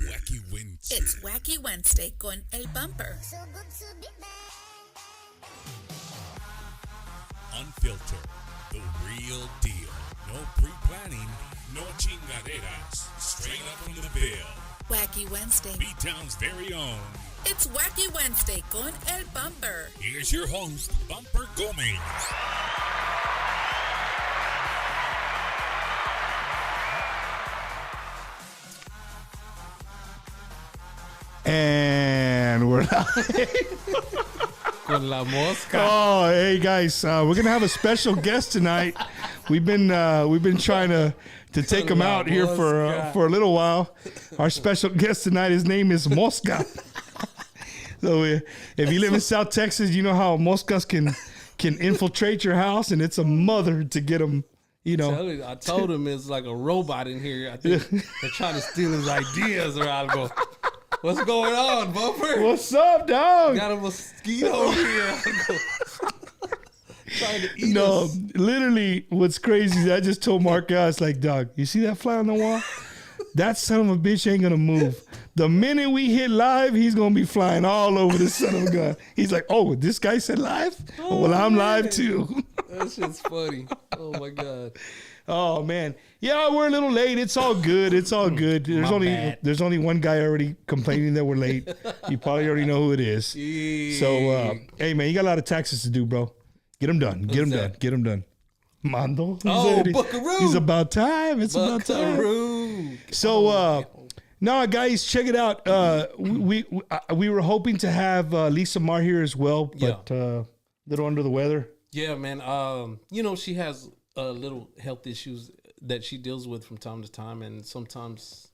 Wacky Wednesday. It's Wacky Wednesday con El Bumper. Unfiltered, the real deal. No pre-planning, no chingaderas. Straight up from the bill. Wacky Wednesday. B-Town's very own. It's Wacky Wednesday con El Bumper. Here's your host, Bumper Gomez. And we're Con la mosca. Oh, hey guys, we're gonna have a special guest tonight. We've been trying to take him out here for a little while. Our special guest tonight, his name is Mosca. So if you live in South Texas, you know how moscas can infiltrate your house, and it's a mother to get them. You know, I told him it's like a robot in here. I think they're trying to steal his ideas, or I'll go. What's going on, Bumper? What's up, dog? Got a mosquito here. Trying to eat us. Literally, what's crazy is I just told Mark, I was like, dog, you see that fly on the wall? That son of a bitch ain't gonna move. The minute we hit live, he's gonna be flying all over the son of a gun. He's like, oh, this guy said live? Well, I'm live too. That shit's funny. Oh my God. Oh man, yeah, we're a little late. It's all good. It's all good. There's only one guy already complaining that we're late. You probably already know who it is. So, hey man, you got a lot of taxes to do, bro. Get them done. Get them done. Get them done. Mando. Buckaroo. He's about time. It's about time. So, no, guys, check it out. We were hoping to have Lisa Mar here as well, but little under the weather. Yeah, man. She has little health issues that she deals with from time to time, and sometimes,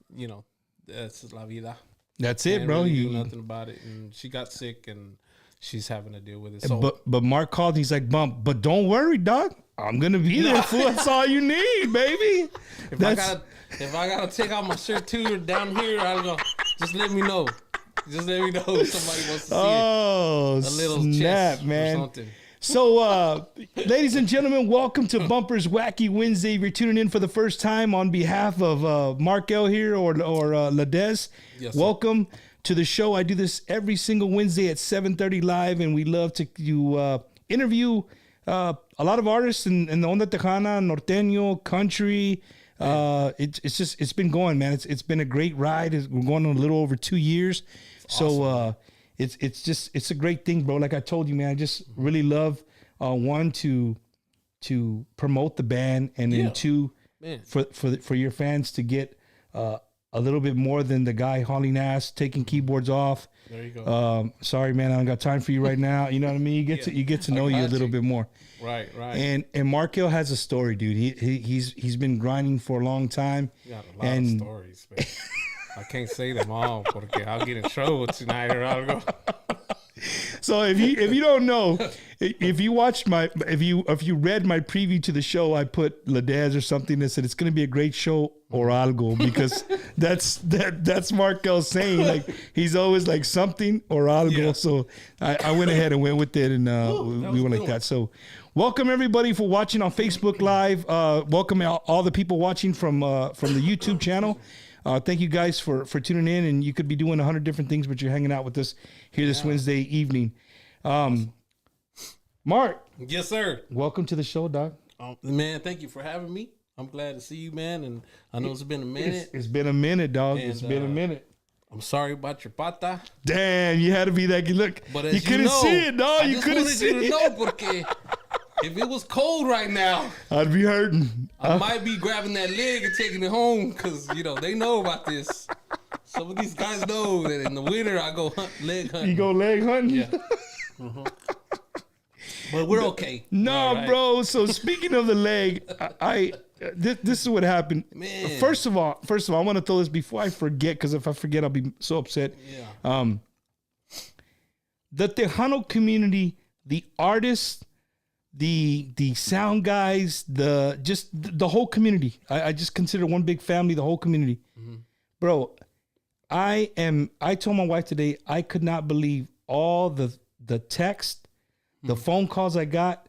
that's la vida. That's it, bro. Really do nothing about it, and she got sick, and she's having to deal with it. So, but Mark called. And he's like, "Bump, but don't worry, dog. I'm gonna be there. Fool. That's all you need, baby. If I gotta take out my shirt too down here, I'll go. Just let me know. Just let me know if somebody wants to see a little snap, chest man. or something. So, ladies and gentlemen, welcome to Bumper's Wacky Wednesday. If you're tuning in for the first time, on behalf of Mark L here or Dezz, yes, welcome to the show. I do this every single Wednesday at 7:30 live, and we love to interview a lot of artists in the Onda Tejana, Norteño, country. It's been going, man. It's been a great ride. We're going on a little over 2 years. Awesome. So it's a great thing, bro. Like I told you, man, I just really love one to promote the band, and then two, for your fans to get a little bit more than the guy hauling ass, taking keyboards off. There you go. Sorry, man, I don't got time for you right now. You know what I mean? You get to know you a little bit more. Right. And Markel has a story, dude. He's been grinding for a long time. You got a lot of stories, man. I can't say them all porque I'll get in trouble tonight, or I'll go. So if you don't know, if you read my preview to the show, I put Dezz or something that said it's going to be a great show or algo, because that's Markel's saying, like he's always like something or algo. Yeah. So I went ahead and went with it, and we went like that. So welcome everybody for watching on Facebook Live. Welcome all the people watching from the YouTube channel. Thank you guys for tuning in, and you could be doing 100 different things, but you're hanging out with us here this Wednesday evening. Mark. Yes, sir. Welcome to the show, Doc. Man, thank you for having me. I'm glad to see you, man, and I know it's been a minute. It's been a minute, dog. It's been a minute. I'm sorry about your pata. Damn, you had to be that good. Look, but you couldn't see it, dog. You couldn't see it. I just wanted you to know, porque if it was cold right now, I'd be hurting. I might be grabbing that leg and taking it home, because, they know about this. Some of these guys know that in the winter I go leg hunting. You go leg hunting? Yeah. But we're okay. No, right, bro. So speaking of the leg, this is what happened. Man. First of all, I want to throw this before I forget, because if I forget, I'll be so upset. Yeah. The Tejano community, the artists, the sound guys, the whole community. I just consider one big family, the whole community. Mm-hmm. Bro, I told my wife today, I could not believe all the text, the phone calls I got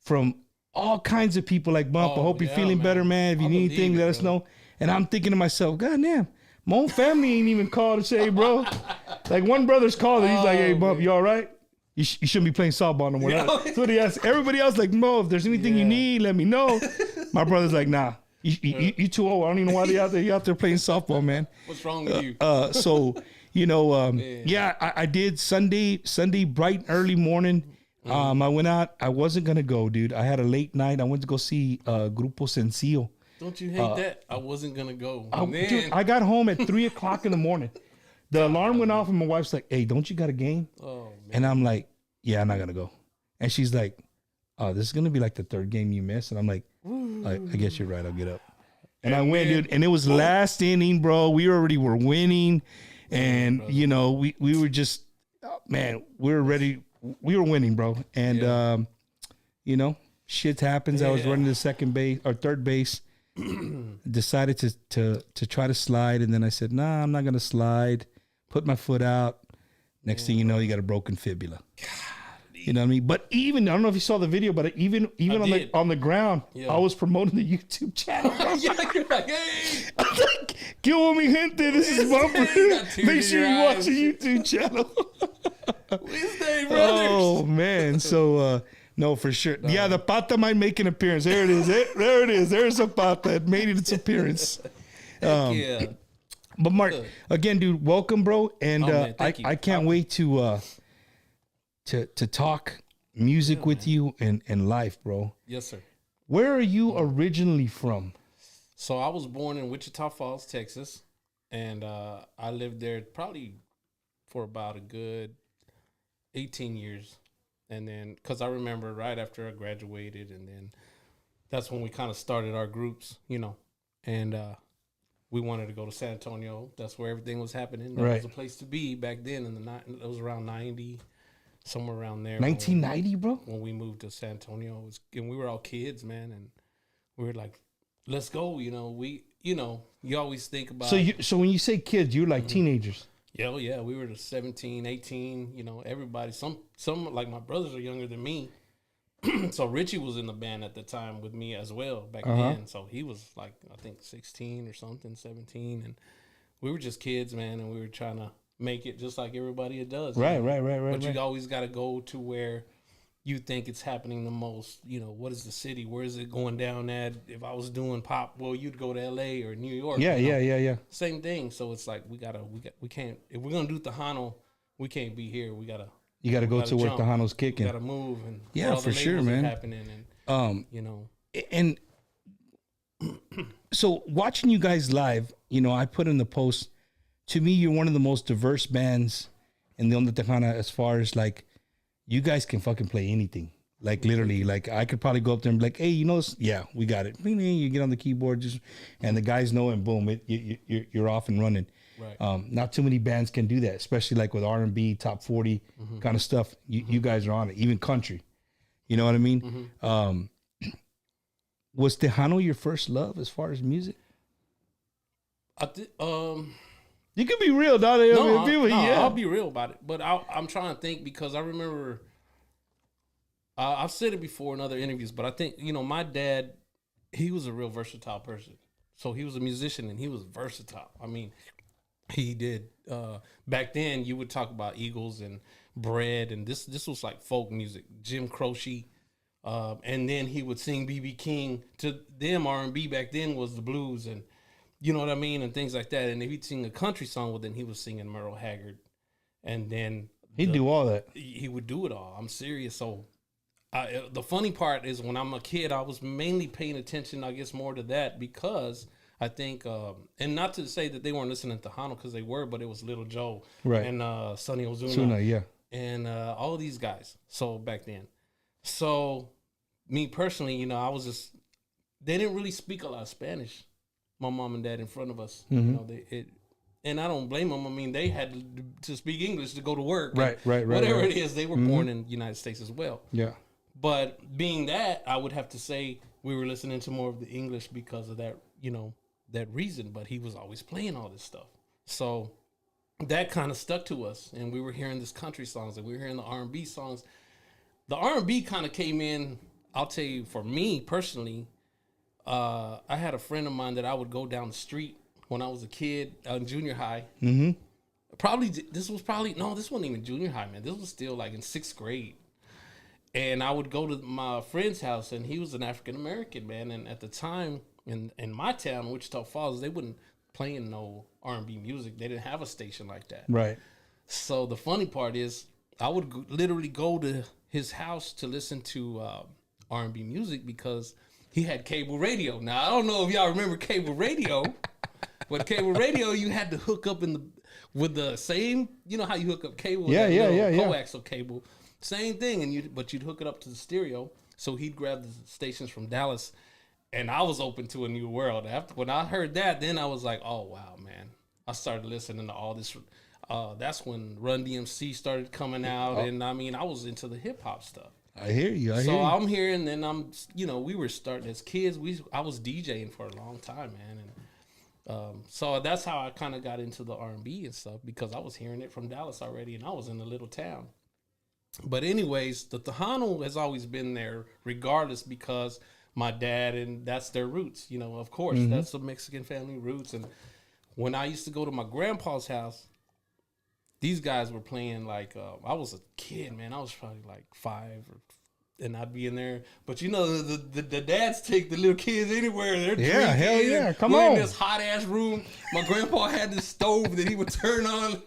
from all kinds of people like, Bump, I hope you're feeling better, man. If you need anything, let us know. And I'm thinking to myself, God damn, my own family ain't even called to say, bro. Like one brother's called and he's like, hey, Bump, you all right? You shouldn't be playing softball no more. That's what he asked. Everybody else like, Mo, if there's anything you need, let me know. My brother's like, nah, you too old. I don't even know why they out there. You out there playing softball, man. What's wrong with you? So, you know, I did Sunday bright early morning. I went out. I wasn't gonna go, dude. I had a late night. I went to go see Grupo Sencillo. Don't you hate that? I wasn't gonna go. Dude, I got home at 3:00 in the morning. The alarm went off and my wife's like, hey, don't you got a game? Oh, man. And I'm like, yeah, I'm not going to go. And she's like, oh, this is going to be like the third game you miss. And I'm like, I guess you're right. I'll get up. And I went, dude. And it was last inning, bro. We already were winning. And, you know, we were just, man, we were ready. We were winning, bro. And, you know, shit happens. I was running to second base or third base. Decided to try to slide. And then I said, nah, I'm not going to slide. Put my foot out. Next thing you know, you got a broken fibula. You know what I mean? But even, I don't know if you saw the video, but even on the ground, I was promoting the YouTube channel. You're like, hey. I was like, ¿Qué hubo, mi gente? This is Bumper. Make sure you watch the YouTube channel. Wednesday, brothers. Oh, man. So, no, for sure. No. Yeah, the pata might make an appearance. There it is. There it is. There's a pata. It made its appearance. Yeah. But Mark, again, dude, welcome, bro. And man, I can't wait to talk music with you and life, bro. Yes, sir. Where are you originally from? So I was born in Wichita Falls, Texas, and I lived there probably for about a good 18 years. And then, because I remember right after I graduated, and then that's when we kind of started our groups, you know, and we wanted to go to San Antonio. That's where everything was happening. That was a place to be back then. It was around 90, somewhere around there. 1990, bro? When we moved to San Antonio. And we were all kids, man. And we were like, let's go. You know, you always think about. So when you say kids, you're like teenagers. Yeah, we were 17, 18, you know, everybody. Some like my brothers are younger than me. So Richie was in the band at the time with me as well back then. So he was like, I think 16 or something, 17. And we were just kids, man. And we were trying to make it just like everybody does. Right. But you always got to go to where you think it's happening the most. You know, what is the city? Where is it going down at? If I was doing pop, well, you'd go to LA or New York. Yeah. Same thing. So it's like we can't, if we're going to do Tejano, we can't be here. You got to go to where Tejano's kicking. You got to move and yeah, for sure, man. Happening and you know. And so watching you guys live, you know, I put in the post. To me, you're one of the most diverse bands in the Onda Tejana as far as like, you guys can fucking play anything. Like literally, like I could probably go up there and be like, hey, you know, yeah, we got it. You get on the keyboard, and the guys know, and boom, you're off and running. Right. Not too many bands can do that, especially like with R&B, top 40 kind of stuff. You guys are on it, even country. You know what I mean? Was Tejano your first love as far as music? You can be real, dog. I'll be real about it. But I'm trying to think because I remember I've said it before in other interviews, but I think, you know, my dad, he was a real versatile person. So he was a musician and he was versatile. I mean, he did. Back then, you would talk about Eagles and Bread, and this was like folk music, Jim Croce. And then he would sing B.B. King. To them, R&B back then was the blues, and you know what I mean, and things like that. And if he'd sing a country song, well, then he was singing Merle Haggard. And then he'd do all that. He would do it all. I'm serious. So the funny part is when I'm a kid, I was mainly paying attention, I guess, more to that because I think, and not to say that they weren't listening to Tejano because they were, but it was Little Joe and Sonny Ozuna and all these guys. So back then. So me personally, you know, I was just, they didn't really speak a lot of Spanish, my mom and dad in front of us. You know, and I don't blame them. I mean, they had to speak English to go to work. Right. Whatever it is, they were born in the United States as well. Yeah. But being that, I would have to say we were listening to more of the English because of that, you know, that reason. But he was always playing all this stuff. So that kind of stuck to us. And we were hearing this country songs and we were hearing the R&B songs. The R&B kind of came in, I'll tell you, for me personally, I had a friend of mine that I would go down the street when I was a kid in junior high. Mm-hmm. This wasn't even junior high, man. This was still like in 6th grade. And I would go to my friend's house, and he was an African American, man. And at the time, in my town, Wichita Falls, they wouldn't play no R&B music. They didn't have a station like that. Right. So the funny part is, I would literally go to his house to listen to R&B music because he had cable radio. Now, I don't know if y'all remember cable radio, but cable radio, you had to hook up with the same, you know how you hook up cable with coaxial cable. Same thing, but you'd hook it up to the stereo. So he'd grab the stations from Dallas, and I was open to a new world. When I heard that, then I was like, oh, wow, man. I started listening to all this. That's when Run DMC started coming out, and I mean, I was into the hip hop stuff. I hear you. So I'm here, and then we were starting as kids. I was DJing for a long time, man, and so that's how I kind of got into the R&B and stuff, because I was hearing it from Dallas already, and I was in a little town. But anyways, the Tejano has always been there, regardless, because my dad, and that's their roots. Of course, that's the Mexican family roots. And when I used to go to my grandpa's house, these guys were playing like, I was a kid, man. I was probably like 5, and I'd be in there. But the dads take the little kids anywhere. They're drinking. Hell yeah, come We're on. in this hot ass room. My grandpa had this stove that he would turn on.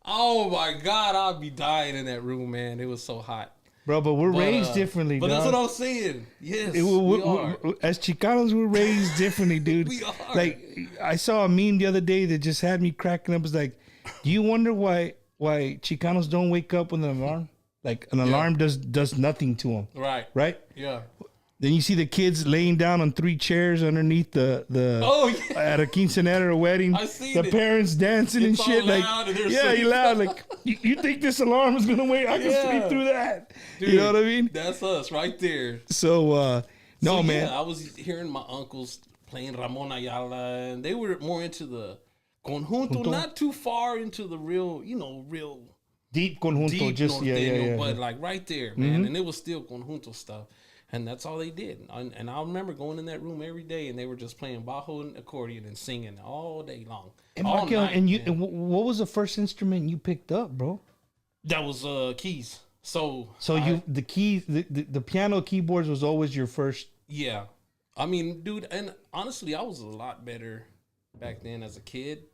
Oh my God, I'd be dying in that room, man. It was so hot. Bro, but we're raised differently, But dog. that's what I'm saying. Yes, we are. As Chicanos, we're raised differently, dude. We are. Like, I saw a meme the other day that just had me cracking up. It's like, do you wonder why Chicanos don't wake up with an alarm? Like, an alarm does nothing to them. Right. Right? Yeah. Then you see the kids laying down on 3 chairs underneath the at a quinceanera or wedding. I seen the it. parents dancing and It's shit. all Like, loud and they're yeah, singing. you loud. Like, you think this alarm is gonna wait? I can sleep through that. Dude, you know what I mean? That's us right there. So, no, man. Yeah, I was hearing my uncles playing Ramon Ayala, and they were more into the conjunto, not too far into the real Deep conjunto, deep just norteño, but like right there, man. And it was still conjunto stuff. And that's all they did. And I remember going in that room every day, and they were just playing bajo and accordion and singing all day long. And all Markel, night, and man. what was the first instrument you picked up, bro? That was keys. So the keys, the piano keyboards was always your first. Yeah. I mean, dude, and honestly, I was a lot better back then as a kid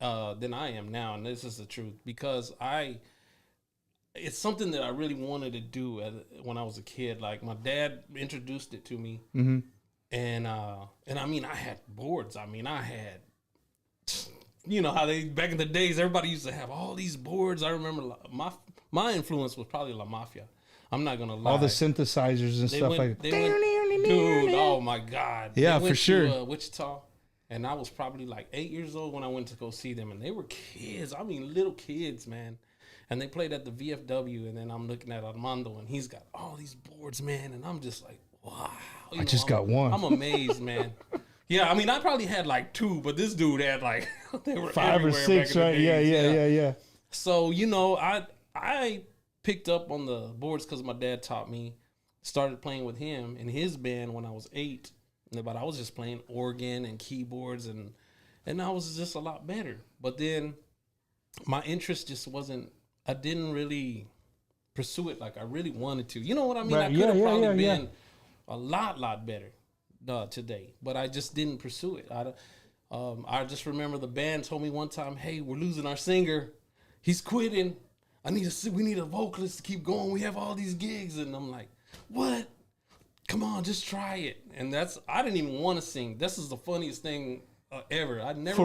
than I am now. And this is the truth, because it's something that I really wanted to do when I was a kid. Like, my dad introduced it to me. Mm-hmm. And I mean, I had boards. I mean, I had, how back in the days, everybody used to have all these boards. I remember my influence was probably La Mafia. I'm not going to lie. All the synthesizers and stuff like that. Dude, oh my God. Yeah, they went for sure. To, Wichita, and I was probably like 8 years old when I went to go see them, and they were kids. I mean, little kids, man. And they played at the VFW, and then I'm looking at Armando, and he's got all these boards, man, and I'm just like, wow. I just got one. I'm amazed, man. Yeah, I mean, I probably had like 2, but this dude had like, they were 5 or 6, right? Yeah. So, I picked up on the boards because my dad taught me, started playing with him in his band when I was 8, but I was just playing organ and keyboards, and I was just a lot better. But then my interest just wasn't, I didn't really pursue it like I really wanted to. You know what I mean? Right. I could have probably been a lot better today, but I just didn't pursue it. I just remember the band told me one time, "Hey, we're losing our singer. He's quitting. We need a vocalist to keep going. We have all these gigs." And I'm like, "What? Come on, just try it." And I didn't even want to sing. This is the funniest thing ever. I never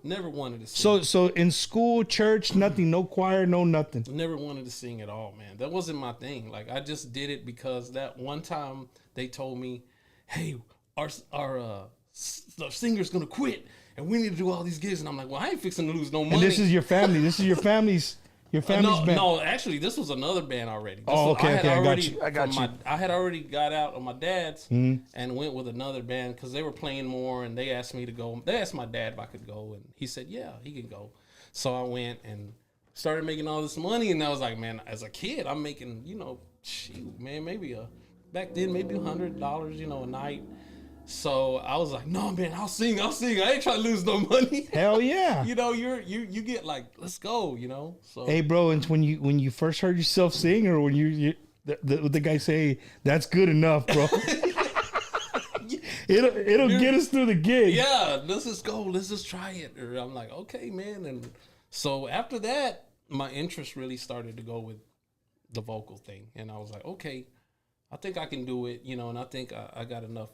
never wanted to sing. So in school, church, nothing, no choir, no nothing. Never wanted to sing at all, man. That wasn't my thing. Like, I just did it because that one time they told me, "Hey, our singer's gonna quit, and we need to do all these gigs." And I'm like, "Well, I ain't fixing to lose no money." And this is your family. This is your family's band. No, actually, this was another band already. Okay, I got you. I had already got out on my dad's and went with another band because they were playing more, and they asked me to go. They asked my dad if I could go, and he said, "Yeah, he can go." So I went and started making all this money, and I was like, man, as a kid, I'm making, shoot, man, maybe back then, maybe $100, a night. So I was like, no, man, I'll sing. I ain't trying to lose no money. Hell yeah. You get like, let's go, So Hey, bro, and when you first heard yourself sing, or when the guy say, that's good enough, bro. It'll get us through the gig. Yeah, let's just go. Let's just try it. Or I'm like, okay, man. And so after that, my interest really started to go with the vocal thing. And I was like, okay, I think I can do it, and I think I got enough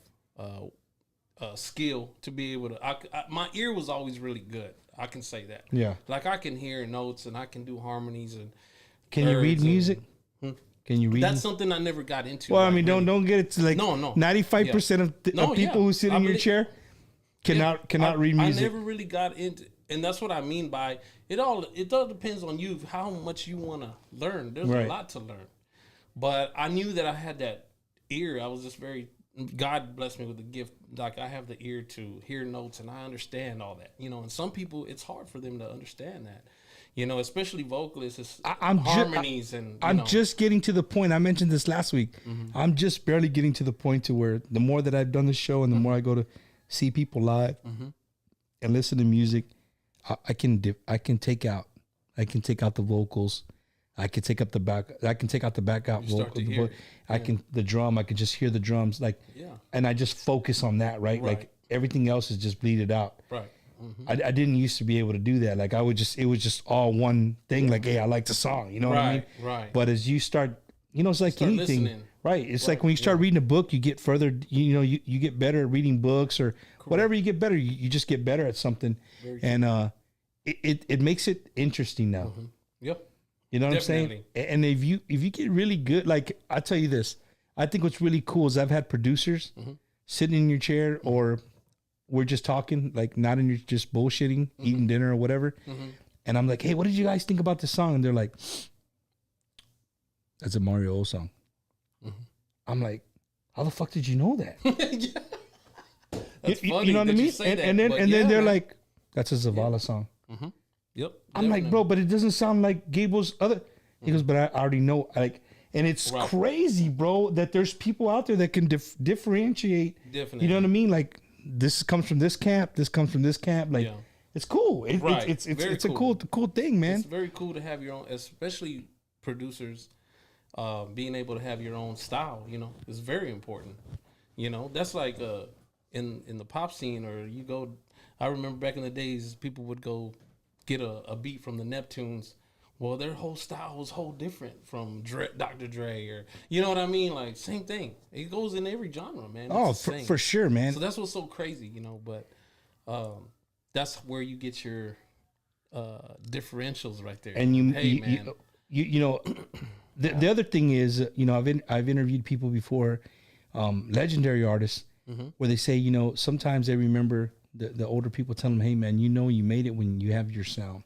skill to be able to. My ear was always really good. I can say that. Yeah. Like I can hear notes and I can do harmonies and. Can you read music? Can you read? That's something I never got into. Well, I mean, don't get it to like 95% of people who sit in your chair cannot read music. I never really got into, and that's what I mean by it. All depends on you how much you want to learn. There's a lot to learn, but I knew that I had that ear. I was just God blessed me with the gift. Like I have the ear to hear notes, and I understand all that. And some people it's hard for them to understand that. Especially vocalists, harmonies I'm just getting to the point. I mentioned this last week. Mm-hmm. I'm just barely getting to the point to where the more that I've done the show and the more I go to see people live and listen to music, I can take out the vocals. I can take out the back out vocal. The drum. I can just hear the drums and I just focus on that. Right. Like everything else is just bleeded out. Right. I didn't used to be able to do that. Like it was just all one thing. Like, hey, I like the song, what I mean? Right. But as you start, it's like anything, listening. right? It's like when you start reading a book, you get further, you get better at reading books or whatever. You get better. You just get better at something, and it makes it interesting now. Mm-hmm. Yep. You know what I'm saying? And if you get really good, like I tell you this, I think what's really cool is I've had producers sitting in your chair or we're just talking, like not in your just bullshitting, eating dinner or whatever. Mm-hmm. And I'm like, hey, what did you guys think about this song? And they're like, that's a Mario O song. Mm-hmm. I'm like, how the fuck did you know that? That's funny. You know what I mean? And then they're like, that's a Zavala song. Mm-hmm. Yep. I'm like, bro, but it doesn't sound like Gable's other. He goes, but I already know. Like, and it's crazy, bro, that there's people out there that can differentiate. Definitely. You know what I mean? Like, this comes from this camp. This comes from this camp. Like, it's cool. It's a cool thing, man. It's very cool to have your own, especially producers, being able to have your own style. Is very important. That's like in the pop scene, or you go. I remember back in the days, people would go get a beat from the Neptunes. Well, their whole style was whole different from Dr. Dre, or you know what I mean? Like same thing. It goes in every genre, man. It's for sure, man. So that's what's so crazy, But that's where you get your differentials right there. And the other thing is, I've interviewed people before, legendary artists, where they say, sometimes they remember the older people telling them, hey, man, you made it when you have your sound.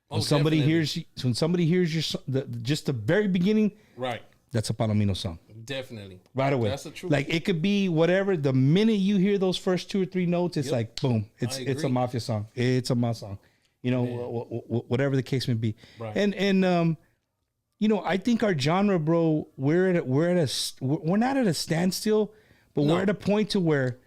When somebody hears just the very beginning, right? That's a Palomino song. Definitely, right away. That's the truth. Like it could be whatever. The minute you hear those first 2 or 3 notes, it's like boom. It's a Mafia song. It's a Ma song. Whatever the case may be. Right. And I think our genre, bro, we're not at a standstill, but we're at a point to where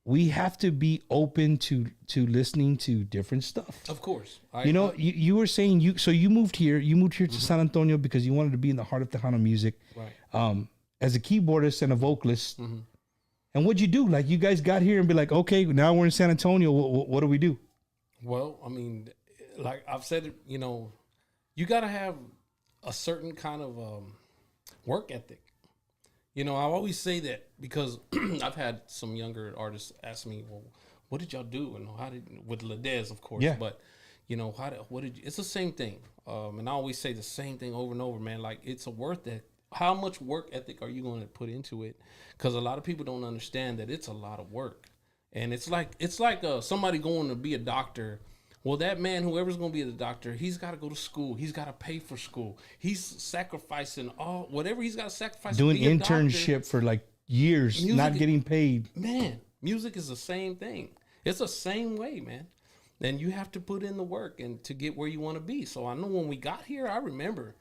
we have to be open to listening to different stuff. Of course. You were saying you moved here to San Antonio because you wanted to be in the heart of Tejano music. Right. As a keyboardist and a vocalist. Mm-hmm. And what'd you do? Like you guys got here and be like, okay, now we're in San Antonio. What do we do? Well, I mean, like I've said it, you got to have a certain kind of work ethic. I always say that because I've had some younger artists ask me, well, what did y'all do? And how did, with Dezz, of course, but what did you, it's the same thing. And I always say the same thing over and over, man. Like it's a worth that. How much work ethic are you going to put into it? Because a lot of people don't understand that it's a lot of work. And it's like somebody going to be a doctor. Well, that man, whoever's going to be the doctor, he's got to go to school. He's got to pay for school. He's sacrificing whatever he's got to sacrifice. Doing internship for like years, not getting paid. Man, music is the same thing. It's the same way, man. And you have to put in the work and to get where you want to be. So I know when we got here, I remember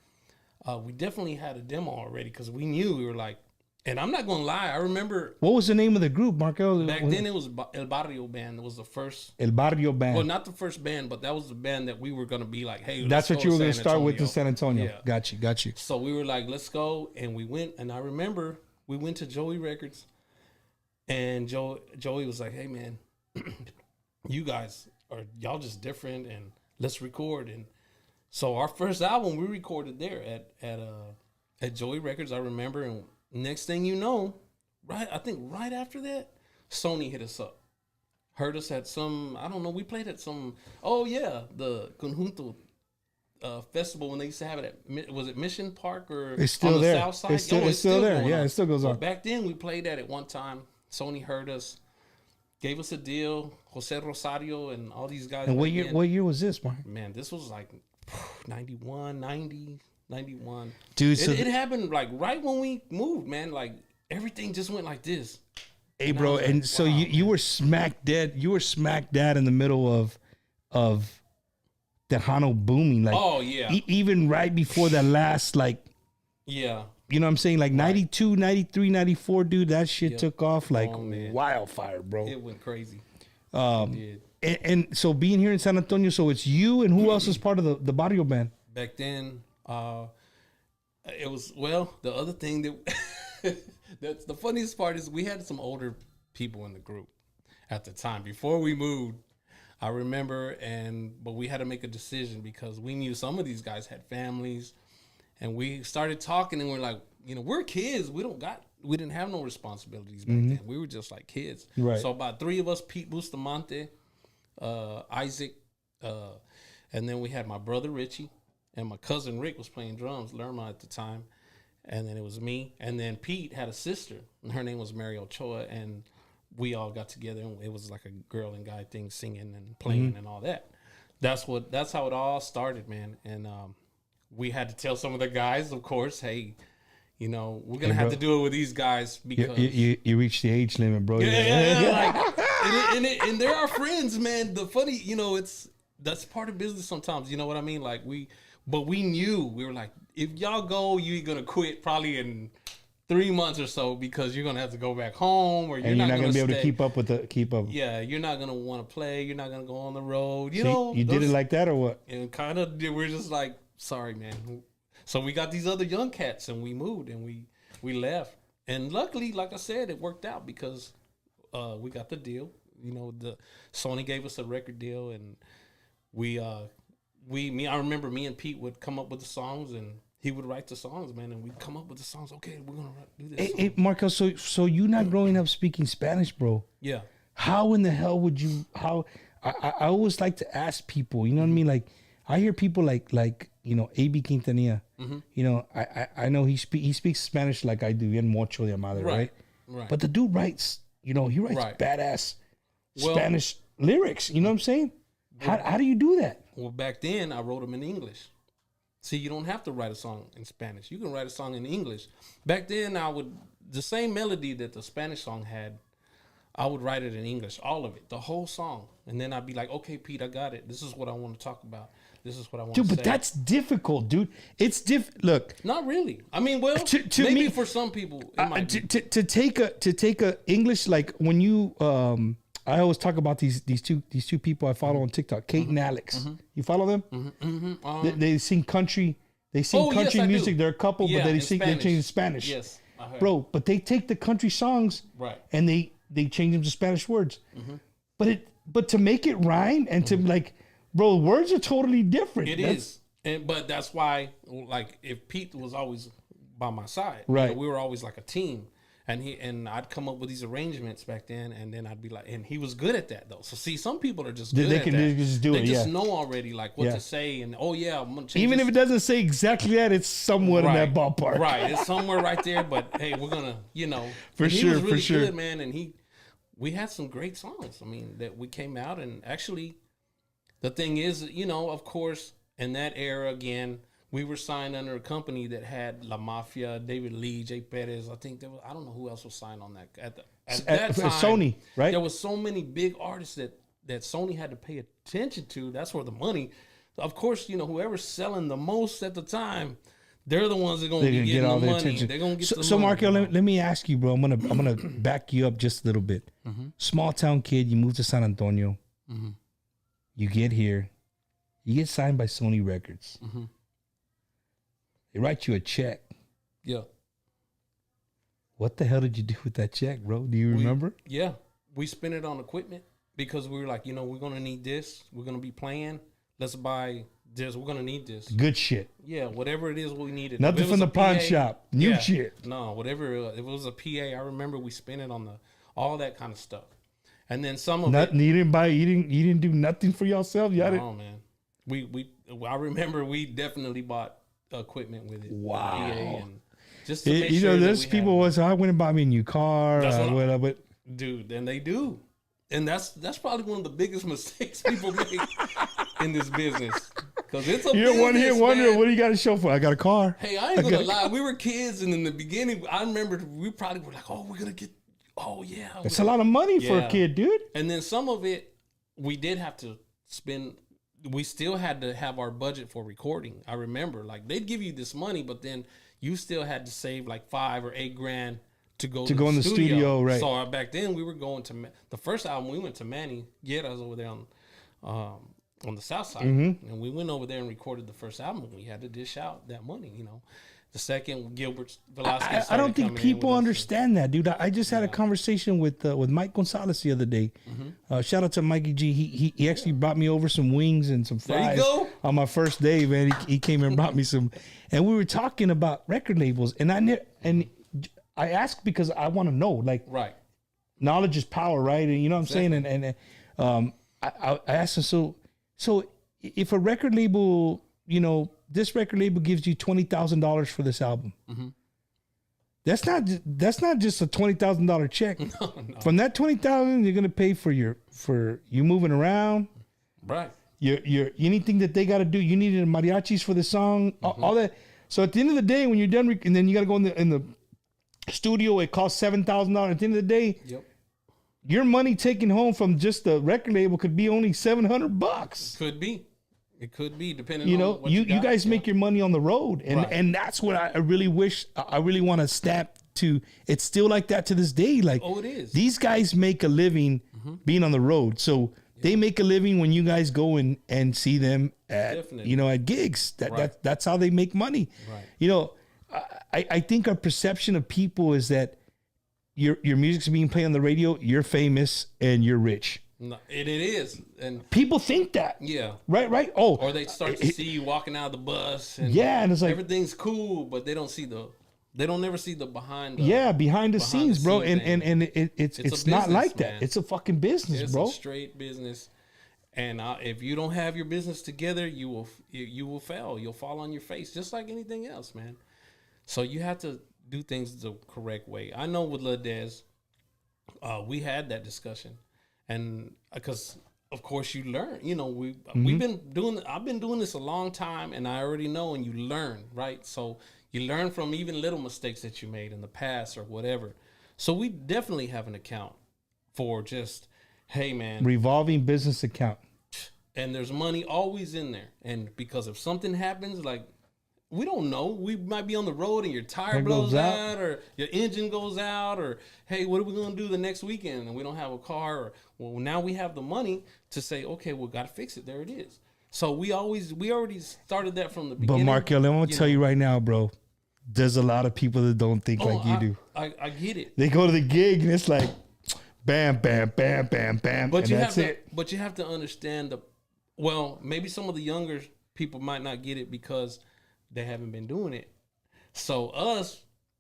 we definitely had a demo already because we knew we were like, And I'm not gonna lie, I remember What was the name of the group, Marco? back then it was El Barrio Band. It was the first. El Barrio Band. Well, not the first band, but that was the band that we were gonna be like, hey, That's let's what you were going going to to start with in San Antonio. Yeah. Got you. So we were like, let's go, and we went. And I remember we went to Joey Records, and Joey was like, hey man, you guys y'all just different, and let's record. And so our first album we recorded there at Joey Records. I remember, and next thing you know, I think right after that, Sony hit us up. Heard us at some, I don't know, we played at some, the Conjunto festival when they used to have it at, was it Mission Park or It's still on the there. south side? It's still there. going Yeah, on. it still goes So on. back then we played at it one time. Sony heard us, gave us a deal. Jose Rosario and all these guys. And back then. what year was this, Mark? Man, this was like 91, 90, 91. Dude, so it happened like right when we moved, man. Like everything just went like this. hey, and I bro, was like, and so wow, you man. were smack dead. You were smack dab in the middle of Tejano booming. Like, Oh yeah, even right before that last, like, yeah. you know what I'm saying? Like 92, 93, 94, dude, that shit Yep. took off like Oh, man. wildfire, bro. It went crazy. Um, It did. and so being here in San Antonio, so it's you and who else is part of the Barrio Band? Back then, it was the other thing that that's the funniest part is we had some older people in the group at the time before we moved. I remember, but we had to make a decision because we knew some of these guys had families, and we started talking, and we're like, we're kids. We didn't have no responsibilities back then. We were just like kids. Right. So about three of us: Pete Bustamante, Isaac, and then we had my brother Richie, and my cousin Rick was playing drums, Lerma at the time, and then it was me, and then Pete had a sister, and her name was Mary Ochoa, and we all got together, and it was like a girl and guy thing, singing and playing and all that. That's how it all started, man. And we had to tell some of the guys, of course, hey, we're gonna have to do it with these guys because You reached the age limit, bro. yeah. Like, and they're our friends, man. The funny, that's part of business sometimes. You know what I mean? Like but we knew, we were like, if y'all go, you're gonna quit probably in 3 months or so because you're gonna have to go back home, or And you're not gonna be able to stay. keep up. Yeah, you're not gonna want to play. You're not gonna go on the road. So you did it like that or what? and kind of we're just like, sorry, man. So we got these other young cats, and we moved, and we left. And luckily, like I said, it worked out because we got the deal. The Sony gave us a record deal, and I remember me and Pete would come up with the songs, and he would write the songs, man, and we'd come up with the songs. Okay, we're gonna do this. Hey, Marco, so you not growing up speaking Spanish, bro? Yeah. How in the hell would you? I always like to ask people. You know what I mean? Like I hear people like A.B. Quintanilla. I know he speaks Spanish like I do, bien mucho de madre, right? Right. But the dude writes, he writes Right. badass Well- Spanish lyrics. You know what I'm saying? How do you do that? Well, back then I wrote them in English. See, you don't have to write a song in Spanish. You can write a song in English. Back then, the same melody that the Spanish song had, I would write it in English, all of it, the whole song. And then I'd be like, okay, Pete, I got it. This is what I want to talk about. This is what I want to say. Dude, but that's difficult, dude. It's Look, Not really. I mean, well, To maybe me- for some people, it might be. to take a English, like when you I always talk about these two people I follow on TikTok, Kate and Alex. You follow them? They sing country. They sing Oh, yes, country I do. music. They're a couple, Yeah, but they in sing. They Spanish. change in Spanish. Yes, I heard. Bro. But they take the country songs, Right. and they change them to Spanish words. But to make it rhyme and to like, bro, words are totally different. It is. But that's why, like, if Pete was always by my side, Right. we were always like a team. And I'd come up with these arrangements back then, and then I'd be like, and he was good at that though. So see, some people are just good They at can that. just do they it, just yeah. know already like what Yeah. to say, and I'm gonna change Even this. if it doesn't say exactly that, it's somewhat in that ballpark. Right, it's somewhere right there. But hey, we're gonna, For and he sure, was really for sure. good, man. And we had some great songs. I mean, that we came out, and actually, the thing is, of course, in that era again, we were signed under a company that had La Mafia, David Lee, Jay Perez. I think there was, I don't know who else was signed on that at that time. Sony, right? There was so many big artists that Sony had to pay attention to. That's where the money, of course, whoever's selling the most at the time, They're the ones that are going to They're be gonna getting get all the the money. attention. They're going to get the So money. Markel, let me ask you, bro. I'm gonna back you up just a little bit. Small town kid, you move to San Antonio. You get here, you get signed by Sony Records. They write you a check. Yeah. What the hell did you do with that check, bro? Do you remember? Yeah. We spent it on equipment because we were like, we're going to need this. We're going to be playing. Let's buy this. We're going to need this. Good shit. Yeah, whatever it is we needed. Nothing If it from was the a pawn PA, shop. New yeah. shit. No, whatever. If it was a PA, I remember we spent it on all that kind of stuff. And then some of it. You didn't do nothing for yourself. You had it. Oh man, I remember we definitely bought equipment with it. Wow. PA and just to make sure there's that people was I went and bought me a new car. That's what Whatever. dude, and they do, and that's probably one of the biggest mistakes people make in this business because it's a You're one business, here wondering man. what do you got to show for? I got a car. Hey, I ain't gonna lie. We were kids, and in the beginning, I remember we probably were like, "Oh, we're gonna get." Oh yeah, It's a lot of money for a Yeah. kid, dude. And then some of it, we did have to spend. We still had to have our budget for recording. I remember, like they'd give you this money, but then you still had to save like $5 or $8 to go go in the studio, right. So back then we were going to the first album. We went to Manny. Yeah, I was over there on the south side, and we went over there and recorded the first album. We had to dish out that money, The second, Gilbert's Velocity. I don't think people understand that, dude. I just had a conversation with Mike Gonzalez the other day. Shout out to Mikey G. He actually brought me over some wings and some There you fries go. on my first day, man. He came and brought me some, and we were talking about record labels, and I asked because I want to know, like, Right. knowledge is power, right? And you know what I'm saying? And I asked him, so if a record label, this record label gives you $20,000 for this album. That's not just a $20,000 check. No. From that $20,000, you're gonna pay for you moving around. Right. Your anything that they got to do. You needed mariachis for the song, all that. So at the end of the day, when you're done, and then you got to go in the studio, it costs $7,000. At the end of the day, Yep. your money taken home from just the record label could be only $700. Could be. It could be depending. on what You got. guys make your money on the road, and Right. and that's what I really wish. I really want to stamp to. It's still like that to this day. Like, Oh, it is. these guys make a living being on the road, so they make a living when you guys go and see them at Definitely. at gigs. Right. That's how they make money. Right. I think our perception of people is that your music's being played on the radio, you're famous and you're rich. No, it is, and People think that. yeah. Right. Oh, Or they start to see you walking out of the bus, and yeah, and it's like, everything's cool, but they don't never see the behind. behind the scenes, bro, scene and it's a not business, like that. man. It's a fucking business, It's bro. a straight business, and if you don't have your business together, you will fail. You'll fall on your face, just like anything else, man. So you have to do things the correct way. I know with Dezz, we had that discussion, and because of course you learn. We've been doing. I've been doing this a long time, and I already know. And you learn, right? So you learn from even little mistakes that you made in the past or whatever. So we definitely have an account for just, hey man, Revolving business account. and there's money always in there. And because if something happens, like, we don't know, we might be on the road and your tire It blows goes out. out, or your engine goes out, or hey, what are we going to do the next weekend? And we don't have a car, or well, now we have the money to say, okay, we got to fix it. There it is. So we already started that from the But beginning. Markel, I'm gonna tell you right now, bro. There's a lot of people that don't think like you do. I get it. They go to the gig and it's like, bam, bam, bam, bam, bam, But and you that's have to, it. but you have to understand maybe some of the younger people might not get it because they haven't been doing it. So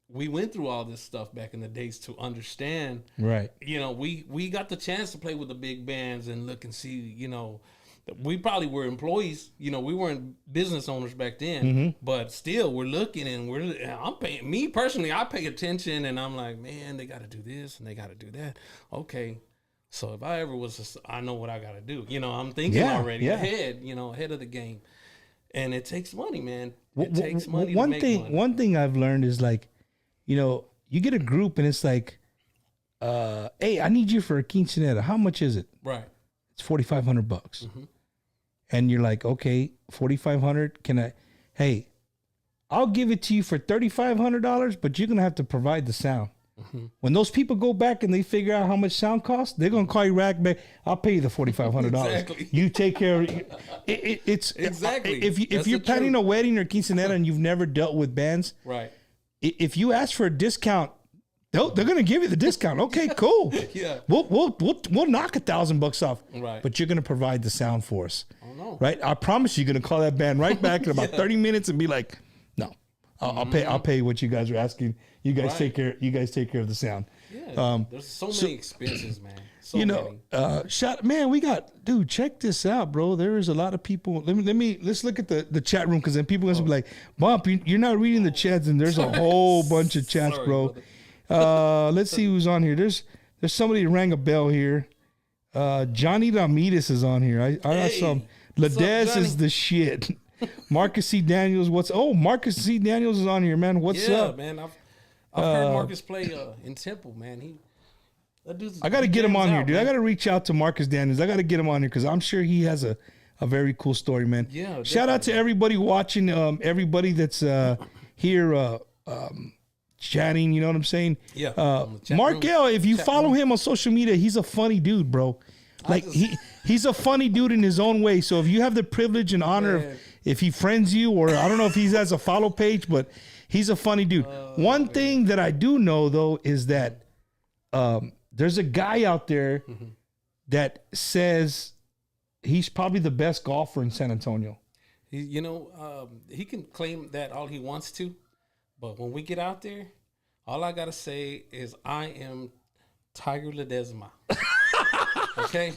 we went through all this stuff back in the days to understand. Right. We got the chance to play with the big bands and look and see. We probably were employees. We weren't business owners back then, but still, we're looking and I'm paying. Me personally, I pay attention, and I'm like, man, they got to do this and they got to do that. Okay. So if I ever I know what I got to do. I'm thinking already ahead, ahead of the game. And it takes money, man. It takes money to make money. One thing I've learned is like, you get a group and it's like, hey, I need you for a quinceanera. How much is it? Right. It's $4,500. And you're like, okay, $4,500. Hey, I'll give it to you for $3,500, but you're gonna have to provide the sound. When those people go back and they figure out how much sound costs, they're gonna call you right back. I'll pay you the $4,500. Exactly. You take care of it. It's Exactly. If you're planning a wedding or quinceanera and you've never dealt with bands, Right. if you ask for a discount, they're gonna give you the discount. Okay, cool. Yeah. We'll knock $1,000 off. Right. But you're gonna provide the sound for us. Oh no. Right? I promise you're gonna call that band right back in about 30 minutes and be like, no, I'll pay what you guys are asking. You guys Right. take care. You guys take care of the sound. Yeah. There's so many expenses, man. So many. Man, we got, dude, check this out, bro. There is a lot of people. Let's look at the chat room, because then people are gonna be like, Bump, you're not reading the chats, and there's a whole bunch of chats, Sorry, bro. Let's see who's on here. There's somebody that rang a bell here. Johnny Ramirez is on here. I saw him. Ledesma is the shit. Marcus C. Daniels, Marcus C. Daniels is on here, man. What's up? man. I've heard Marcus play in Temple, man. I got to get him on here, dude. Man. I got to reach out to Marcus Daniels. I got to get him on here because I'm sure he has a very cool story, man. Yeah. Shout out to everybody watching, everybody that's here chatting. You know what I'm saying? Yeah. Mark L, if you follow him on social media, he's a funny dude, bro. Like he's a funny dude in his own way. So if you have the privilege and honor of, if he friends you, or I don't know if he has a follow page, but he's a funny dude. One thing that I do know though is that there's a guy out there that says he's probably the best golfer in San Antonio. He can claim that all he wants to, but when we get out there, all I gotta say is I am Tiger Ledesma. Okay?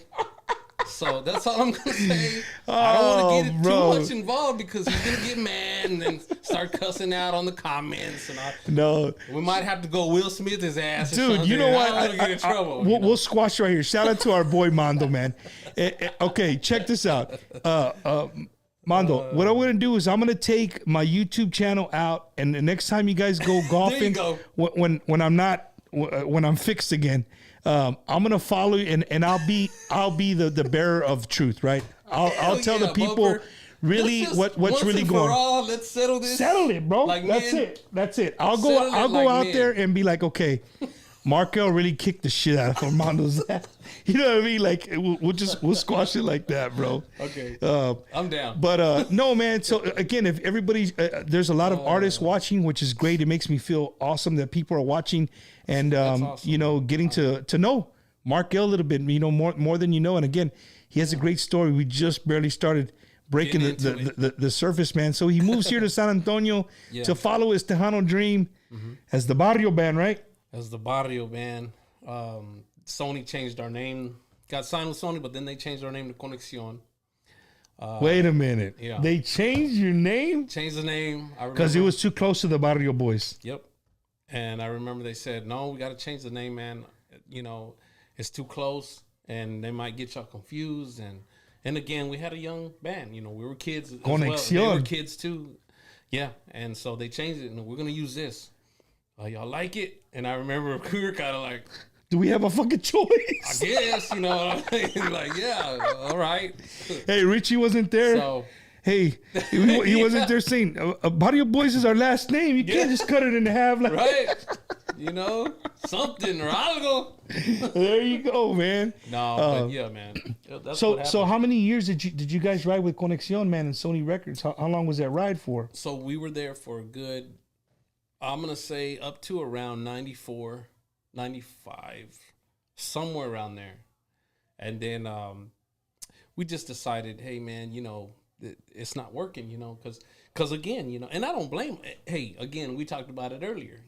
So that's all I'm gonna say. I don't want to get too much involved because he's gonna get mad and then start cussing out on the comments. And we might have to go Will Smith his ass. Dude, you know what? I don't want to get in trouble. We'll squash right here. Shout out to our boy Mondo, man. Okay, check this out. Mondo, what I'm gonna do is I'm gonna take my YouTube channel out, and the next time you guys go golfing, when I'm fixed again, I'm gonna follow you, and I'll be the bearer of truth, right? I'll tell the people really what's really going on. Let's settle this. Settle it, bro. That's it. I'll go out there and be like, okay, Markel really kicked the shit out of Armando's ass. You know what I mean? Like we'll squash it like that, bro. Okay. I'm down. But no, man. So again, if everybody's there's a lot of artists watching, which is great. It makes me feel awesome that people are watching and awesome. Getting to know Mark L a little bit, more than you know. And again, he has a great story. We just barely started breaking the surface, man. So he moves here to San Antonio to follow his Tejano dream as the Barrio Band, right? As the Barrio Band. Sony changed our name. Got signed with Sony, but then they changed our name to Conexión. Wait a minute. Yeah. They changed your name? Changed the name. Because it was too close to the Barrio Boys. Yep. And I remember they said, no, we got to change the name, man. It's too close, and they might get y'all confused. And again, we had a young band. We were kids as well. They were kids too. Yeah. And so they changed it, and we're going to use this. Y'all like it? And I remember we were kind of like, do we have a fucking choice? I guess, like, yeah, all right. Hey, Richie wasn't there. So, hey, he wasn't there saying, Barrio Boys is our last name. You can't just cut it in half. Like right. Something or algo. There you go, man. No, but yeah, man. So how many years did you guys ride with Conexión, man, and Sony Records? How long was that ride for? So we were there for a good, I'm going to say up to around 94, 95, somewhere around there. And then we just decided, hey, man, it's not working, because again, and I don't blame, hey, again, we talked about it earlier.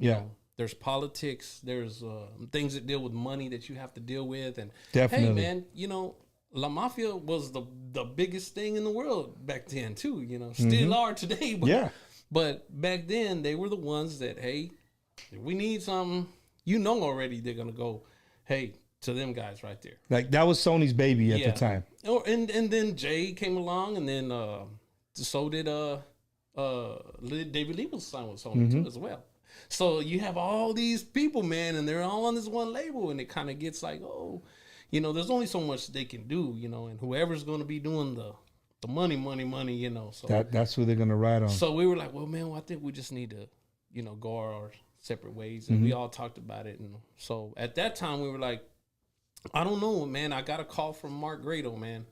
There's politics, there's things that deal with money that you have to deal with. And definitely, hey, man, La Mafia was the biggest thing in the world back then too, still are today. But, but back then they were the ones that, hey, if we need something, already they're going to go, hey, to them guys right there. Like that was Sony's baby at the time. And then Jay came along, and then so did David Lee was signed with Sony too as well. So you have all these people, man, and they're all on this one label, and it kind of gets like, there's only so much they can do, and whoever's going to be doing the money, you know. So that's who they're gonna ride on. So we were like, well, man, I think we just need to, you know, go our separate ways. And we all talked about it. And so at that time we were like, I don't know, man. I got a call from Mark Grado, man.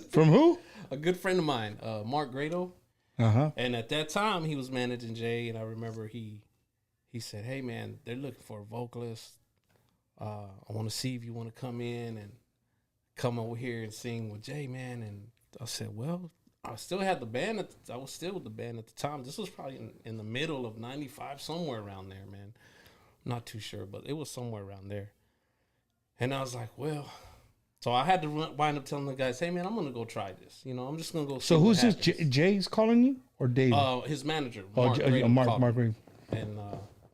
From who? A good friend of mine, Mark Grado. Uh-huh. And at that time he was managing Jay, and I remember he said, hey man, they're looking for a vocalist. I want to see if you want to come in and come over here and sing with Jay, man. And I said, well, I still had the band. I was still with the band at the time. This was probably in the middle of 95, somewhere around there, man. Not too sure, but it was somewhere around there. And I was like, well, so I had to wind up telling the guys, hey, man, I'm going to go try this. You know, I'm just going to go see So who's what this? Jay's calling you or Dave? His manager, Mark Grado. And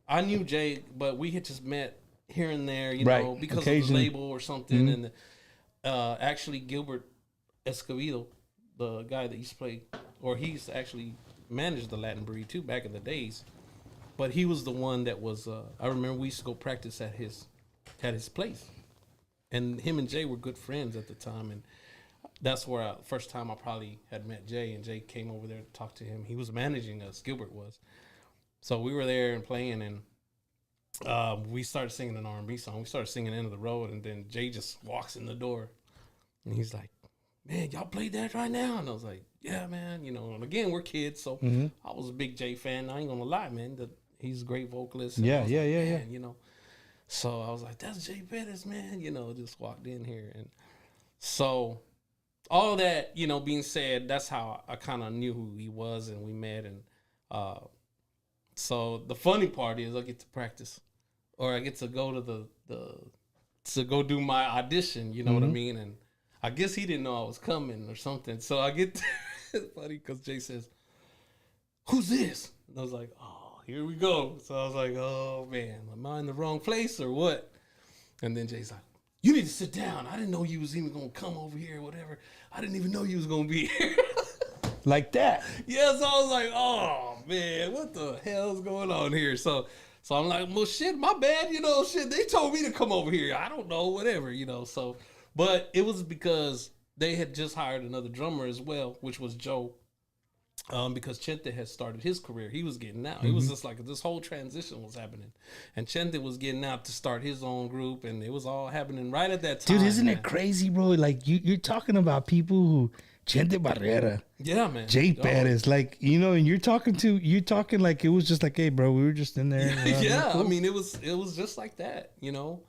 I knew Jay, but we had just met here and there, you Right. know, because of the label or something. And actually Gilbert Escobedo, the guy that used to play, or he's actually managed the Latin Breed too back in the days. But he was the one that was, I remember we used to go practice at his place. And him and Jay were good friends at the time. And that's where first time I probably had met Jay, and Jay came over there to talk to him. He was managing us, Gilbert was. So we were there and playing, and we started singing an R&B song. We started singing End of the Road, and then Jay just walks in the door, and he's like, man, y'all played that right now? And I was like, yeah, man. You know, and again, we're kids, so I was a big Jay fan. I ain't gonna lie, man. He's a great vocalist. Yeah. You know, so I was like, that's Jay Pettis, man. You know, just walked in here, and so all that, you know, being said, that's how I kind of knew who he was, and we met, and so the funny part is I get to practice, or I get to go to to go do my audition. You know what I mean? And I guess he didn't know I was coming or something. So I get it's funny because Jay says, "Who's this?" And I was like, "Oh, here we go." So I was like, "Oh man, am I in the wrong place or what?" And then Jay's like, "You need to sit down. I didn't know you was even gonna come over here or whatever. I didn't even know you was gonna be here." Like that. Yeah, so I was like, oh man, what the hell's going on here? So I'm like, well shit, my bad, you know, shit, they told me to come over here. I don't know, whatever, you know. So but it was because they had just hired another drummer as well, which was Joe. Because Chente had started his career. He was getting out. It was just like this whole transition was happening. And Chente was getting out to start his own group, and it was all happening right at that time. Dude, isn't it crazy, bro? Like you're talking about people who Chente Barrera. Yeah, man. Jay Pettis, like, you know, and you're talking like it was just like, hey, bro, we were just in there. Yeah, cool. I mean, it was just like that, you know.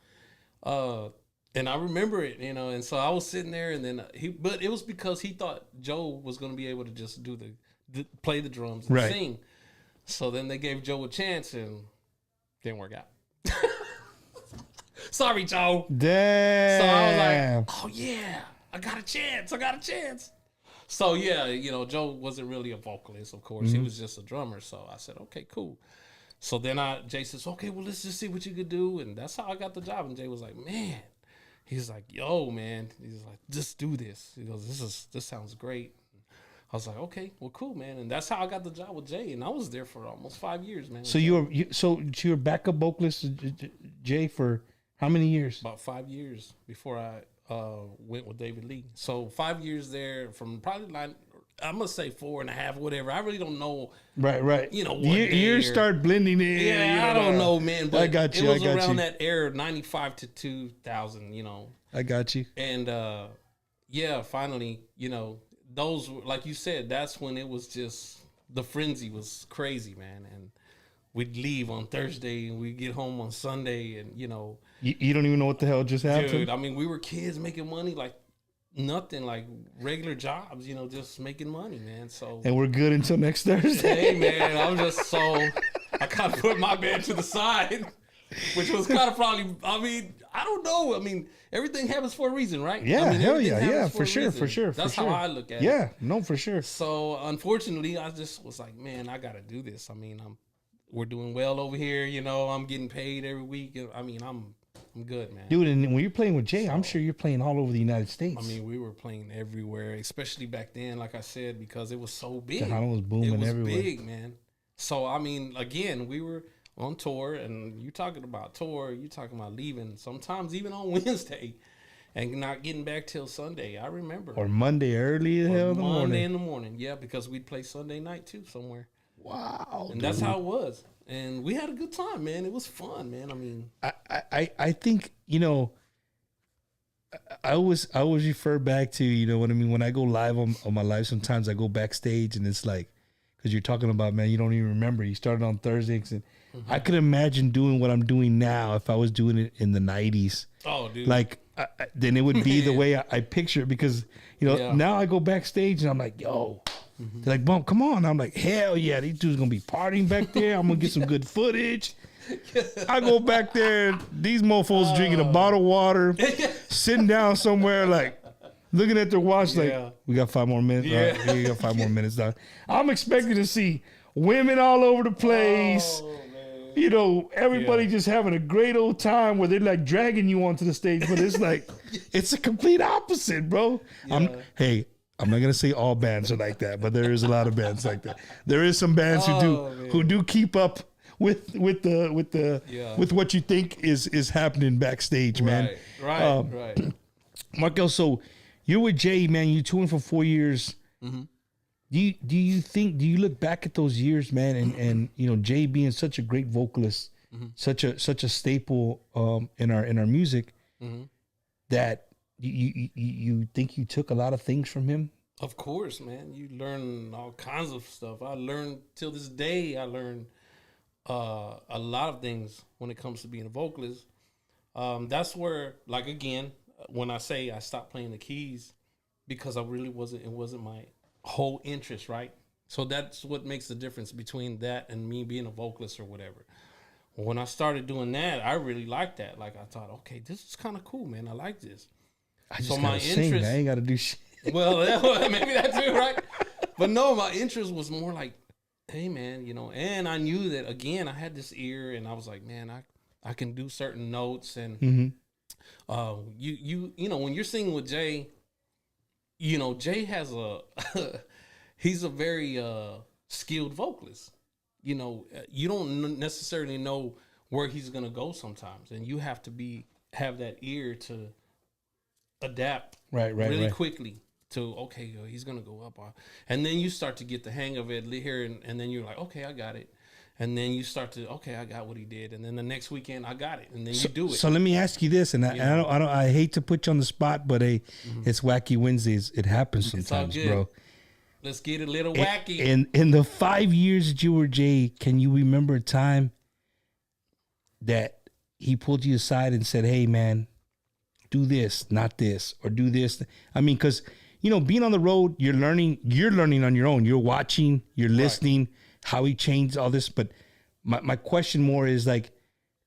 And I remember it, you know, and so I was sitting there, and then but it was because he thought Joe was going to be able to just do play the drums and sing. So then they gave Joe a chance, and didn't work out. Sorry, Joe. Damn. So I was like, oh yeah, I got a chance. So yeah, you know, Joe wasn't really a vocalist, of course. He was just a drummer. So I said, okay, cool. So then Jay says, okay, well, let's just see what you could do. And that's how I got the job. And Jay was like, man, he's like, yo, man. He's like, just do this. He goes, this sounds great. I was like, okay, well, cool, man. And that's how I got the job with Jay. And I was there for almost 5 years, man. So you were backup vocalist, Jay, for how many years? About 5 years before I went with David Lee. So 5 years there, from probably like, I'm gonna say 4.5, whatever. I really don't know. Right. You know, what years start blending in. Yeah, I don't know, man. But I got you. It was around that era, 95 to 2000. You know. I got you. And yeah, finally, you know, those, like you said, that's when it was just, the frenzy was crazy, man. And we'd leave on Thursday and we'd get home on Sunday, and you know. You don't even know what the hell just happened. Dude, I mean, we were kids making money like nothing, like regular jobs, you know, just making money, man. So, and we're good until next Thursday. Hey, man, I'm just so, I kind of put my bed to the side, which was kind of probably, I mean, I don't know. I mean, everything happens for a reason, right? Yeah, I mean, hell yeah, yeah, for sure. That's how I look at it. Yeah, no, for sure. So, unfortunately, I just was like, man, I got to do this. I mean, we're doing well over here, you know, I'm getting paid every week. I mean, I'm good, man. Dude, and when you're playing with Jay, I'm sure you're playing all over the United States. I mean, we were playing everywhere, especially back then, like I said, because it was so big. Tejano was booming everywhere. It was big, man. So, I mean, again, we were on tour, and you talking about tour, you talking about leaving sometimes even on Wednesday, and not getting back till Sunday. I remember. Or Monday early the hell in the Monday morning. in the morning. Yeah, because we'd play Sunday night too somewhere. Wow. And that's how it was. And we had a good time, man. It was fun, man. I mean, I think, you know, I always refer back to, you know what I mean, when I go live on my live, sometimes I go backstage and it's like, because you're talking about, man, you don't even remember. You started on Thursdays, and I could imagine doing what I'm doing now if I was doing it in the 90s. oh, dude. Like, then it would be the way I picture it, because, you know, now I go backstage and I'm like, yo, they're like, Bump, come on. I'm like, hell yeah, these dudes going to be partying back there. I'm going to get some good footage. I go back there, these mofos drinking a bottle of water, sitting down somewhere, like looking at their watch, like, we got 5 more minutes. Yeah. All right, we got 5 more minutes done. I'm expecting to see women all over the place. Oh, man. You know, everybody just having a great old time where they're like dragging you onto the stage, but it's like, it's a complete opposite, bro. Yeah. I'm not gonna say all bands are like that, but there is a lot of bands like that. There is some bands who do keep up with what you think is happening backstage, man. Right. Markel, so you're with Jay, man. You touring for 4 years. Mm-hmm. Do you look back at those years, man, and you know, Jay being such a great vocalist, such a staple in our music, that you think you took a lot of things from him? Of course, man. You learn all kinds of stuff. I learned till this day. I learned a lot of things when it comes to being a vocalist. That's where, like, again, when I say I stopped playing the keys, because I really wasn't. It wasn't my whole interest, right? So that's what makes the difference between that and me being a vocalist or whatever. When I started doing that, I really liked that. Like, I thought, okay, this is kind of cool, man. I like this. I just gotta sing. I ain't gotta do shit. Well, maybe that too, right? But no, my interest was more like, hey, man, you know, and I knew that, again, I had this ear, and I was like, man, I can do certain notes, and you know, when you're singing with Jay, you know, Jay has he's a very skilled vocalist. You know, you don't necessarily know where he's gonna go sometimes, and you have to have that ear to adapt really quickly to, okay, he's gonna go up, and then you start to get the hang of it here, and then you're like, okay, I got it. And then you start to, okay, I got what he did, and then the next weekend I got it, and then you do it. So let me ask you this, and I hate to put you on the spot, but it's Wacky Wednesdays. It happens sometimes, bro. Let's get a little wacky. In the 5 years that you were Jay, can you remember a time that he pulled you aside and said, "Hey, man, do this, not this, or do this"? I mean, because, you know, being on the road, you're learning on your own. You're watching, you're listening. How he changed all this. But my question more is, like,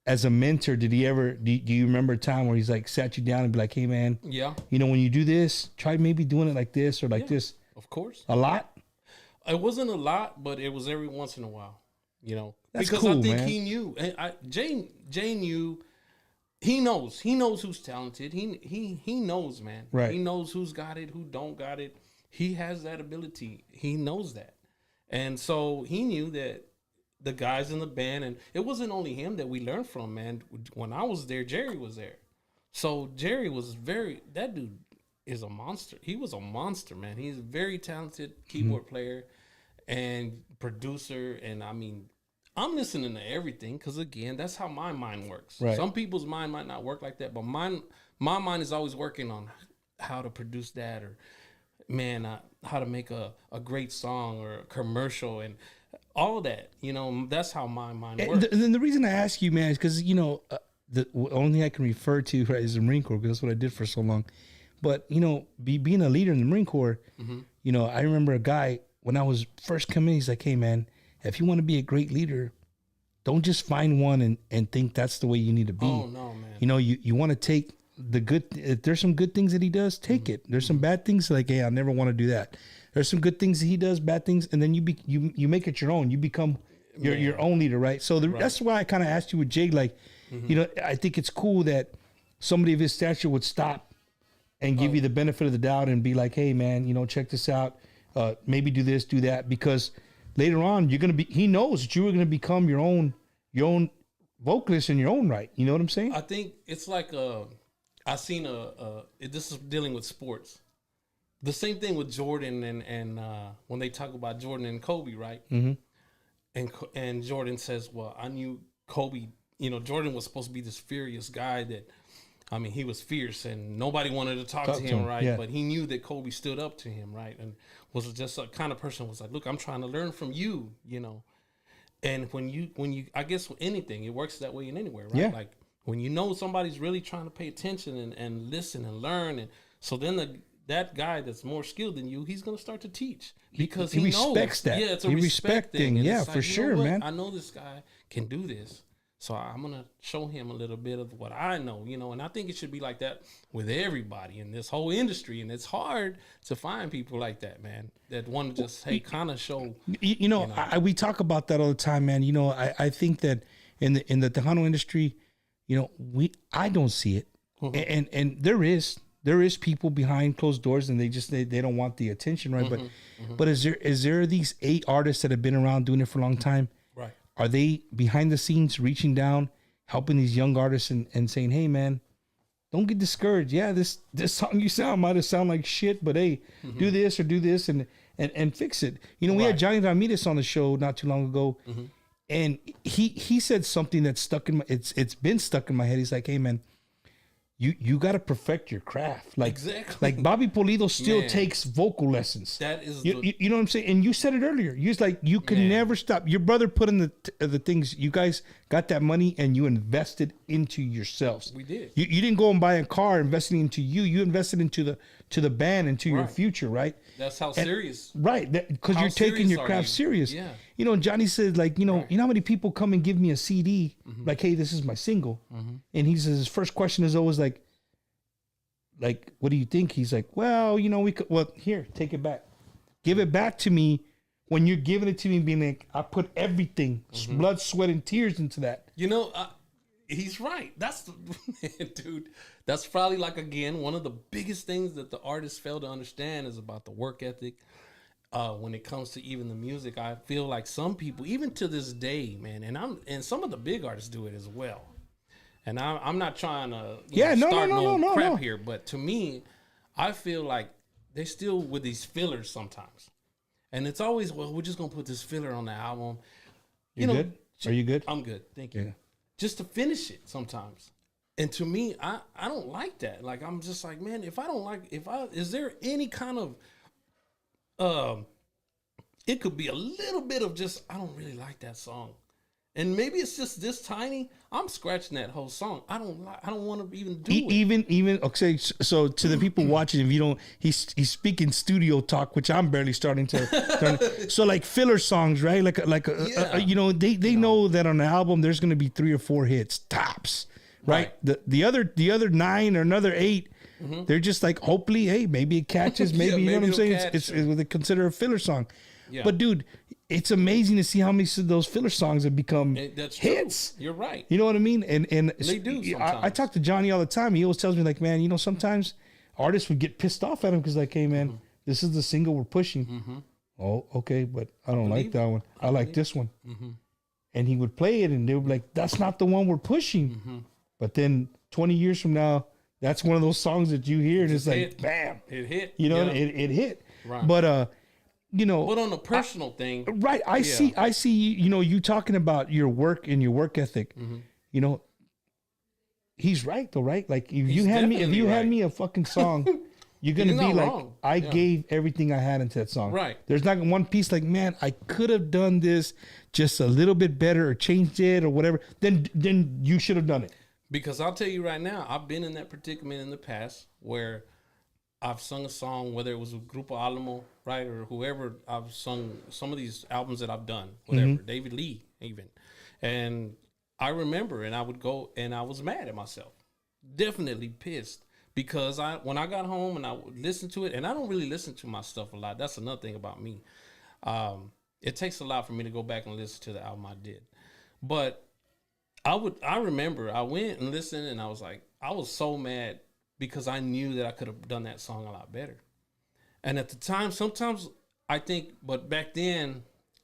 as a mentor, did he ever, do you remember a time where he's like sat you down and be like, hey, man, you know, when you do this, try maybe doing it like this or like this? Of course. A lot? It wasn't a lot, but it was every once in a while, you know. That's because cool, I think man. he knew. And Jay knew. He knows who's talented. He knows, man. Right. He knows who's got it, who don't got it. He has that ability. He knows that. And so he knew that the guys in the band, and it wasn't only him that we learned from, man. When I was there, Jerry was there. So Jerry was that dude is a monster. He was a monster, man. He's a very talented keyboard player and producer. And I mean, I'm listening to everything because, again, that's how my mind works. Right. Some people's mind might not work like that, but my mind is always working on how to produce that, or how to make a great song or a commercial and all of that. You know, that's how my mind works. And the reason I ask you, man, is because, you know, the only thing I can refer to is the Marine Corps, because that's what I did for so long. But, you know, being a leader in the Marine Corps, you know, I remember a guy, when I was first coming, he's like, hey, man, if you want to be a great leader, don't just find one and think that's the way you need to be. Oh, no, man. You know, you want to take the good, if there's some good things that he does, take it. There's some bad things, like, hey, I never want to do that. There's some good things that he does, bad things, and then you make it your own. You become your own leader, right? So that's why I kind of asked you with Jay, like, you know, I think it's cool that somebody of his stature would stop and give you the benefit of the doubt and be like, hey, man, you know, check this out. Maybe do this, do that, because later on he knows that you are going to become your own vocalist in your own right. You know what I'm saying? I think it's like I seen this is dealing with sports. The same thing with Jordan and when they talk about Jordan and Kobe, right? Mm-hmm. And Jordan says, "Well, I knew Kobe. Jordan was supposed to be this furious guy that, I mean, he was fierce and nobody wanted to talk to him, right? Yeah. But he knew that Kobe stood up to him, right? And was just a kind of person was like, look, I'm trying to learn from you, And when you, I guess with anything, it works that way in anywhere, right? Yeah. Like when you know somebody's really trying to pay attention and listen and learn, and so then that guy that's more skilled than you, he's gonna start to teach because he respects knows. that. Yeah, it's a He respect thing. And yeah, it's like, for sure, man. I know this guy can do this, so I'm gonna show him a little bit of what I know, And I think it should be like that with everybody in this whole industry, and it's hard to find people like that, man, that want to just kind of show. We talk about that all the time, man. I think that in the Tejano industry, I don't see it, and there is people behind closed doors, and they don't want the attention, right? But is there these 8 artists that have been around doing it for a long time? Right. Are they behind the scenes reaching down, helping these young artists and saying, hey, man, don't get discouraged. Yeah, this song you might have sound like shit, but hey, do this or do this and fix it. We had Johnny Ramirez on the show not too long ago, and he said something that's it's been stuck in my head. He's like, hey, man, you got to perfect your craft. Like, exactly. Like Bobby Pulido still takes vocal lessons. That is, you know what I'm saying? And you said it earlier. You was like, you can never stop. Your brother put in the things. You guys got that money and you invested into yourselves. We did. You didn't go and buy a car investing into you. You invested into the band, into your future, right? That's how serious. Right, because you're taking your craft serious. Yeah. Johnny said, like, you know how many people come and give me a CD, like, hey, this is my single, and he says his first question is always like, what do you think? He's like, well, we could. Well, here, take it back, give it back to me. When you're giving it to me, being like, I put everything, blood, sweat, and tears into that. He's right. That's dude. That's probably again one of the biggest things that the artists fail to understand is about the work ethic. When it comes to even the music, I feel like some people, even to this day, man, and some of the big artists do it as well. And I'm not trying to start no crap here, but to me, I feel like they still with these fillers sometimes, and it's always, well, we're just gonna put this filler on the album. You good? Are you good? I'm good, thank you. Yeah. Just to finish it sometimes. And to me, I don't like that. Like, I'm just like, man, is there any kind of, it could be a little bit of just, I don't really like that song. And maybe it's just this tiny, I'm scratching that whole song. I don't want to even do it. Even, okay, so to the people watching, if you don't, he's speaking studio talk, which I'm barely starting to, so like filler songs, right? They know that on the album, there's going to be 3 or 4 hits, tops, right? The other 9 or another 8, they're just like, hopefully, hey, maybe it catches, maybe, you know what I'm saying? It's what they consider a filler song. Yeah. But dude, it's amazing to see how many of those filler songs have become hits. True. You're right. You know what I mean? And they do sometimes. I talk to Johnny all the time. He always tells me, like, man, sometimes artists would get pissed off at him because, like, hey, man, this is the single we're pushing. Oh, okay, but I don't like that one. I like this one. And he would play it, and they would be like, that's not the one we're pushing. But then 20 years from now, that's one of those songs that you hear, and it's like, bam. It hit. It hit. Right. But, but on a personal thing, right? I see. You talking about your work and your work ethic. He's right though, right? Like if you had me a fucking song, you're gonna be like, wrong. I gave everything I had into that song. Right. There's not one piece like, man, I could have done this just a little bit better or changed it or whatever. Then you should have done it. Because I'll tell you right now, I've been in that predicament in the past where I've sung a song, whether it was with Grupo Alamo, right, or whoever. I've sung some of these albums that I've done, whatever, David Lee even. And I remember, and I would go, and I was mad at myself, definitely pissed, because when I got home and I would listen to it, and I don't really listen to my stuff a lot. That's another thing about me. It takes a lot for me to go back and listen to the album I did. But I remember I went and listened, and I was like, I was so mad, because I knew that I could have done that song a lot better. And at the time, sometimes I think, but back then,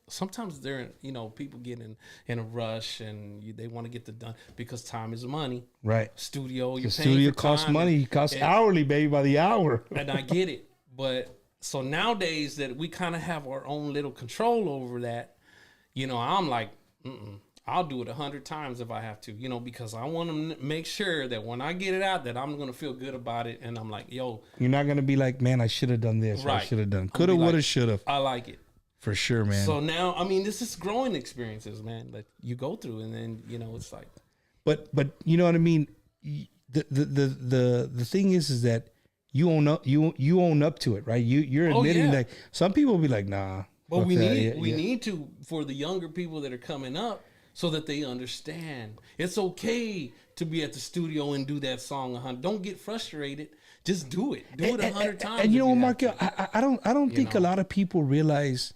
sometimes they're, people get in a rush and they want to get the done because time is money. Right. Studio, The you're paying studio for costs time money. It costs hourly, baby, by the hour. and I get it. But so nowadays that we kind of have our own little control over that, I'm like, I'll do it 100 times if I have to, because I want to make sure that when I get it out that I'm going to feel good about it. And I'm like, yo. You're not going to be like, man, I should have done this. Right. Or I should have done. Coulda, woulda, shoulda. I like it. For sure, man. So now, I mean, this is growing experiences, man, that you go through. And then, it's like. But you know what I mean? The thing is that you own up to it, right? You're admitting that some people will be like, nah. But we need to, for the younger people that are coming up, so that they understand it's okay to be at the studio and do that song 100. Don't get frustrated. Just do it. Do it 100 times. And you know what, Mark? I don't think a lot of people realize.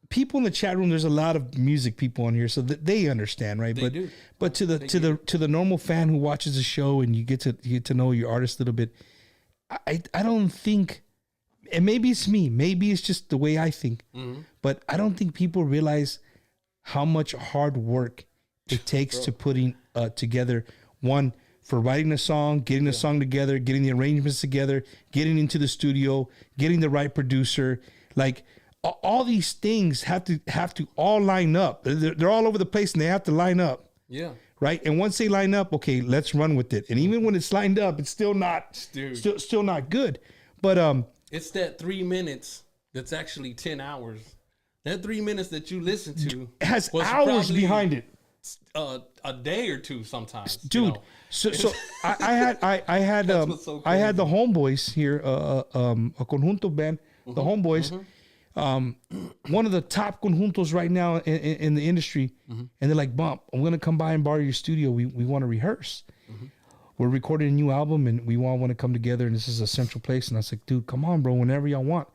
People in the chat room, there's a lot of music people on here, so that they understand, right? But to the normal fan who watches the show and you get to know your artist a little bit, I don't think, and maybe it's me, maybe it's just the way I think, but I don't think people realize how much hard work it takes to putting together one for writing a song, getting the song together, getting the arrangements together, getting into the studio, getting the right producer. Like all these things have to all line up. They're all over the place and they have to line up. Yeah. Right. And once they line up, okay, let's run with it. And even when it's lined up, it's still not still not good. But it's that 3 minutes that's actually 10 hours. That 3 minutes that you listen to has hours behind it. A day or two sometimes, dude. So I had the homeboys here, a conjunto band, the homeboys, one of the top conjuntos right now in the industry, and they're like, "Bump, I'm gonna come by and borrow your studio. We want to rehearse. We're recording a new album, and we all want to come together. And this is a central place." And I was like, "Dude, come on, bro. Whenever y'all want."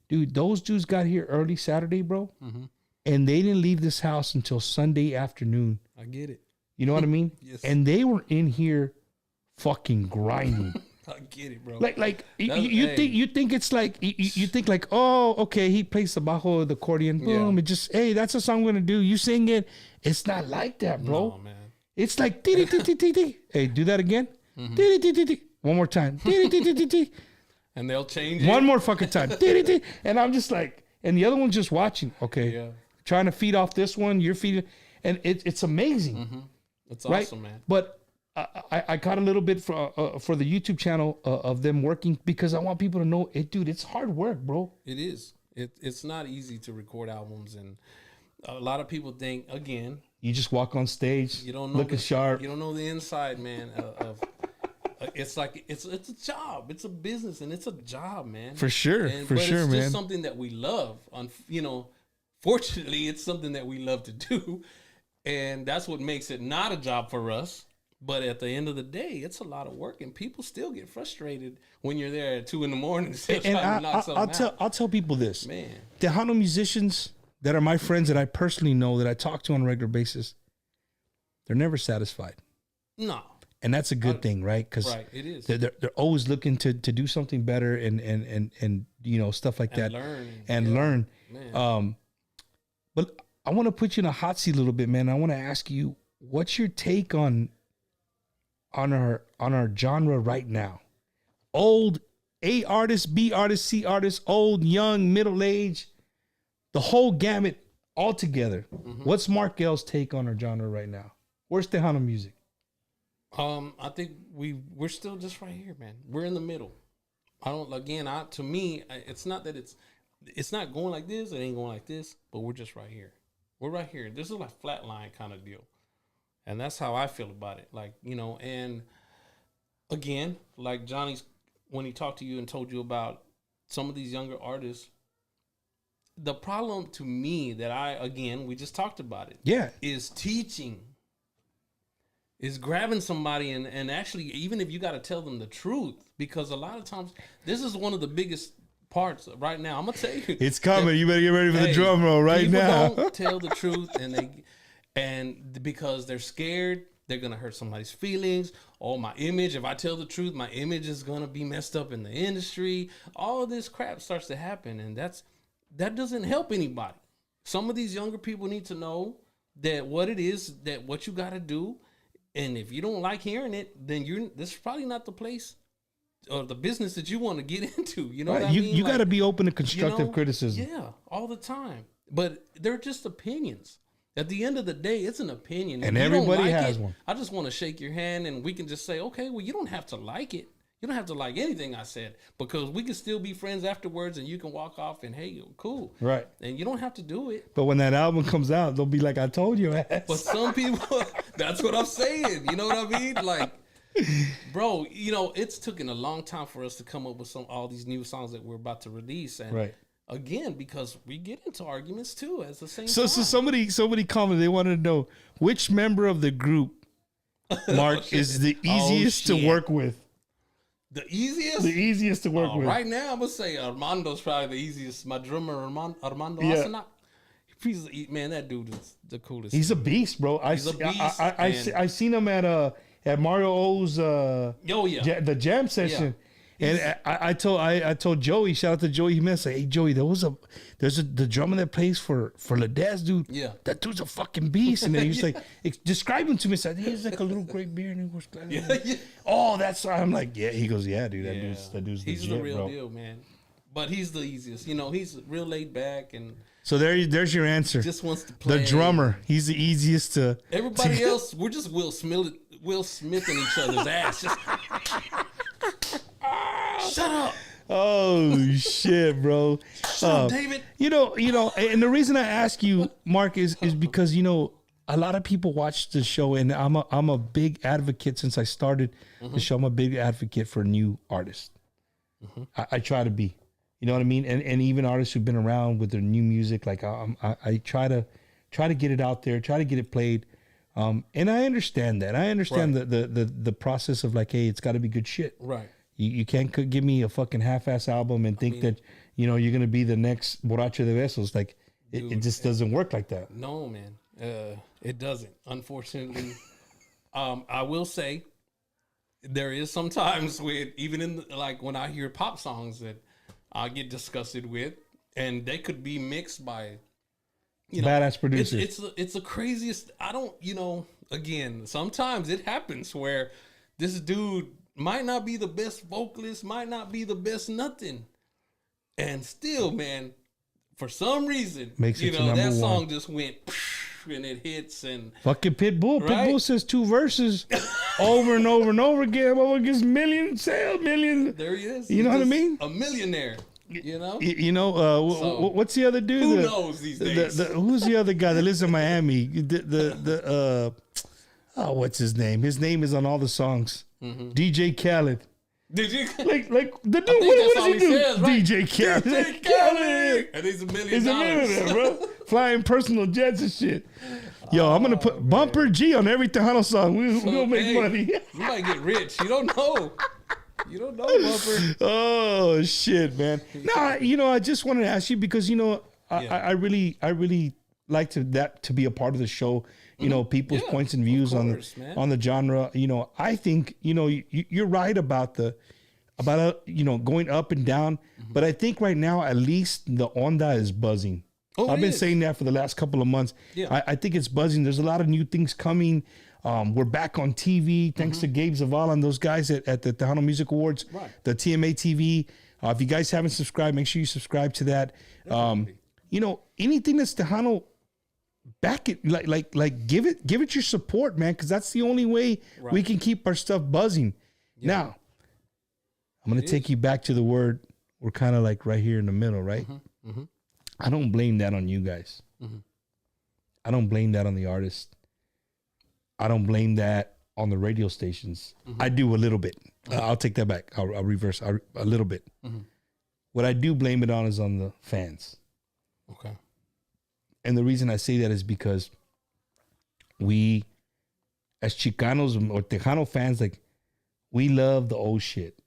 Dude, those dudes got here early Saturday, bro, and they didn't leave this house until Sunday afternoon. I get it. You know what I mean? Yes. And they were in here fucking grinding. I get it, bro. Like you think it's like you think like, oh, okay, he plays the bajo, the accordion, boom, it just, hey, that's a song I'm gonna do. You sing it. It's not like that, bro. No, man. It's like hey, do that again. One more time. And they'll change one more fucking time. And I'm just like, and the other one's just watching. Okay, trying to feed off this one. You're feeding, and it's amazing. It's awesome, man. But I caught a little bit for the YouTube channel of them working because I want people to know it, dude. It's hard work, bro. It is. It's not easy to record albums, and a lot of people think again. You just walk on stage. You don't know looking sharp. You don't know the inside, man. It's like it's a job. It's a business, and it's a job, man. For sure, man. It's just something that we love. Fortunately, it's something that we love to do, and that's what makes it not a job for us. But at the end of the day, it's a lot of work, and people still get frustrated when you're there at 2 a.m. I'll tell people this, man. Tejano musicians that are my friends that I personally know that I talk to on a regular basis, they're never satisfied. No. And that's a good thing, right? Because it is. They're always looking to do something better and stuff like that. Learn. Man. But I want to put you in a hot seat a little bit, man. I want to ask you, what's your take on our genre right now? Old A artist, B artist, C artist, old, young, middle age, the whole gamut all together. What's Mark L's take on our genre right now? Where's Tejano music? I think we're still just right here, man. We're in the middle. To me, it's not that it's not going like this. It ain't going like this, but we're just right here. We're right here. This is like flatline kind of deal. And that's how I feel about it. Like, and again, like Johnny's, when he talked to you and told you about some of these younger artists, the problem to me that we just talked about it. Yeah. Is teaching. Is grabbing somebody and actually, even if you got to tell them the truth, because a lot of times, this is one of the biggest parts right now. I'm going to tell you. It's coming. You better get ready for the drum roll right now. People don't tell the truth, and because they're scared, they're going to hurt somebody's feelings. Oh, my image. If I tell the truth, my image is going to be messed up in the industry. All this crap starts to happen, and that's that doesn't help anybody. Some of these younger people need to know that what it is, that what you got to do. And if you don't like hearing it, then this is probably not the place or the business that you want to get into. You know what I mean? You got to be open to constructive criticism. Yeah, all the time. But they're just opinions. At the end of the day, it's an opinion. And everybody has one. I just want to shake your hand and we can just say, okay, well, you don't have to like it. You don't have to like anything I said, because we can still be friends afterwards and you can walk off and, hey, cool. Right. And you don't have to do it. But when that album comes out, they'll be like, I told you, ass. But some people, that's what I'm saying. You know what I mean? Like, bro, it's taken a long time for us to come up with all these new songs that we're about to release. And right. Again, because we get into arguments too at the same time. So somebody commented, they wanted to know which member of the group, Mark, is the easiest to work with. The easiest? The easiest to work with. Right now, I'm going to say Armando's probably the easiest. My drummer, Armando Yeah. Asana. Man, that dude is the coolest. He's a beast, bro. He's a beast. I seen him at Mario O's the jam session. And I told Joey, shout out to Joey Jimenez, hey Joey, there's the drummer that plays for Dezz, dude. Yeah, that dude's a fucking beast. And then he was like, describe him to me. So he's like a little gray beard and he was like, yeah. Oh, that's why I'm like, yeah. He goes, yeah, dude, that dude's he's legit, the real bro. deal, man. But he's the easiest. He's real laid back and. So there's your answer. Just wants to play. The drummer, he's the easiest to. Everybody else, we're just Will Smithing each other's ass. Just, shut up. Oh shit, bro. Shut up, David. You know, and the reason I ask you, Mark, is because a lot of people watch the show, and I'm a big advocate since I started the show. I'm a big advocate for new artists. I try to be. You know what I mean? And even artists who've been around with their new music, like I try to get it out there, try to get it played. And I understand that. I understand the process of like, hey, it's got to be good shit. Right. You can't give me a fucking half-ass album and think that you're gonna be the next Borracho de Besos. Like it just doesn't work like that. No, man, it doesn't. Unfortunately, I will say there is sometimes with even in like when I hear pop songs that I get disgusted with, and they could be mixed by badass producers. It's the craziest. I don't. Again, sometimes it happens where this dude might not be the best vocalist, might not be the best nothing. And still, man, for some reason, makes it that song just went and it hits and fucking Pitbull. Right? Pitbull says 2 verses over and over and over again. Over gets million. There he is. You know what I mean? A millionaire. What's the other dude? Who knows these days? Who's the other guy that lives in Miami? What's his name? His name is on all the songs. DJ Khaled. Did you like the dude? What does he do? Says, right? DJ Khaled. DJ Khaled. And he's $1 million. He's $1 millionaire, bro. Flying personal jets and shit. Yo, I'm gonna put Bumper G on every Tejano song. We're gonna make money. You might get rich. You don't know. You don't know, Bumper. Oh shit, man. No, I just wanted to ask you because I really like to be a part of the show. People's points and views on the genre. I think you're right about going up and down. But I think right now at least the onda is buzzing. I've been saying that for the last couple of months. Yeah. I think it's buzzing. There's a lot of new things coming. We're back on TV thanks to Gabe Zavala and those guys at the Tejano Music Awards, the TMA TV. If you guys haven't subscribed, make sure you subscribe to that. Anything that's Tejano, back it, like give it your support, man, because that's the only way we can keep our stuff buzzing. Yeah. Now, I'm gonna take you back to the word. We're kind of like right here in the middle, right? I don't blame that on you guys. I don't blame that on the artist. I don't blame that on the radio stations. I do a little bit. I'll take that back. I'll reverse a little bit. What I do blame it on is on the fans. Okay. And the reason I say that is because we, as Chicanos or Tejano fans, like, we love the old shit.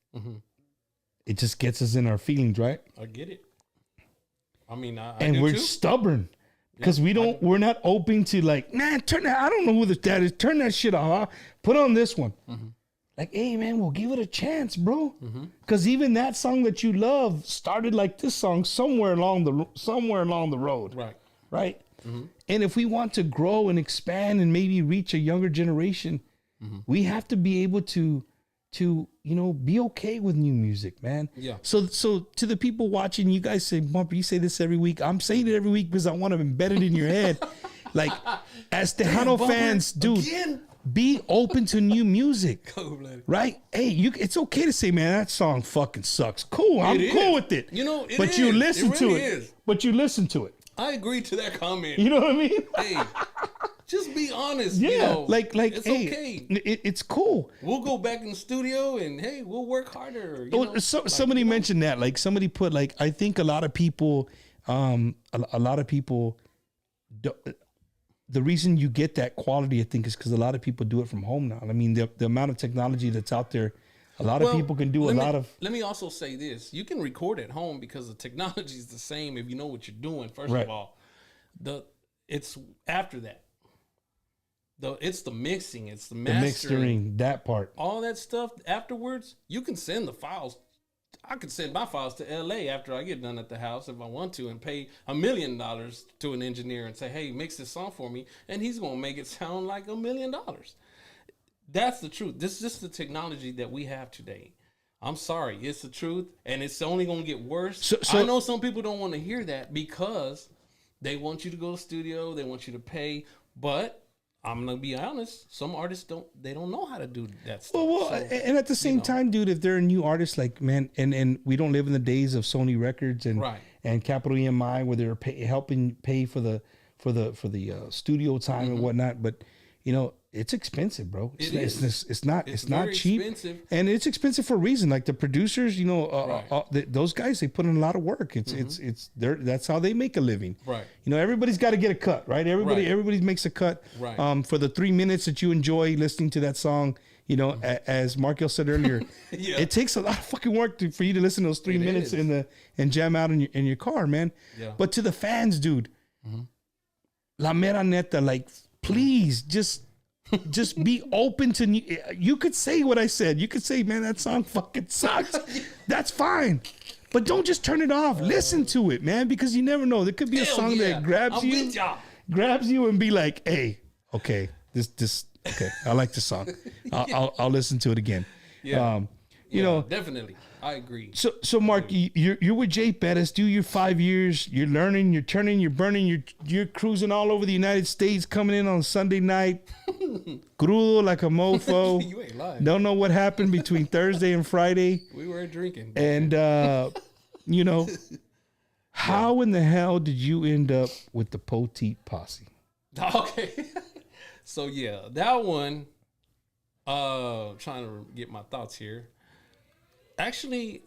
It just gets us in our feelings, right? I get it. I mean, and we're stubborn because we're not open to like, man, turn that. I don't know who that is. Turn that shit off. Put on this one. like, hey man, we'll give it a chance, bro. Because even that song that you love started like this song somewhere along the road, right? And if we want to grow and expand and maybe reach a younger generation, we have to be able to be okay with new music, man. Yeah. So to the people watching, you guys say, Bumper, you say this every week. I'm saying it every week because I want to embed it in your head. Like, as Tejano fans, dude, again? Be open to new music, right? Hey, it's okay to say, man, that song fucking sucks. Cool, I'm cool with it. But you listen to it. But you listen to it. I agree to that comment. You know what I mean? Hey, just be honest. Yeah, like it's hey, okay. It's cool. We'll go back in the studio and hey, we'll work harder. Somebody mentioned that. Like somebody put like, I think a lot of people, a lot of people. The reason you get that quality, I think, is because a lot of people do it from home now. I mean, the amount of technology that's out there, a lot of people can do a lot of. Let me also say this: you can record at home because the technology is the same if you know what you're doing. First of all, it's after that. It's the mixing, it's the mastering, that part, all that stuff. Afterwards, you can send the files. I could send my files to LA after I get done at the house if I want to and pay $1 million to an engineer and say, hey, mix this song for me. And he's going to make it sound like $1 million. That's the truth. This is just the technology that we have today. I'm sorry. It's the truth. And it's only going to get worse. So I know some people don't want to hear that because they want you to go to the studio. They want you to pay. But I'm gonna be honest. Some artists don't know how to do that stuff. Well, and at the same time, dude, if they're a new artist, like man, and we don't live in the days of Sony Records and Capital EMI where they're helping pay for the studio time and whatnot. But it's expensive, bro. It's not cheap, expensive. And it's expensive for a reason. Like the producers, those guys, they put in a lot of work. That's how they make a living. Right. Everybody's got to get a cut, right? Everybody makes a cut. Right. For the 3 minutes that you enjoy listening to that song, as Markel said earlier, it takes a lot of fucking work for you to listen to those 3 minutes and jam out in your car, man. Yeah. But to the fans, dude, la mera neta, like, please just be open to new. You could say what I said. You could say, man, that song fucking sucks. That's fine. But don't just turn it off. Listen to it, man, because you never know. There could be a song that grabs you and be like, hey, okay, this okay, I like this song. I'll listen to it again. Yeah. Definitely. I agree. So Mark, you're with Jay Pettis. Do your 5 years. You're learning. You're turning. You're burning. You're cruising all over the United States. Coming in on Sunday night, crudo like a mofo. You ain't lying. Don't know what happened between Thursday and Friday. We were drinking, and how in the hell did you end up with the Poteet Posse? Okay, so that one. Trying to get my thoughts here. Actually,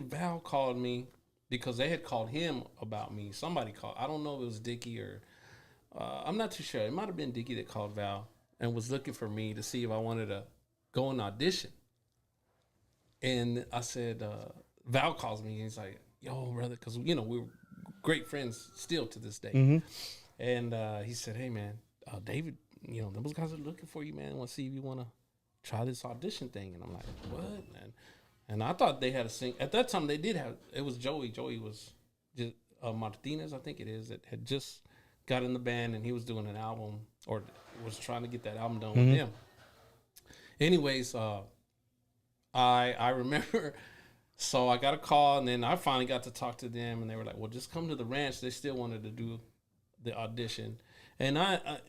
Val called me because they had called him about me. Somebody called. I don't know if it was Dickie or I'm not too sure. It might have been Dickie that called Val and was looking for me to see if I wanted to go and audition. And I said, Val calls me and he's like, yo, brother, because we were great friends still to this day. Mm-hmm. And he said, hey, man, David, those guys are looking for you, man. I want to see if you want to try this audition thing. And I'm like, what, man? And I thought they had a sing. At that time, they did have. It was Joey. Joey was just Martinez, I think it is, that had just got in the band and he was doing an album or was trying to get that album done with them. Anyways, I remember. So I got a call and then I finally got to talk to them and they were like, "Well, just come to the ranch." They still wanted to do the audition, and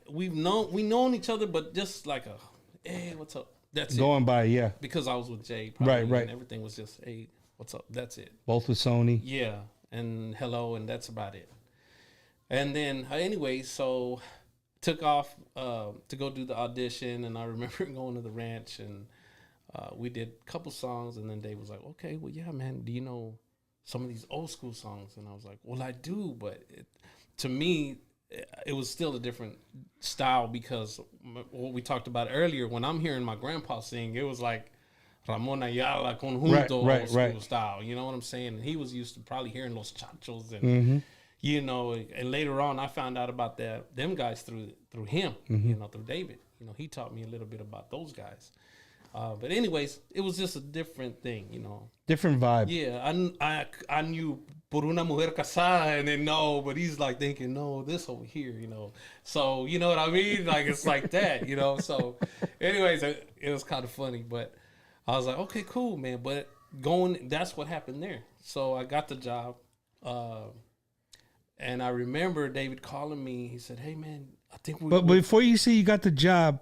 we've known each other, but just like hey, what's up? That's going by, yeah. Because I was with Jay, probably, right. And everything was just, hey, what's up? That's it. Both with Sony. Yeah, and hello, and that's about it. And then, anyway, so took off to go do the audition, and I remember going to the ranch, and we did a couple songs, and then Dave was like, okay, well, yeah, man, do you know some of these old school songs? And I was like, well, I do, but to me, it was still a different style because what we talked about earlier, when I'm hearing my grandpa sing, it was like Ramon Ayala conjunto old school style. You know what I'm saying? And he was used to probably hearing Los Chachos and, and later on I found out about them guys through him, through David. He taught me a little bit about those guys. But anyways, it was just a different thing, you know. Different vibe. Yeah, I knew por una mujer casada, and then no, but he's like thinking, no, this over here, you know. So, you know what I mean? Like, it's like that, you know. So, anyways, it was kind of funny, but I was like, okay, cool, man. But that's what happened there. So I got the job, and I remember David calling me. He said, hey, man, I think But before you say you got the job,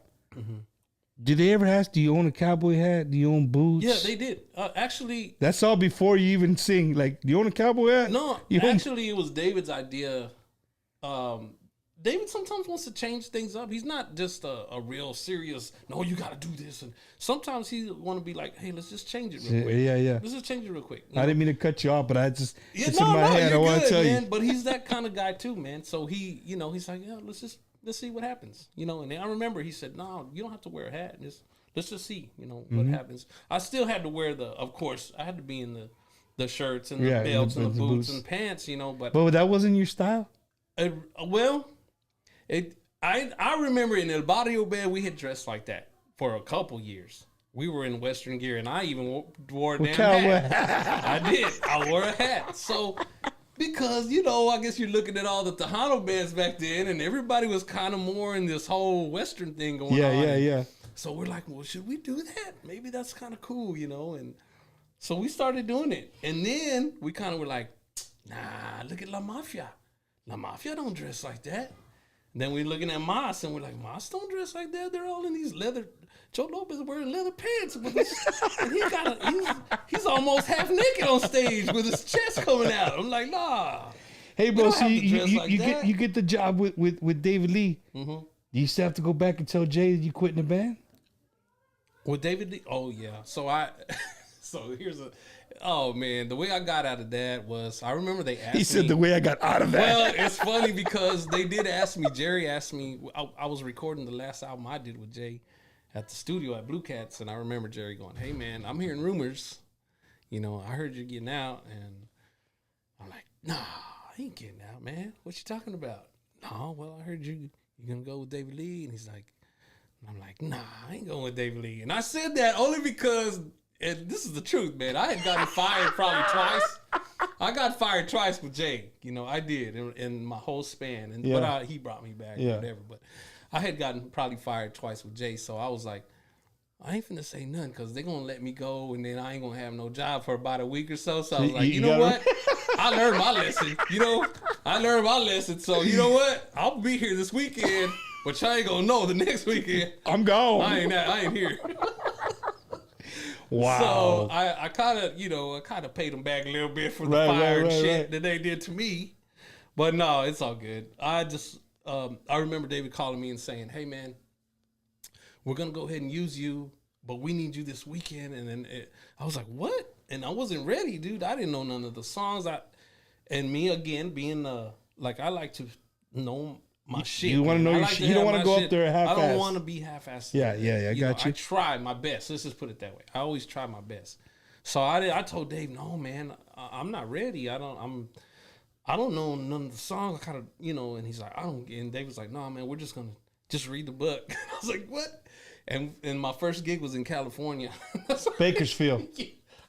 did they ever ask, do you own a cowboy hat? Do you own boots? Yeah, they did. Actually, that's all before you even sing. Like, do you own a cowboy hat? No, actually, it was David's idea. David sometimes wants to change things up. He's not just a real serious, no, you got to do this. And sometimes he want to be like, hey, let's just change it real quick. Yeah. Let's just change it real quick. I didn't mean to cut you off, but I just, it's in my head. I want to tell man. you. But he's that kind of guy too, man. So he, you know, he's like, yeah, let's see what happens. You know, and I remember he said, no, you don't have to wear a hat. Let's just see, you know, what happens. I still had to wear of course, I had to be in the shirts and the belts and the boots and pants, you know. But that wasn't your style? I remember in El Barrio Band, we had dressed like that for a couple years. We were in Western gear, and I even wore a damn hat. I did. I wore a hat. So, because, you know, I guess you're looking at all the Tejano bands back then, and everybody was kind of more in this whole Western thing going on. Yeah. So we're like, well, should we do that? Maybe that's kind of cool, you know? And so we started doing it. And then we kind of were like, nah, look at La Mafia. La Mafia don't dress like that. And then we're looking at Mas, and we're like, Mas don't dress like that. They're all in these leather. Joe Lopez wearing leather pants, and he's almost half naked on stage with his chest coming out. I'm like, nah. Hey, bro, so you get the job with David Lee. Mm-hmm. Do you still have to go back and tell Jay that you quit in the band? With David Lee? Oh yeah. Oh man, the way I got out of that was, I remember they asked me. He said the way I got out of that. Well, it's funny because they did ask me. Jerry asked me. I was recording the last album I did with Jay at the studio at Blue Cats, and I remember Jerry going, "Hey man, I'm hearing rumors. You know, I heard you're getting out," and I'm like, "Nah, I ain't getting out, man. What you talking about?" "No, well, I heard you're gonna go with David Lee," and he's like, and I'm like, "Nah, I ain't going with David Lee." And I said that only because. And this is the truth, man. I had gotten fired probably twice. I got fired twice with Jay. You know, I did in my whole span. And but he brought me back or whatever. But I had gotten probably fired twice with Jay. So I was like, I ain't finna say nothing because they're going to let me go. And then I ain't going to have no job for about a week or so. So I was like, you know what? I learned my lesson. You know, I learned my lesson. So you know what? I'll be here this weekend. But y'all ain't going to know the next weekend. I'm gone. I ain't here. Wow. So I kind of paid them back a little bit for the fire and shit that they did to me. But no, it's all good. I just, I remember David calling me and saying, "Hey man, we're going to go ahead and use you, but we need you this weekend." And then I was like, "What?" And I wasn't ready, dude. I didn't know none of the songs. And me again, being like, I like to know my shit. You want to know your shit. You don't want to go up there half-assed. I don't want to be half-assed. Yeah, I got you. I try my best. Let's just put it that way. I always try my best. So I told Dave, "No, man, I'm not ready. I don't know none of the songs. I kind of, you know." And he's like, And Dave was like, "No, man, we're just gonna read the book." I was like, "What?" And my first gig was in California, Bakersfield.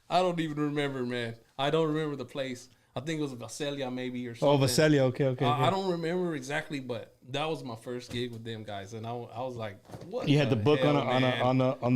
I don't even remember, man. I don't remember the place. I think it was Visalia maybe or something. Oh, Visalia. Okay. I don't remember exactly, but that was my first gig with them guys, and I was like, "What?" You had the book on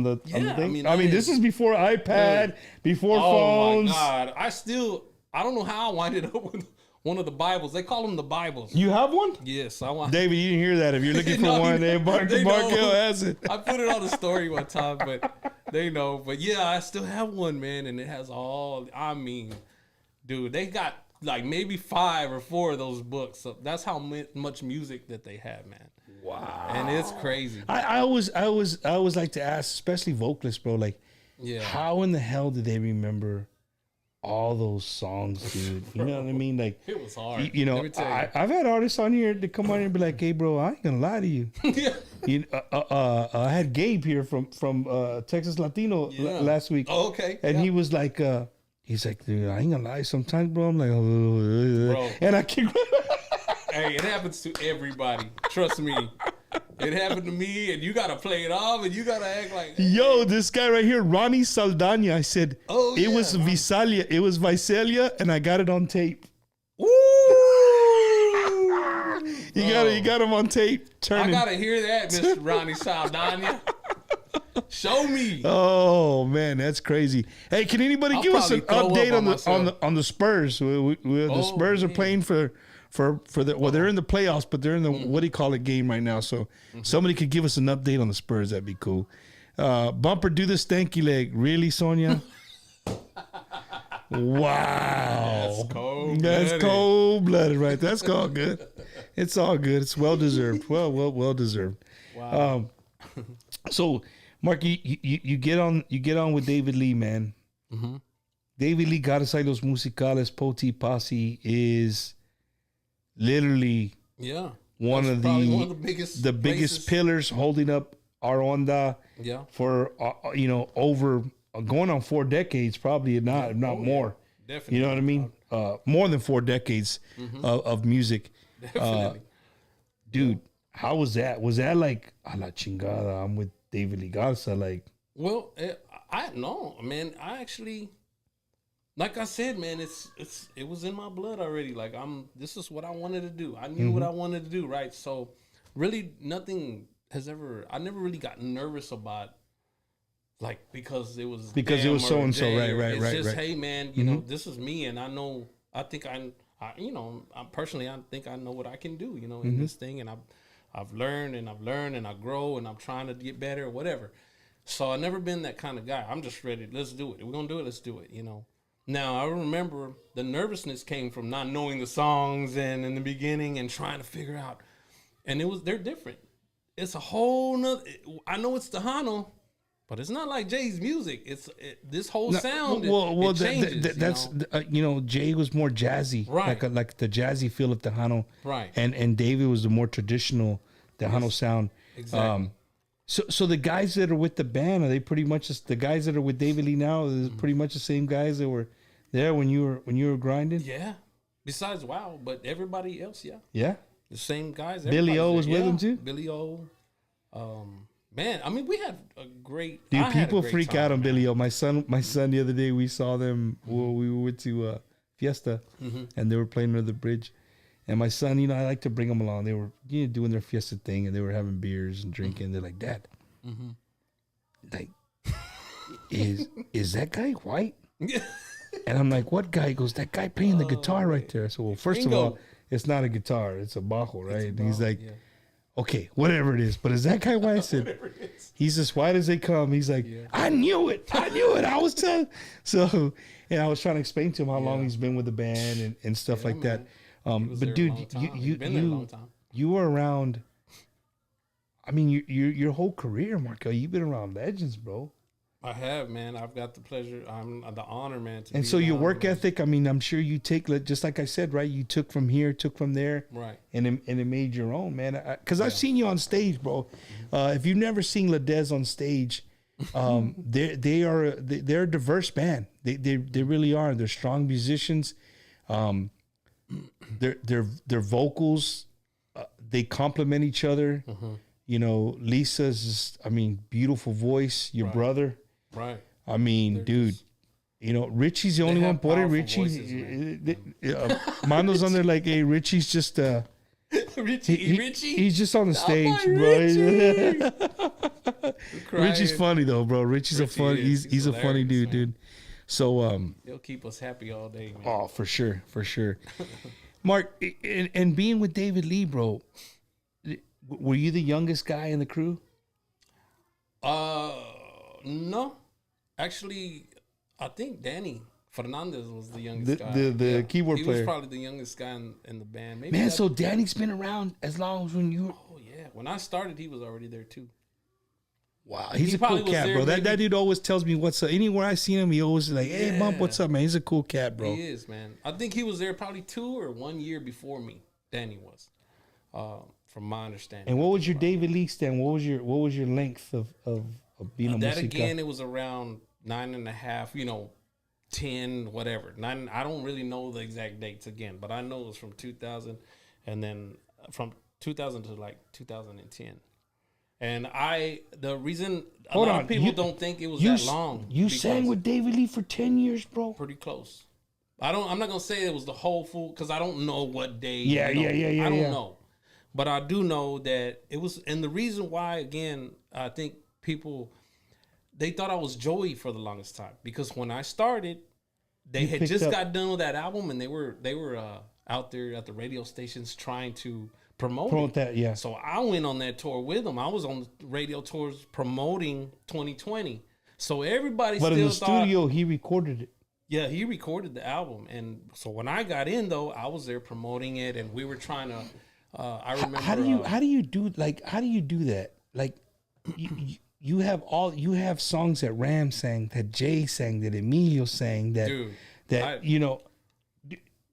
the thing. I mean, this is before iPad, before phones. Oh my God! I don't know how I winded up with one of the Bibles. They call them the Bibles. You have one? Yes, I want. David, you didn't hear that. If you're looking for one, Mark has it. I put it on the story one time, but they know. But yeah, I still have one, man, and it has all. I mean. Dude, they got like maybe 5 or 4 of those books. So that's how much music that they have, man. Wow. And it's crazy. I always like to ask, especially vocalists, bro, like, how in the hell did they remember all those songs, dude? You know what I mean? Like, it was hard. You know, I've had artists on here that come on here and be like, "Hey, bro, I ain't gonna lie to you." I had Gabe here from Texas Latino last week. Oh, okay. And he was like, he's like, "Dude, I ain't gonna lie. Sometimes, bro, I'm like, bro. And I keep." Hey, it happens to everybody. Trust me. It happened to me, and you gotta play it off, and you gotta act like Yo, this guy right here, Ronnie Saldana. I said, Oh, it yeah, was Ronnie. Visalia. It was Visalia, and I got it on tape. Woo! You got him on tape. I Turning. gotta hear that, Mr. Ronnie Saldana. Show me. Oh man, that's crazy. Hey, can anybody I'll give us an probably throw update up on the myself. on the Spurs? The Oh, Spurs are man. playing for the well, they're in the playoffs, but they're in the what do you call it game right now. So somebody could give us an update on the Spurs. That'd be cool. Bumper, do the stanky leg. Really, Sonia? Wow, That's cold. that's cold blooded, right? That's all good. It's all good. It's well deserved. Well deserved. Wow. So, Mark, you get on with David Lee, man. Mm-hmm. David Lee, Garzai Los Musicales, Poti Posse is literally Yeah. one That's of probably the one of the biggest places. pillars holding up our onda Yeah. for over going on 4 decades, probably if not more. Definitely. You know what I mean? More than 4 decades of music. Definitely. Dude, how was that? Was that like a la chingada? I'm with David Lee Garza, like. Well, I know, man. I actually, like I said, man, it was in my blood already. Like this is what I wanted to do. I knew what I wanted to do, right? So, really, nothing has ever. I never really got nervous about, like, because it was so and so, right. It's just, right. hey, man, you know, this is me, and I know. I think I personally, I think I know what I can do, in this thing, and I've learned and I grow and I'm trying to get better or whatever. So I've never been that kind of guy. I'm just ready. Let's do it. We're going to do it. Let's do it, Now, I remember the nervousness came from not knowing the songs and in the beginning and trying to figure out. And they're different. It's a whole nother. I know it's Tejano, but it's not like Jay's music. This whole sound. Well, it changes, that's Jay was more jazzy, Right. like the jazzy feel of Tejano, Right. And David was the more traditional Tejano sound. Exactly. So the guys that are with the band, are they pretty much just the guys that are with David Lee now? Is pretty much the same guys that were there when you were grinding? Yeah. Besides Wow, but everybody else, yeah. Yeah. The same guys. Billy O everybody's was there. with him too? Billy O. Man, I mean, we had a great. Dude, I had a people great freak time, out on man. Billy O. My son the other day, we saw them. Well, we went to Fiesta, and they were playing under the bridge. And my son, I like to bring them along. They were doing their Fiesta thing, and they were having beers and drinking. They're like, Dad, like, is that guy white? And I'm like, what guy? He goes, that guy playing the guitar right there. So, well, first of Ringo. all, it's not a guitar. It's a bajo, right? And he's bajo, like, yeah. okay, whatever it is. But is that guy white? I said, he's as white as they come. He's like, I knew it. I was telling. So, and I was trying to explain to him how long he's been with the band and stuff like that. was there But a dude, long time. He's been there a long time. you were around. I mean, your whole career, Marco, you've been around legends, bro. I have, man. I've got the pleasure. I'm the honor, man. To And be so your around work them. ethic, I mean, I'm sure you take, just like I said, right? You took from here, took from there, Right. and it made your own, man. Because I've seen you on stage, bro. If you've never seen Dezz on stage, they're a diverse band. They really are. They're strong musicians. Their vocals, they complement each other. Lisa's, beautiful voice. Your brother. Right. I mean, dude, Richie's the only one. have Boy, powerful Richie, voices, Mando's on there like, hey, Richie's just Richie. he's just on the stage, my bro. Richie's funny though, bro. Richie's Richie a fun. is. He's He's a funny hilarious, dude, man. dude. So He'll keep us happy all day, man. oh, for sure. Mark, and being with David Lee, bro, were you the youngest guy in the crew? No. Actually, I think Danny Fernandez was the youngest guy. The keyboard he player. was probably the youngest guy in the band. Maybe Man, that's- so Danny's been around as long as when you. Oh yeah, when I started, he was already there too. Wow, he's a probably cool was cat, there bro. That maybe- dude always tells me what's up. Anywhere I see him, he always is like, "Hey, Bump, Yeah. what's up, man?" He's a cool cat, bro. He is, man. I think he was there probably 2 or 1 year before me. Danny was, from my understanding. And what was your David Lee stand? What was your length of being a that musica? again? It was around 9.5. 10, whatever. 9. I don't really know the exact dates again, but I know it was from 2000, and then from 2000 to like 2010. And the reason a Hold lot on, of people don't think it was that long. You sang with David Lee for 10 years, bro? Pretty close. I'm not gonna say it was the whole full because I don't know what day. Yeah. I don't know, but I do know that it was. And the reason why, again, I think people they thought I was Joey for the longest time because when I started, they had just got done with that album and they were out there at the radio stations trying to promote that. Yeah. So I went on that tour with them. I was on the radio tours promoting 2020. So everybody. But still in the thought, studio, he recorded it. Yeah, he recorded the album, and so when I got in, though, I was there promoting it, and we were trying to. I remember. How do you do that? Like, you have songs that Ram sang, that Jay sang, that Emilio sang, do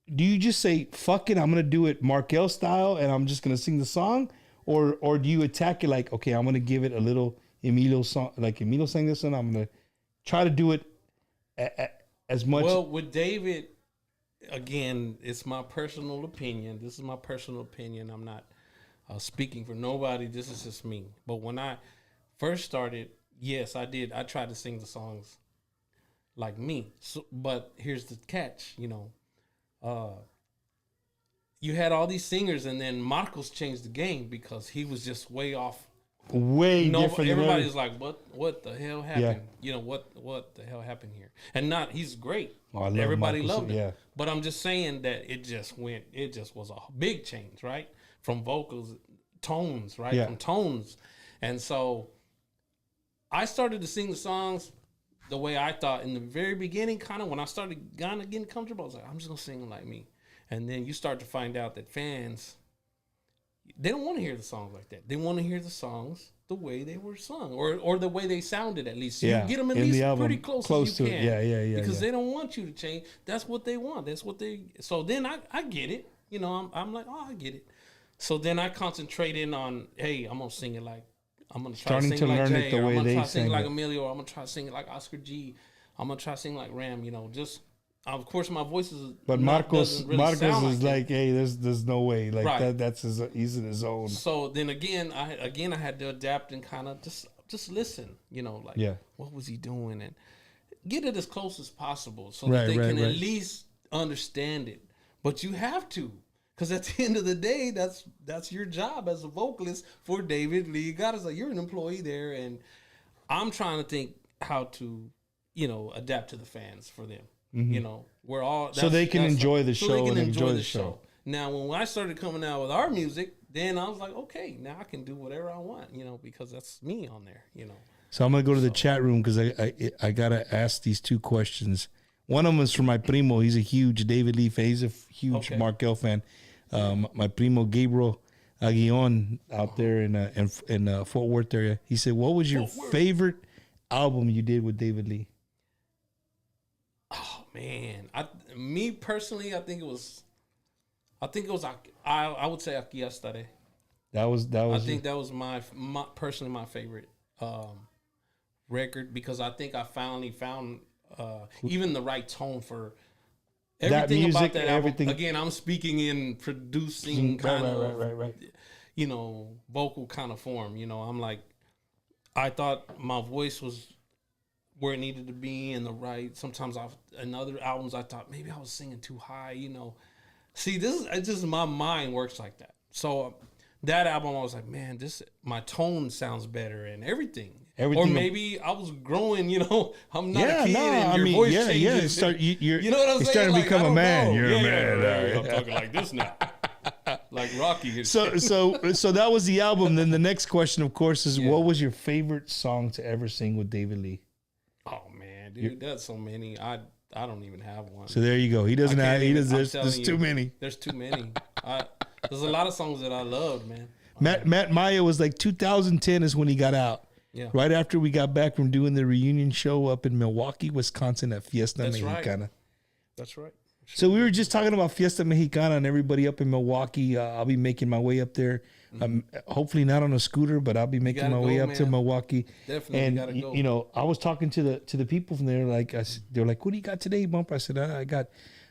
you just say fuck it, I'm gonna do it Markel style, and I'm just gonna sing the song, or do you attack it like, okay, I'm gonna give it a little Emilio song, like Emilio sang this one, I'm gonna try to do it as much. Well, with David, again, it's my personal opinion. This is my personal opinion. I'm not speaking for nobody. This is just me. But when I first started, yes, I did. I tried to sing the songs like me. So, but here's the catch, you had all these singers, and then Marcos changed the game because he was just way off. Different. Everybody's like, what the hell happened? Yeah. What the hell happened here? And he's great. Everybody loved it. Yeah. But I'm just saying that it just was a big change, right? From vocals, tones, right? Yeah. From tones. And so I started to sing the songs the way I thought in the very beginning, kind of when I started kind of getting comfortable. I was like, I'm just going to sing like me. And then you start to find out that fans, they don't want to hear the songs like that. They want to hear the songs the way they were sung, or the way they sounded at least. So you get them at least pretty close as you can. Yeah. Because they don't want you to change. That's what they want. That's what they. So then I get it. I'm like, oh, I get it. So then I concentrate in on, hey, I'm gonna sing it like I'm gonna try to sing like Jay, or I'm gonna try to sing like Emilio, or I'm gonna try to sing it like Oscar G. I'm gonna try to sing like Ram. Just. Of course, my voice is. But Marcos is like, hey, there's no way, like right. That's he's in his own. So then again, I had to adapt and kind of just listen, what was he doing, and get it as close as possible so that they can at least understand it. But you have to, because at the end of the day, that's your job as a vocalist for David Lee. God is like, you're an employee there, and I'm trying to think how to, adapt to the fans for them. Mm-hmm. We're all so they can enjoy the show. So they can enjoy the show. Now, when I started coming out with our music, then I was like, okay, now I can do whatever I want, because that's me on there, So I'm gonna go to the chat room because I gotta ask these two questions. One of them is from my primo. He's a huge David Lee fan. He's a huge Markel fan. My primo Gabriel Aguillon out there in Fort Worth area. He said, "What was your favorite album you did with David Lee?" Oh man, me personally, I think it was. I would say Aquí Estaré. That was. I think that was my personally my favorite record because I think I finally found even the right tone for everything that music, about that album. Everything. Again, I'm speaking in producing kind of vocal kind of form. I'm like, I thought my voice was where it needed to be and the right. Sometimes in other albums I thought maybe I was singing too high, See, it's just my mind works like that. So that album I was like, man, my tone sounds better and everything. Or maybe I was growing, I'm not a kid and your voice changes. You're what I'm saying? starting to become a man. You're a man. I'm talking like this now. Like Rocky. So that was the album. Then the next question, of course, is what was your favorite song to ever sing with David Lee? Oh man, dude, that's so many. I don't even have one. So there you go. He doesn't have. There's too many. There's too many. There's a lot of songs that I love, man. Matt Maya was like 2010 is when he got out. Yeah. Right after we got back from doing the reunion show up in Milwaukee, Wisconsin at Fiesta Mexicana. Right. That's right. So we were just talking about Fiesta Mexicana and everybody up in Milwaukee. I'll be making my way up there. Hopefully not on a scooter, but I'll be making my way up to Milwaukee. Definitely, and gotta go. I was talking to the people from there. Like they're like, "What do you got today, Bumper?" I said, "I got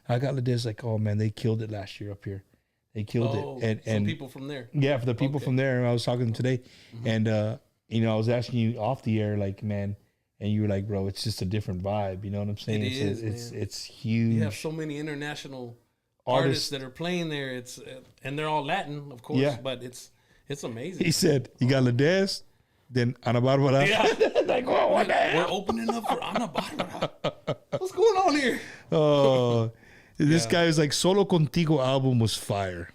Ledesma." Like, "Oh man, they killed it last year up here." They killed it. And people from there. Yeah, for the people from there. I was talking to them today, and I was asking you off the air, like, man, and you were like, bro, it's just a different vibe. You know what I'm saying? It's huge. You have so many international artists that are playing there. And they're all Latin, of course, but it's amazing. He said, you got Dezz, then Ana Barbara. Yeah. Like, what the hell? We're opening up for Ana Barbara. What's going on here? Oh, this guy was like, Solo Contigo album was fire.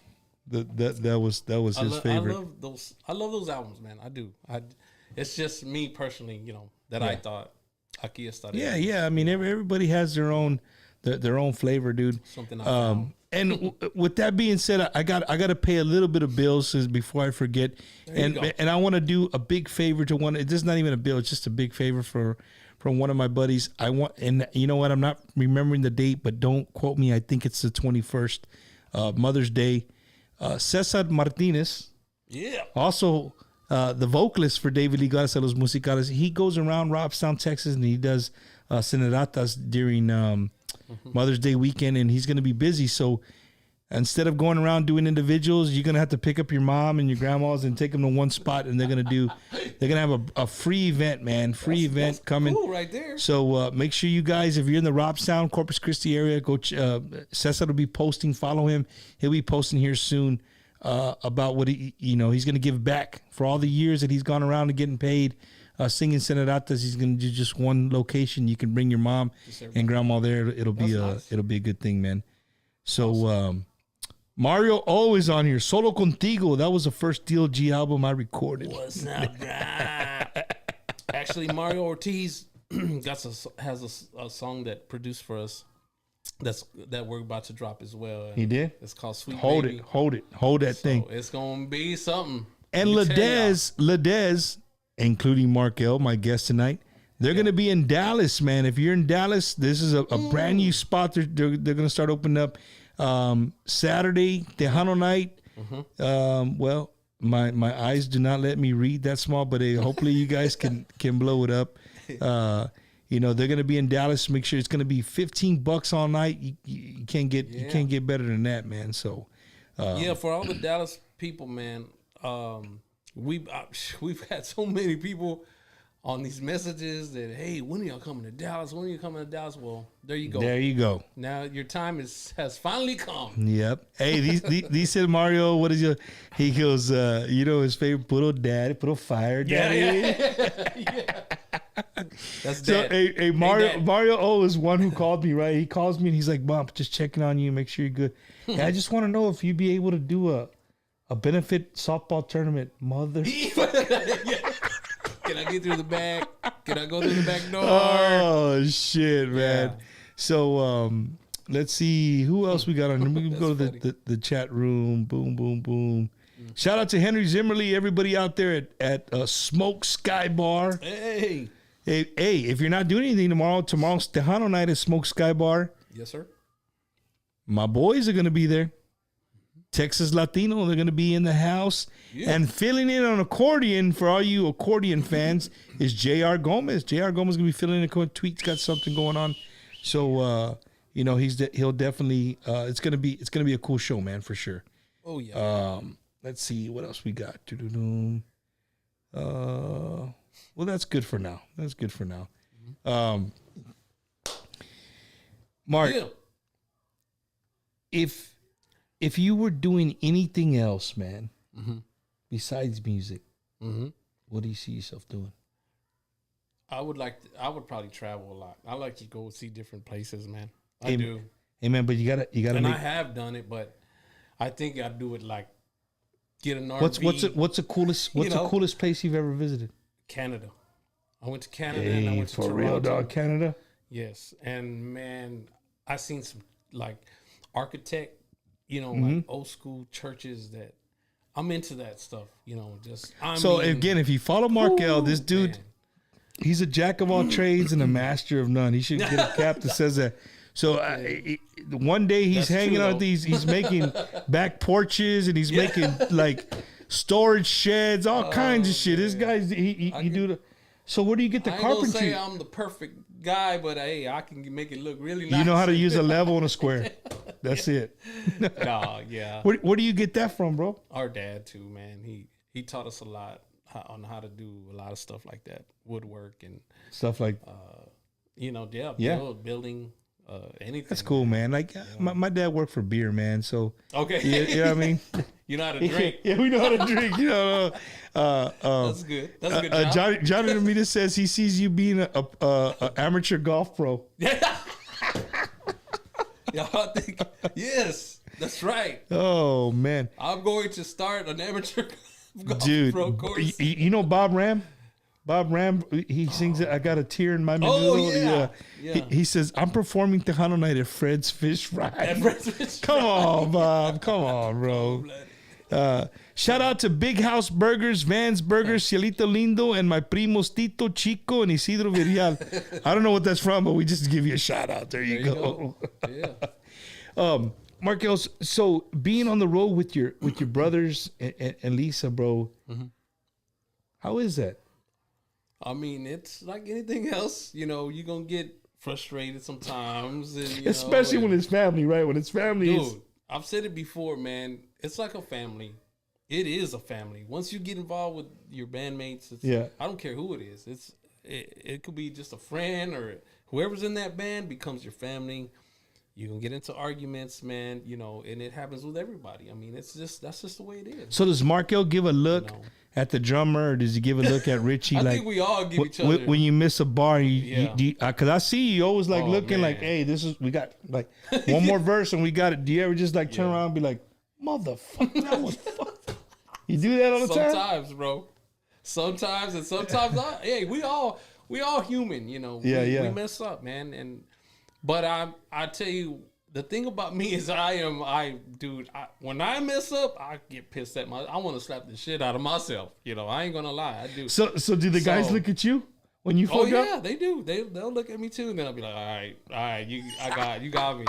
That was his favorite. I love those albums, man. I do. It's just me personally, that I thought aquí estaría. Yeah. I mean, everybody has their own flavor, dude. Something I found. And with that being said, I got to pay a little bit of bills before I forget. And I want to do a big favor to one. It's just not even a bill. It's just a big favor from one of my buddies. And you know what? I'm not remembering the date, but don't quote me. I think it's the 21st, Mother's Day. Cesar Martinez. Yeah. Also, the vocalist for David Lee Garza Los Musicales. He goes around Robstown, Texas, and he does Ceneratas during Mother's Day weekend, and he's going to be busy. So instead of going around doing individuals, you're going to have to pick up your mom and your grandmas and take them to one spot, and they're going to have a free event, man. That's coming. Cool right there. So make sure you guys, if you're in the Robstown, Corpus Christi area, go. Cesar will be posting. Follow him. He'll be posting here soon about what he's going to give back for all the years that he's gone around and getting paid. Singing Ceneratas, he's going to do just one location. You can bring your mom and grandma there. It'll be a good thing, man. So Mario O is on here. Solo Contigo. That was the first DLG album I recorded. What's up, bro? Actually, Mario Ortiz has a song that produced for us. That we're about to drop as well. He did. It's called Sweet Hold Baby. it. Hold that thing. It's gonna be something. And Dezz, including Mark L, my guest tonight, they're going to be in Dallas, man. If you're in Dallas, this is a brand new spot. They're going to start opening up Saturday, Tejano night. Well, my eyes do not let me read that small, but hopefully you guys can blow it up. They're going to be in Dallas. Make sure it's going to be $15 all night. You can't get better than that, man. So for all the Dallas people, man. We've had so many people on these messages that, hey, when are y'all coming to Dallas? When are you coming to Dallas? Well, there you go. There you go. Now your time has finally come. Yep. Hey, these said Mario, what is he goes, his favorite, puro fire, daddy. Yeah. That's so, dad. Hey, Mario O is one who called me, right? He calls me and he's like, Mom, just checking on you, make sure you're good. Hey, I just want to know if you'd be able to do a benefit softball tournament, mother. Can I get through the back? Can I go through the back door? Oh shit, man. Yeah. So let's see who else we got on here. We can go to the chat room. Boom, boom, boom. Shout out to Henry Zimmerly, everybody out there at Smoke Sky Bar. Hey, if you're not doing anything tomorrow's Tejano night at Smoke Sky Bar. Yes, sir. My boys are gonna be there. Texas Latino, they're going to be in the house. Yeah. And filling in on accordion, for all you accordion fans, is J.R. Gomez. J.R. Gomez is going to be filling in. Tweet's got something going on. So, he'll definitely, it's going to be a cool show, man, for sure. Oh, yeah. Let's see what else we got. Well, that's good for now. Mark, yeah. If you were doing anything else, man, besides music, what do you see yourself doing? I would probably travel a lot. I like to go see different places, man. I do. Hey, man, but you gotta. And I have done it, but I think I'd do it like get an RV. What's the coolest place you've ever visited? Canada. I went to Canada and I went to for Toronto. Real dog, Canada. Yes, and man, I seen some like architect. Like old school churches that I'm into that stuff, again, if you follow Mark L, this dude, man. He's a jack of all trades and a master of none. He should get a cap that says that. So one day he's hanging out he's making back porches and he's making like storage sheds, all kinds of shit. This guy's, he do the, so where do you get the carpentry? I ain't gonna say I'm the perfect guy, but hey, I can make it look really nice. You know how to use a level and a square. That's it. Nah, yeah. Where do you get that from, bro? Our dad too, man. He taught us a lot on how to do a lot of stuff like that, woodwork and Stuff like building, anything. that's cool, man. Like my dad worked for beer, man. So Okay, you know what I mean. you know how to drink. Yeah, we know how to drink. You know, That's good. That's a good job. Johnny Ramirez says he sees you being a amateur golf pro. Y'all think? Yes, that's right. Oh man, I'm going to start an amateur golf dude, pro course. you know Bob Ram? Bob Ram, he sings it. I got a tear in my Oh, menudo. yeah. He says, I'm performing Tejano night at Fred's Fish Fry. Come Oh, on, Bob. Come on, bro. Shout out to Big House Burgers, Vans Burgers, Cielito Lindo, and my primos Tito, Chico, and Isidro Virial. I don't know what that's from, but we just give you a shout out. There you go. Yeah. Marcos, so being on the road with your brothers and Lisa, bro, how is that? I mean, it's like anything else. You know, you're going to get frustrated sometimes. And, Especially when it's family, right? When it's family. Dude, I've said it before, man. It's like a family. It is a family. Once you get involved with your bandmates, I don't care who it is. It could be just a friend or whoever's in that band becomes your family. You can get into arguments, man, and it happens with everybody. I mean, that's just the way it is. So does Markel give a look at the drummer, or does he give a look at Richie? I like, think we all give each other. When you miss a bar, because I see you always like looking man. like, hey, we got like one more verse and we got it. Do you ever just like turn around and be like, motherfucker, that was fucked? You do that all the time? Sometimes, bro. Sometimes, hey, we all human, We mess up, man. But I tell you, the thing about me is when I mess up, I get pissed at I want to slap the shit out of myself. I ain't gonna lie, I do. So do the guys look at you when you fuck up? Oh yeah, they do. They'll look at me too, and they'll be like, all right, you got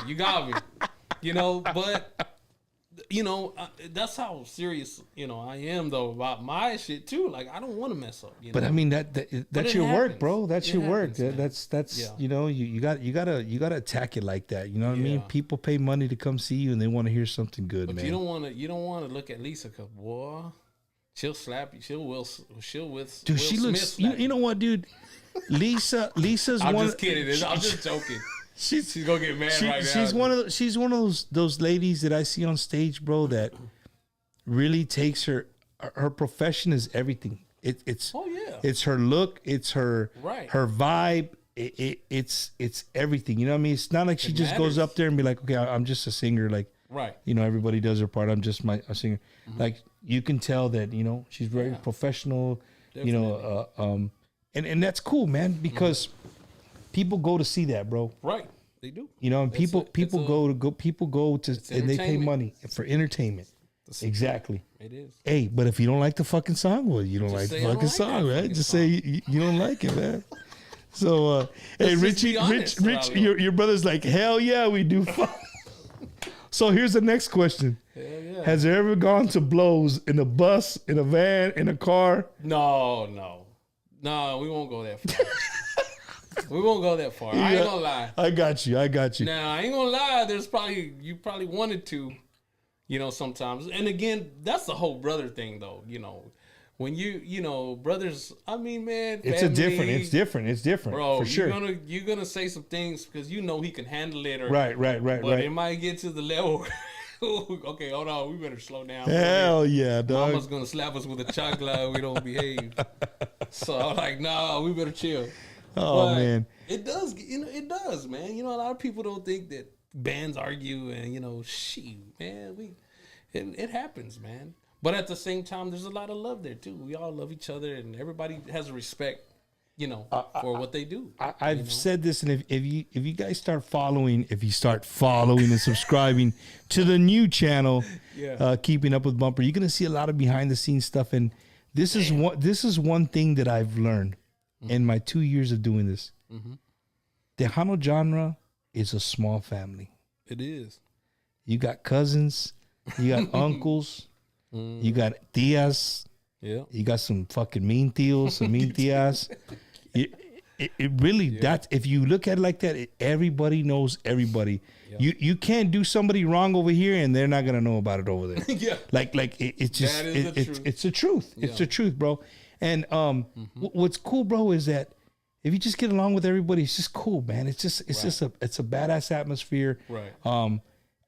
me. But that's how serious I am though about my shit too. Like I don't want to mess up. But I mean that's your work, bro. That's your work. That's you gotta attack it like that. You know what I mean? People pay money to come see you and they want to hear something good, but man. You don't want to look at Lisa because boy, she'll slap you. She'll with. Dude, she looks. You know what, dude? Lisa's I'm one. Just kidding. I'm just joking. She's gonna get mad right now. She's one of those ladies that I see on stage, bro, that really takes her profession is everything. It's her look, it's her vibe, it's everything. You know what I mean? It's not like she just goes up there and be like, okay, I'm just a singer, like everybody does their part. I'm just a singer. Like you can tell that she's very professional. Definitely. And that's cool, man, because. People go to see that, bro. Right, they do. And people go to and they pay money for entertainment. Exactly. It is. Hey, but if you don't like the fucking song, well, you don't like the fucking song, right? Just say you don't like it, man. So, hey, Rich, your brother's like, hell yeah, we do. So here's the next question. Hell yeah. Has there ever gone to blows in a bus, in a van, in a car? No, we won't go that far. We won't go that far. I ain't gonna lie. I got you. Now, I ain't gonna lie. You probably wanted to, sometimes. And again, that's the whole brother thing, though. When brothers. I mean, man, it's family, It's different, bro. For sure. You're gonna say some things because he can handle it. Or, right. But it might get to the level. Okay, hold on. We better slow down. Hell yeah, dog. Mama's gonna slap us with a chocolate if we don't behave. So I'm like, nah, we better chill. Oh, man. It does, it does, man. A lot of people don't think that bands argue and, shoot, man, it happens, man. But at the same time, there's a lot of love there too. We all love each other and everybody has a respect, for what they do. I've said this, and if you guys start following and subscribing to the new channel, Keeping Up with Bumper, you're gonna see a lot of behind the scenes stuff. And this is one thing that I've learned. In my 2 years of doing this, Tejano genre is a small family. It is. You got cousins, you got uncles, you got tias, you got some fucking mean tios, some mean tias. It really, that's, if you look at it like that, everybody knows everybody. Yeah. You can't do somebody wrong over here and they're not gonna know about it over there. Yeah, it's just it's the truth. Yeah. It's the truth, bro. And what's cool, bro, is that if you just get along with everybody, it's just cool, man. It's just a badass atmosphere. Right.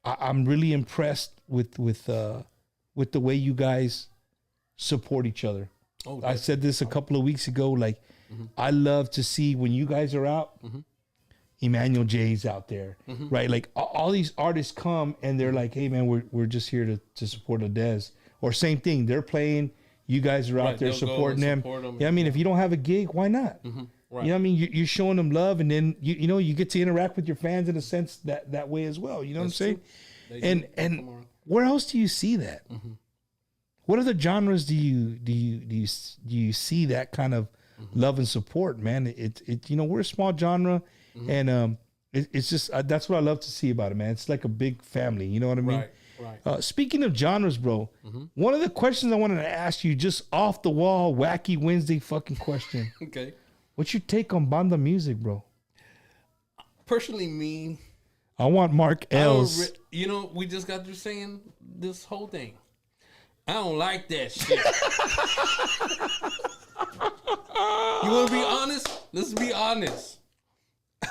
I'm really impressed with the way you guys support each other. Oh, I said this a couple of weeks ago. Like, I love to see when you guys are out, Emmanuel J's out there, right? Like all these artists come and they're like, "Hey, man, we're just here to support a Dezz." Or same thing, they're playing, you guys are out there supporting them. Yeah, I mean, if you don't have a gig, why not? Right. You know what I mean? You're showing them love, and then you get to interact with your fans in a sense that way as well. You know what I'm saying? And where else do you see that? What other genres do you see that kind of love and support, man? We're a small genre, and it's just that's what I love to see about it, man. It's like a big family. You know what I mean? Right. Speaking of genres, bro, one of the questions I wanted to ask you, just off the wall, wacky Wednesday fucking question. Okay. What's your take on banda music, bro? Personally, me, I want Mark L's. We just got through saying this whole thing. I don't like that shit. You want to be honest? Let's be honest.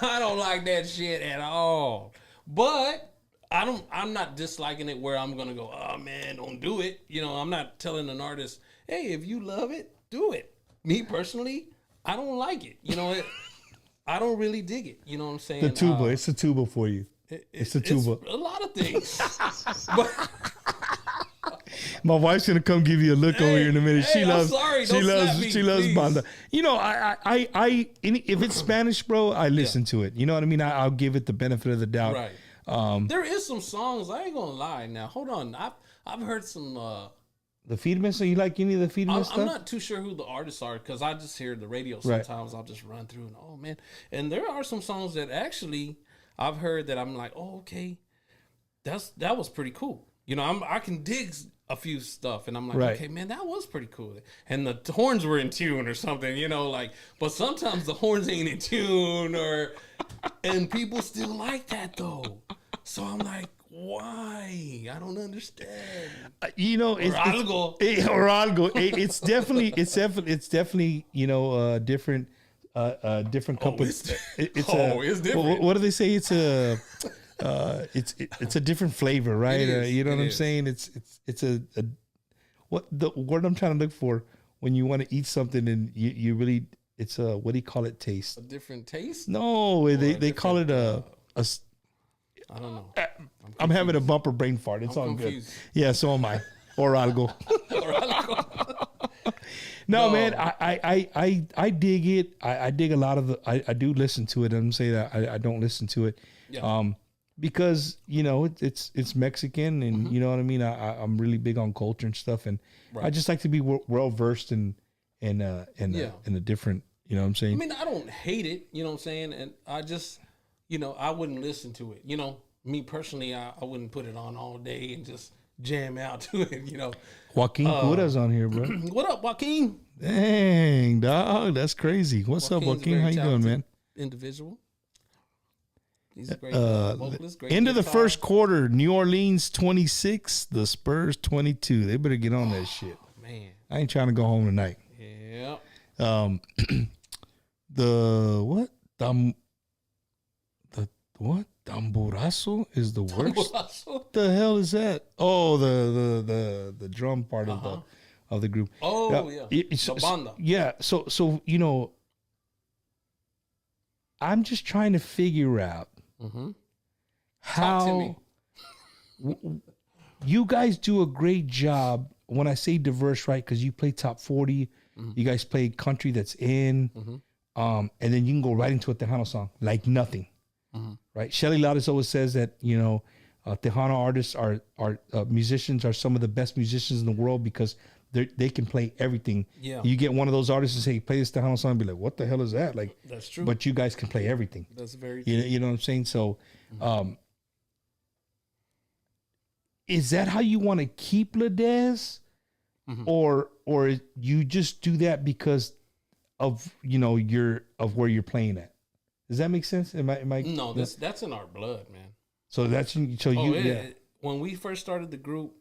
I don't like that shit at all. But I'm not disliking it where I'm gonna go, oh man, don't do it. I'm not telling an artist, hey, if you love it, do it. Me personally, I don't like it. I don't really dig it. You know what I'm saying? The tuba, it's a tuba for you. It's a tuba. It's a lot of things. But my wife's gonna come give you a look over here in a minute. She loves banda. If it's Spanish, bro, I listen to it. You know what I mean? I'll give it the benefit of the doubt. Right. There is some songs. I ain't gonna lie. Now, hold on. I've heard some. The Feedman. So you like any of the Feedman stuff? I'm not too sure who the artists are because I just hear the radio sometimes. I'll just run through and oh man, and there are some songs that actually I've heard that I'm like, oh okay, that was pretty cool. I can dig a few stuff, and I'm like, okay, man, that was pretty cool. And the horns were in tune or something, but sometimes the horns ain't in tune, and people still like that though. So I'm like, why? I don't understand. It's algo. It's definitely different. Different company. It's different. What do they say? It's a different flavor, right? You know what I'm saying? It's a what the word I'm trying to look for when you want to eat something and you really it's a what do you call it? Taste. A different taste? No, they call it a. I don't know. I'm having a bumper brain fart. It's all confused. Good. Yeah, so am I. Or algo. No, man, I dig it. I dig a lot of the. I do listen to it. I'm saying that I don't listen to it, because it's Mexican, and you know what I mean. I'm really big on culture and stuff, and I just like to be well versed in a different. You know what I'm saying? I mean, I don't hate it. You know what I'm saying? And I just, I wouldn't listen to it. Me personally, I wouldn't put it on all day and just jam out to it. Joaquin Cura's on here, bro. What up, Joaquin? Dang, dog, that's crazy. What's up, Joaquin? How you doing, man? Individual. He's a great vocalist. Great end of the first quarter, New Orleans 26, the Spurs 22. They better get on that shit. Man, I ain't trying to go home tonight. Yeah. The what? Tamburazo is the worst. What the hell is that? Oh, the drum part of the group. Oh yeah. The banda. Yeah. So I'm just trying to figure out how you guys do a great job. When I say diverse, right? Because you play top 40, you guys play country that's in, and then you can go right into a Tejano song like nothing. Right, Shelly Laudis always says that Tejano artists are musicians are some of the best musicians in the world because they can play everything. Yeah, you get one of those artists and say play this Tejano song, and be like, what the hell is that? Like, that's true. But you guys can play everything. That's very true. You know what I'm saying? So, is that how you want to keep Dezz, or you just do that because of where you're playing at. Does that make sense? Am I? No, that's in our blood, man. So When we first started the group,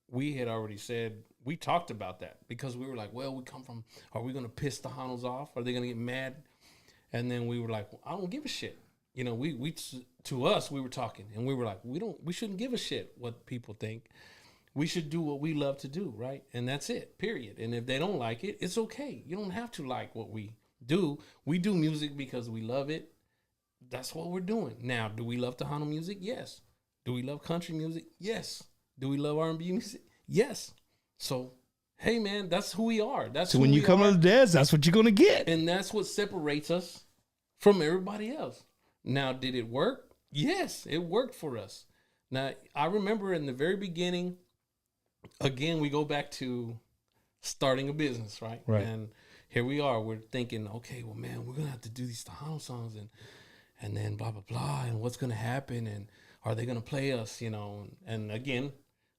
we had already said, we talked about that because we were like, well, we come from, are we going to piss the Hanos off? Are they going to get mad? And then we were like, well, I don't give a shit. You know, we to us, we were talking and we were like, we shouldn't give a shit what people think. We should do what we love to do, right? And that's it, period. And if they don't like it, it's okay. You don't have to like what we do. We do music because we love it. That's what we're doing. Now, do we love Tejano music? Yes. Do we love country music? Yes. Do we love R&B music? Yes. So, hey, man, that's who we are. That's so when you come to the Dezz, that's what you're going to get. And that's what separates us from everybody else. Now, did it work? Yes, it worked for us. Now, I remember in the very beginning, again, we go back to starting a business, right? Right. And here we are. We're thinking, okay, well, man, we're going to have to do these Tejano songs and then blah, blah, blah. And what's going to happen? And are they going to play us, you know? And again,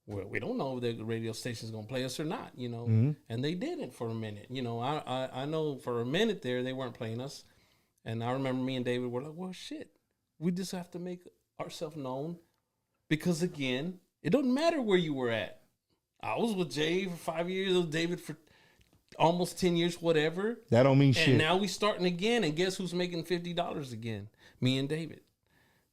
we don't know if the radio station is going to play us or not, you know? Mm-hmm. And they didn't for a minute. You know, I know for a minute there, they weren't playing us. And I remember me and David were like, well, shit, we just have to make ourselves known. Because again, it doesn't matter where you were at. I was with Jay for 5 years, with David for almost 10 years, whatever. That don't mean shit. And now we starting again, and guess who's making $50 again? Me and David.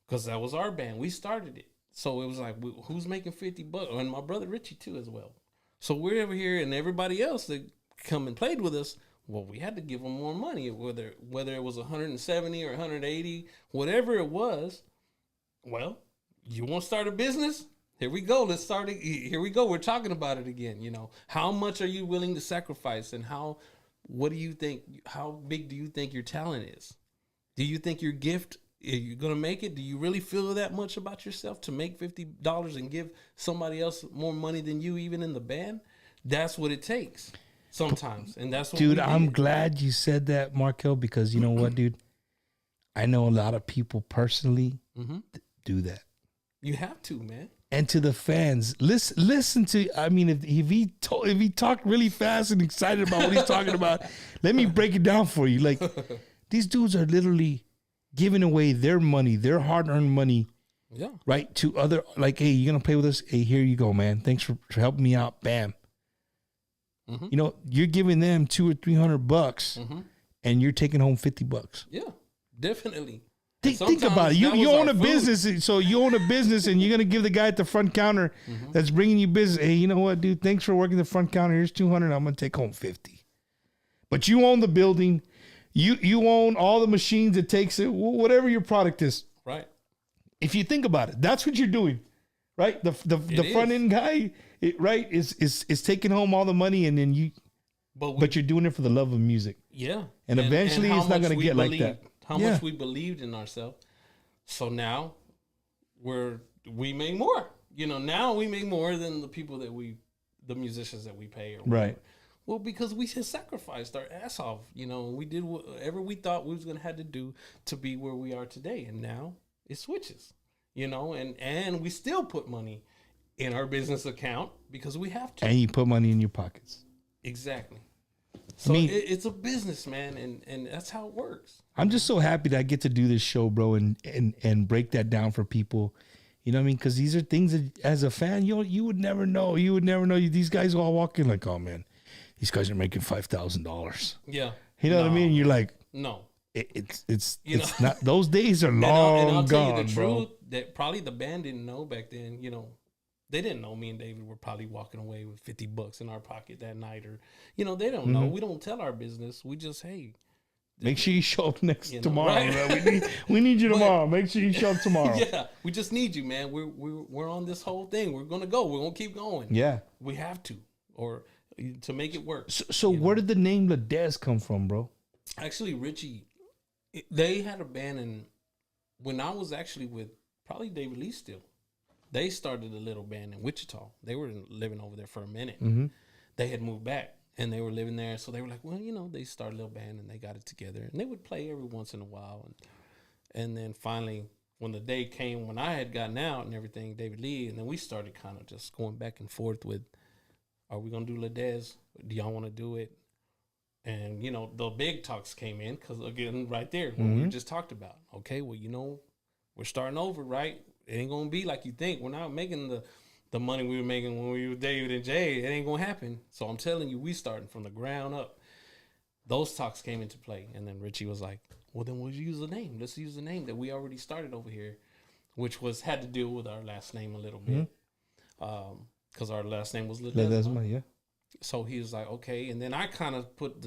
Because that was our band. We started it. So it was like, who's making $50? And my brother Richie too as well. So we're over here, and everybody else that come and played with us, well, we had to give them more money, whether it was 170 or 180, whatever it was. Well, you want to start a business? Here we go. Let's start it. Here we go. We're talking about it again. You know, how much are you willing to sacrifice, and what do you think? How big do you think your talent is? Do you think your gift, are you gonna make it? Do you really feel that much about yourself to make $50 and give somebody else more money than you, even in the band? That's what it takes sometimes, and that's what. Dude, I'm glad you said that, Markel, because you know what, dude, I know a lot of people personally do that. You have to, man. And to the fans, listen to. I mean, if he talked really fast and excited about what he's talking about, let me break it down for you. Like, these dudes are literally giving away their money, their hard-earned money, right, to other. Like, hey, you gonna play with us? Hey, here you go, man. Thanks for helping me out. Bam. Mm-hmm. You know, you're giving them $200 or $300, and you're taking home $50. Yeah, definitely. Think about it. You own a business, so you own a business, and you're gonna give the guy at the front counter that's bringing you business. Hey, you know what, dude? Thanks for working the front counter. Here's $200. I'm gonna take home $50. But you own the building. You own all the machines it takes it, whatever your product is. Right. If you think about it, that's what you're doing, right? The front end guy, right, is taking home all the money, and then but you're doing it for the love of music. Yeah. And eventually, it's not gonna get like that. How much we believed in ourselves. So now we make more. You know, now we make more than the people the musicians that we pay. Or right. Well, because we had sacrificed our ass off. You know, we did whatever we thought we was going to have to do to be where we are today. And now it switches, you know, and we still put money in our business account because we have to. And you put money in your pockets. Exactly. So it's a business, man, and that's how it works. I'm just so happy that I get to do this show, bro, and break that down for people. You know what I mean? Because these are things that, as a fan, you would never know. You would never know. These guys all walk in like, oh, man, these guys are making $5,000. Yeah. You know what I mean? You're like, no. It's not. Those days are long and I'll tell gone, you the bro. truth, that probably the band didn't know back then, you know. They didn't know me and David were probably walking away with $50 in our pocket that night, or, you know, they don't know. We don't tell our business. We just, hey, make sure you show up tomorrow. Right? we need you tomorrow. Make sure you show up tomorrow. Yeah, we just need you, man. We're on this whole thing. We're gonna go. We're gonna keep going. Yeah, we have to, or to make it work. So where did the name Dezz come from, bro? Actually, Richie, they had a band, and when I was actually with probably David Lee still. They started a little band in Wichita. They were living over there for a minute. Mm-hmm. They had moved back, and they were living there. So they were like, well, you know, they started a little band, and they got it together. And they would play every once in a while. And then finally, when the day came when I had gotten out and everything, David Lee, and then we started kind of just going back and forth with, are we going to do Dezz? Do y'all want to do it? And, you know, the big talks came in because, again, right there, what we just talked about. Okay, well, you know, we're starting over, right? It ain't going to be like you think. We're not making the money we were making when we were David and Jay. It ain't going to happen. So I'm telling you, we starting from the ground up. Those talks came into play. And then Richie was like, well, then we'll use the name. Let's use the name that we already started over here, which had to do with our last name a little bit. Because our last name was Ledesma, yeah. So he was like, okay. And then I kind of put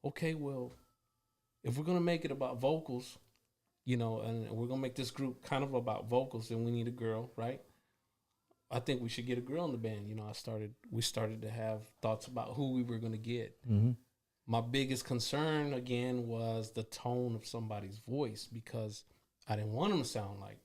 okay, well, if we're going to make it about vocals, you know, and we're going to make this group kind of about vocals, then we need a girl, right? I think we should get a girl in the band. You know, we started to have thoughts about who we were going to get. My biggest concern, again, was the tone of somebody's voice, because I didn't want them to sound like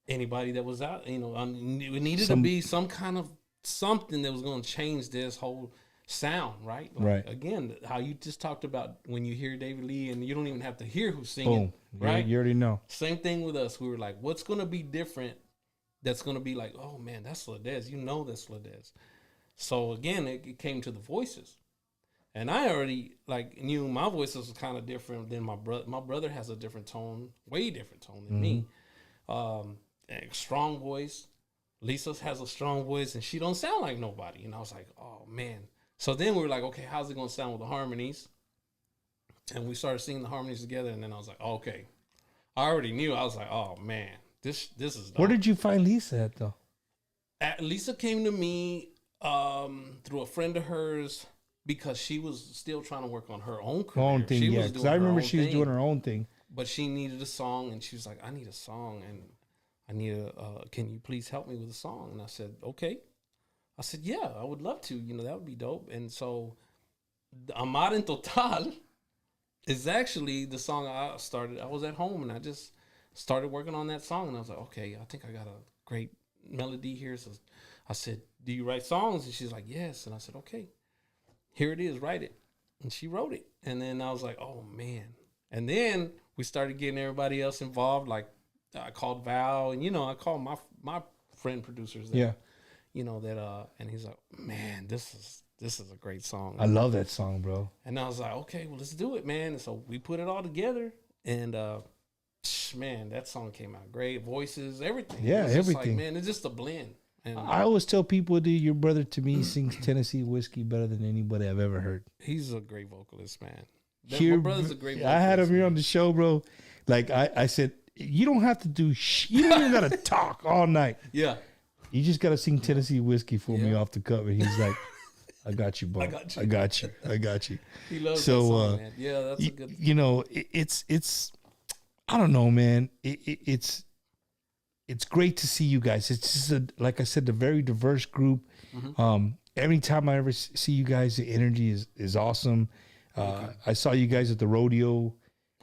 anybody that was out. You know, it needed to be some kind of something that was going to change this whole sound, right? Like, right. Again, how you just talked about when you hear David Lee and you don't even have to hear who's singing, Boom. right? You already know. Same thing with us. We were like, what's going to be different that's going to be like, oh, man, that's Ledesma. You know that's Ledesma. So, again, it came to the voices. And I already, like, knew my voice was kind of different than my brother. My brother has a different tone, way different tone than me. Strong voice. Lisa has a strong voice, and she don't sound like nobody. And I was like, oh, man. So then we were like, okay, how's it going to sound with the harmonies? And we started singing the harmonies together, and then I was like, oh, okay. I already knew. I was like, oh, man, this is dope. Where did you find Lisa at, though? Lisa came to me through a friend of hers because she was still trying to work on her own career. Own thing, yeah. Because I remember she was doing her own thing. But she needed a song, and she was like, I need a song, and I need can you please help me with a song? And I said, okay. I said, yeah, I would love to. You know, that would be dope. And so Amar en Total is actually the song I started. I was at home, and I just started working on that song. And I was like, okay, I think I got a great melody here. So I said, do you write songs? And she's like, yes. And I said, okay, here it is, write it. And she wrote it. And then I was like, oh, man. And then we started getting everybody else involved, like, I called Val, and, you know, I called my friend producers. That, you know, that, and he's like, man, this is a great song. I love that song, bro. And I was like, okay, well, let's do it, man. And so we put it all together, and, man, that song came out great. Voices, everything. Yeah, everything. Like, man, it's just a blend. And I always tell people, dude, your brother to me sings Tennessee Whiskey better than anybody I've ever heard. He's a great vocalist, man. My brother's a great vocalist. I had him here on the show, bro. Like, I said, you don't have to do you don't even got to talk all night. Yeah. You just got to sing Tennessee Whiskey for me off the cup. And he's like, I got you, bro. I got you. He loves that song, man. Yeah, that's a good. You know, it's I don't know, man. It's great to see you guys. It's just like I said, a very diverse group. Every time I ever see you guys, the energy is awesome. I saw you guys at the rodeo.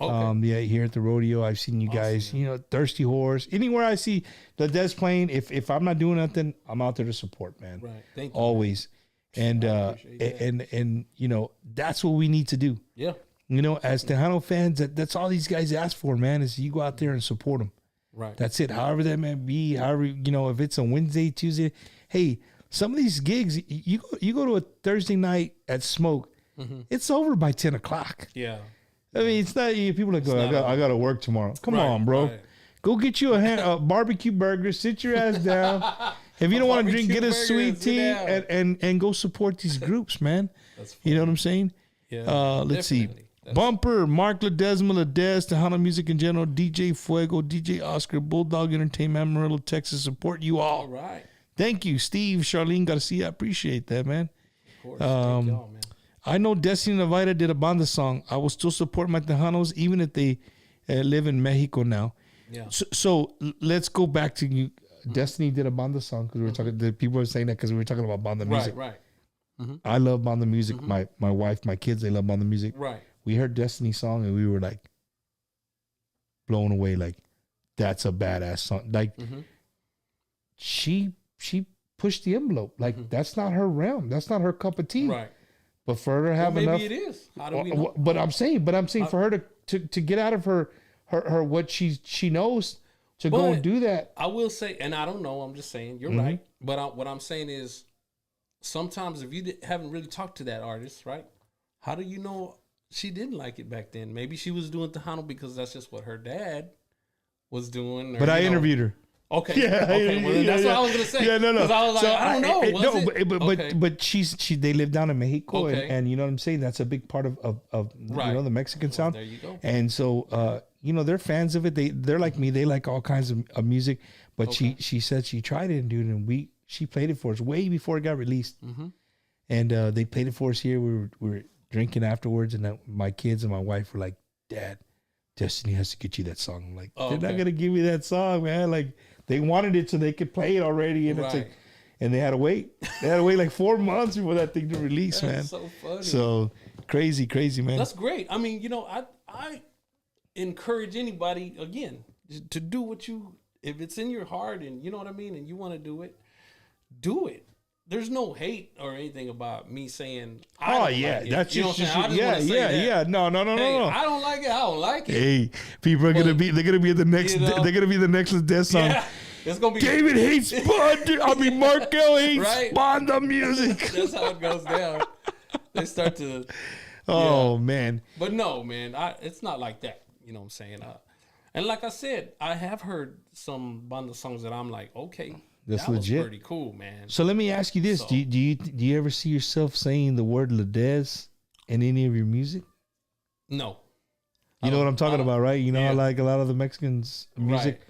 Okay. Here at the rodeo, I've seen you guys, you know, Thirsty Horse. Anywhere I see the Dezz playing, if I'm not doing nothing, I'm out there to support, man. Right. Thank you. Always. And and you know, that's what we need to do. Yeah. You know, as Tejano fans, that's all these guys ask for, man, is you go out there and support them. Right. That's it. However that may be, however, you know, if it's a Wednesday, Tuesday, hey, some of these gigs, you go to a Thursday night at Smoke, it's over by 10 o'clock. Yeah. I mean, it's not people that go, I got to work tomorrow. Come on, bro. Right. Go get you a barbecue burger, sit your ass down. If you don't want to drink, get a sweet tea and go support these groups, man. That's funny. You know what I'm saying? Yeah. Let's see. Bumper, Mark Ledesma, Dezz, Tejano Music in general, DJ Fuego, DJ Oscar, Bulldog Entertainment, Amarillo, Texas. Support you all. All right. Thank you, Steve, Charlene Garcia. I appreciate that, man. Of course. Thank y'all, man. I know Destiny Navida did a banda song. I will still support my Tejanos even if they live in Mexico now. Yeah. So let's go back to you. Destiny did a banda song because we were talking. The people were saying that because we were talking about banda music. Right. I love banda music. My wife, my kids, they love banda music. Right. We heard Destiny's song and we were like blown away. Like, that's a badass song. Like, she pushed the envelope. Like, that's not her realm. That's not her cup of tea. Right. But for her to have maybe enough, it is. How do we know? But I'm saying for her to get out of her what she knows to go and do that. I will say, and I don't know. I'm just saying you're right. But what I'm saying is, sometimes if you haven't really talked to that artist, right? How do you know she didn't like it back then? Maybe she was doing Tejano because that's just what her dad was doing. Or, But I interviewed her. Okay. Yeah, Okay. Well, then that's what I was gonna say. Yeah, no. Because I was like, I don't know. Was it? But they live down in Mexico, Okay. and you know what I'm saying. That's a big part of Right. you know, the Mexican sound. There you go. And so you know, they're fans of it. They're like me. They like all kinds of music. But Okay. she said she tried it, dude, and she played it for us way before it got released. Mm-hmm. And they played it for us here. We were drinking afterwards, and my kids and my wife were like, "Dad, Destiny has to get you that song." I'm like, they're not gonna give me that song, man. Like, they wanted it so they could play it already, and it's like, and they had to wait. They had to wait like 4 months for that thing to release, That's man. so funny. So crazy, man. That's great. I mean, you know, I encourage anybody again to do what if it's in your heart and you know what I mean, and you want to do it, do it. There's no hate or anything about me saying, That's you know just, what I'm saying? yeah. No. Hey, I don't like it. I don't like it. Hey, people are they're gonna be at the next, you know, they're gonna be the next Dezz song. Yeah, it's gonna be David hates Bond. I mean, Markel hates Right. Bond the music. That's how it goes down. They start to. Oh man. But no, man, it's not like that. You know what I'm saying? And like I said, I have heard some banda songs that I'm like, okay, That's that legit. was pretty cool, man. So let me ask you this: So- do you ever see yourself saying the word Dezz in any of your music? No. You know what I'm talking about, right? You know, Yeah. how like a lot of the Mexicans music,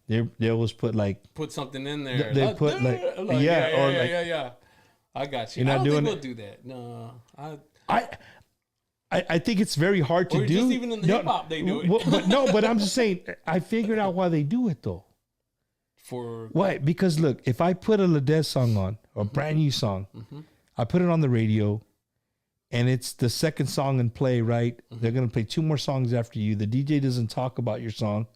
they always put like Put something in there. They put, like, yeah, or like- yeah. I got you. You're not I don't doing think it? we'll do that. No. I think it's very hard to Or do. just even in the hip hop they do it. But I'm just saying, I figured out why they do it though. For Why? Because look, if I put a Dezz song on, or a brand new song, I put it on the radio, and it's the second song in play, right? They're gonna play 2 more songs after you. The DJ doesn't talk about your song,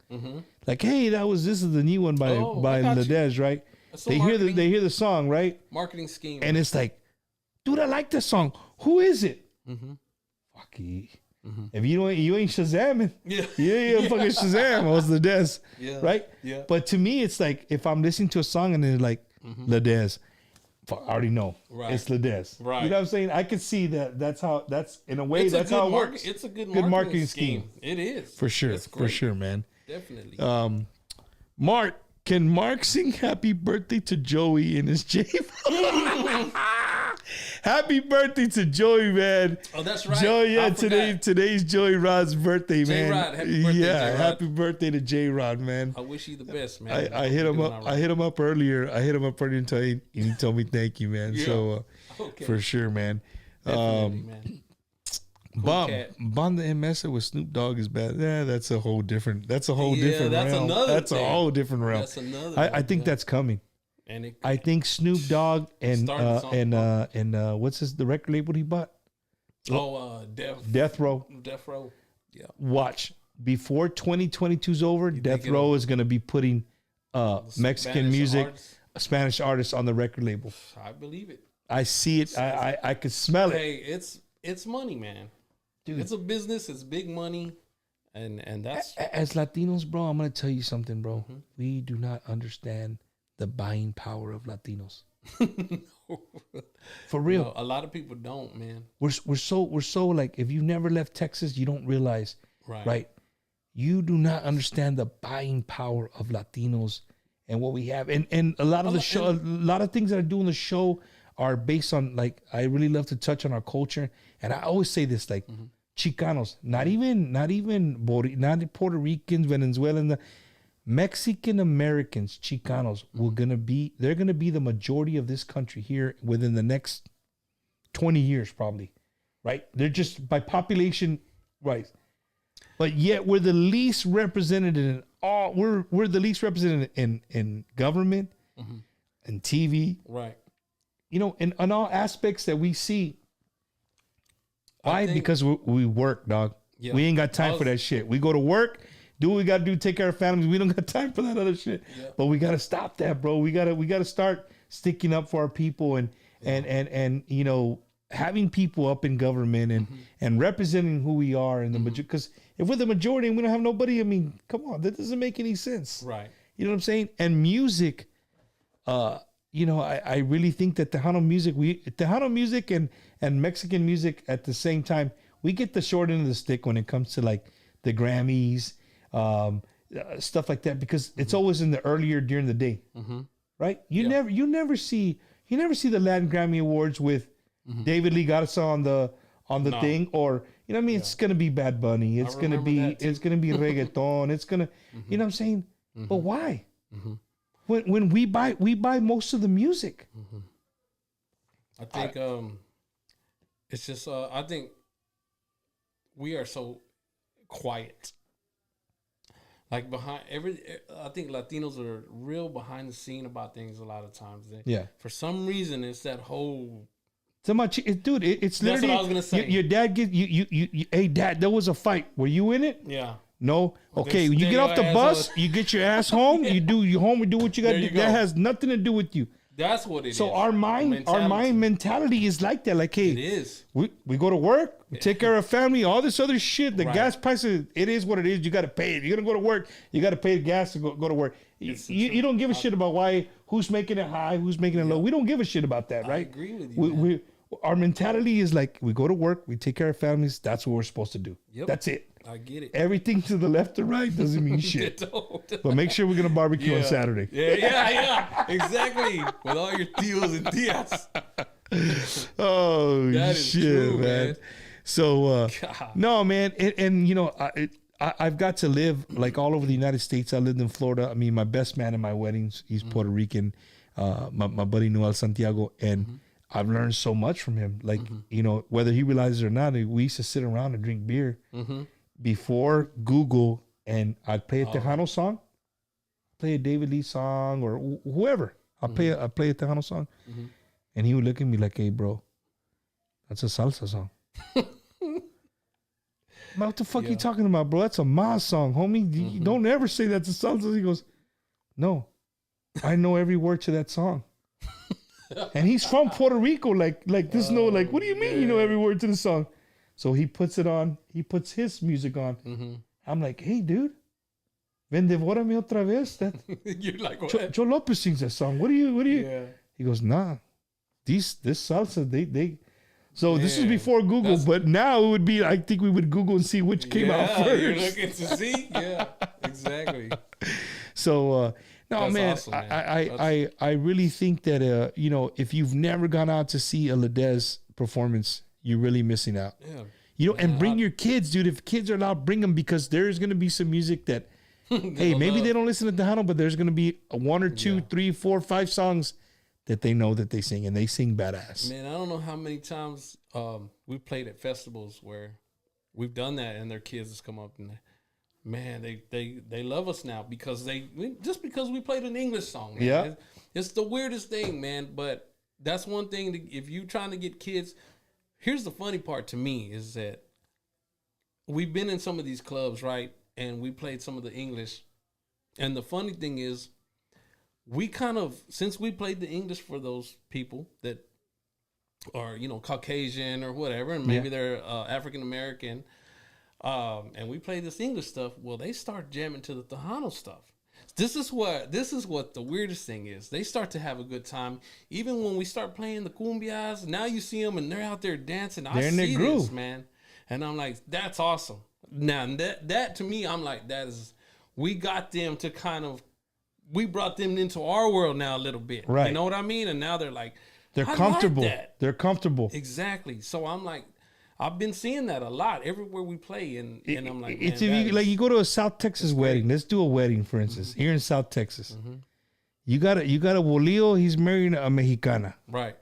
like, hey, this is the new one by I got you. Dezz, right? That's They some hear the song, right? marketing scheme. And it's like, dude, I like this song. Who is it? Wacky. If you ain't Shazamming. Yeah. You ain't fucking Shazam. I was Dezz. Yeah. Right? Yeah. But to me, it's like, if I'm listening to a song and they're like, Dezz, fuck, I already know. Right. It's Dezz. Right. You know what I'm saying? I could see that's in a way, It's that's a how good it works. It's a good Good marketing scheme. scheme. It is. For sure. It's For great. sure, man. Definitely. Mark, can Mark sing happy birthday to Joey in his J? Happy birthday to Joey, man. Oh, that's right. Joey, yeah, I forgot. today's Joey Rod's birthday, man. J-Rod, happy birthday, yeah, J-Rod. happy birthday to J Rod, man. I wish you the best, man. I hit him You're up. doing all I right. hit him up earlier. And he told me thank you, man. Yeah. So Okay. for sure, man. Definitely, man. cat. Banda MS with Snoop Dogg is bad. Yeah, that's a whole different. That's a whole Yeah, different that's realm. another That's a thing. whole different realm. That's another I one, think yeah. that's coming. And it, I think Snoop Dogg and Started something. what's the record label he bought? Death Row. Death Row. Yeah. Watch, before 2022's over, Death think Row is going to be putting Mexican Spanish music, artists? Spanish artists on the record label. I believe it. I see it. I could smell it. Hey, it's money, man. Dude. It's a business. It's big money, and that's As Latinos, bro, I'm going to tell you something, bro. Mm-hmm. We do not understand the buying power of Latinos. For real. no, a lot of people don't, man. We're so like, if you've never left Texas, you don't realize, right? You do not understand the buying power of Latinos and what we have. And a lot of the show, a lot of things that I do in the show are based on, like, I really love to touch on our culture. And I always say this, like, Chicanos, not Puerto Ricans, Venezuelans, Mexican Americans, Chicanos, they're gonna be the majority of this country here within the next 20 years, probably, right? They're just by population, right? But yet we're the least represented in all. We're the least represented in government, and TV, Right. you know, in all aspects that we see. Why? think- Because we work, dog. Yeah. We ain't got time for that shit. We go to work, do what we gotta do, take care of families. We don't got time for that other shit. Yeah. But we gotta stop that, bro. We gotta start sticking up for our people and you know, having people up in government and representing who we are in the majority. Because if we're the majority and we don't have nobody, I mean, come on, that doesn't make any sense. Right. You know what I'm saying? And music, you know, I really think that Tejano music and Mexican music at the same time, we get the short end of the stick when it comes to like the Grammys, stuff like that, because it's always in the earlier during the day, right? You never see the Latin Grammy Awards with David Lee Garza on the thing, or you know what I mean? It's gonna be Bad Bunny, it's gonna be reggaeton, it's gonna, you know what I'm saying? But why? When we buy most of the music. I think it's just I think we are so quiet. Like I think Latinos are real behind the scene about things a lot of times. For some reason, it's that whole. So much, dude. It's literally. That's what I was gonna say. Your dad get you. Hey, Dad, there was a fight. Were you in it? Yeah. No. Okay. When you get off the bus, you get your ass home. You do what you got to do. That has nothing to do with you. That's what it is. So our mind mentality is like that. Like, hey, it is. We go to work, we take care of family, all this other shit. The gas prices, it is what it is. You got to pay it. You're gonna go to work. You got to pay the gas to go to work. You don't give a shit about who's making it high, who's making it low. We don't give a shit about that, right? I agree with you. Our mentality is like, we go to work, we take care of families. That's what we're supposed to do. Yep. That's it. I get it. Everything to the left or right doesn't mean shit. But make sure we're gonna barbecue on Saturday. Yeah, exactly. With all your tios and tias. Oh, that is shit, true, man. So, no, man, and you know, I've got to live like all over the United States. I lived in Florida. I mean, my best man in my weddings, he's Puerto Rican. My buddy Noel Santiago, and I've learned so much from him. Like, you know, whether he realizes it or not, we used to sit around and drink beer before Google, and I'd play a Tejano song, play a David Lee song, or whoever. I'll play a Tejano song, and he would look at me like, "Hey, bro, that's a salsa song." Man, what the fuck are you talking about, bro? That's a Mas song, homie. You don't ever say that's a salsa. He goes, "No, I know every word to that song." And he's from Puerto Rico, like this. Like, what do you mean you know every word to the song? So he puts it on. He puts his music on. I'm like, hey, dude, Vendevórame otra vez. That you're like, what? Joe Lopez sings that song. What do you? Yeah. He goes, nah, this salsa they. So this is before Google, but now it would be. I think we would Google and see which came out first. You're looking to see, exactly. So. No, that's man, awesome, man. I really think that, you know, if you've never gone out to see a Dezz performance, you're really missing out. Yeah. You know, and bring your kids, dude. If kids are allowed, bring them, because there's going to be some music that, hey, maybe they don't listen to Tejano, but there's going to be 1 or 2, 3, 4, 5 songs that they know that they sing, and they sing badass. Man, I don't know how many times we played at festivals where we've done that, and their kids has come up and man, they love us now because because we played an English song. Man. Yeah, it's the weirdest thing, man. But that's one thing. If you're trying to get kids, here's the funny part to me is that we've been in some of these clubs, right? And we played some of the English. And the funny thing is, we kind of, since we played the English for those people that are, you know, Caucasian or whatever, and maybe they're African American. And we play this English stuff. Well, they start jamming to the Tejano stuff. This is what the weirdest thing is. They start to have a good time. Even when we start playing the cumbias, now you see them and they're out there dancing. I see this, man. And I'm like, that's awesome. Now that to me, I'm like, we got them to kind of, we brought them into our world now a little bit. Right. You know what I mean? And now they're like, they're comfortable. Like that. They're comfortable. Exactly. So I'm like, I've been seeing that a lot everywhere we play, and I'm like, it's you go to a South Texas wedding. Let's do a wedding, for instance, here in South Texas. You got a bolillo. He's marrying a Mexicana, right?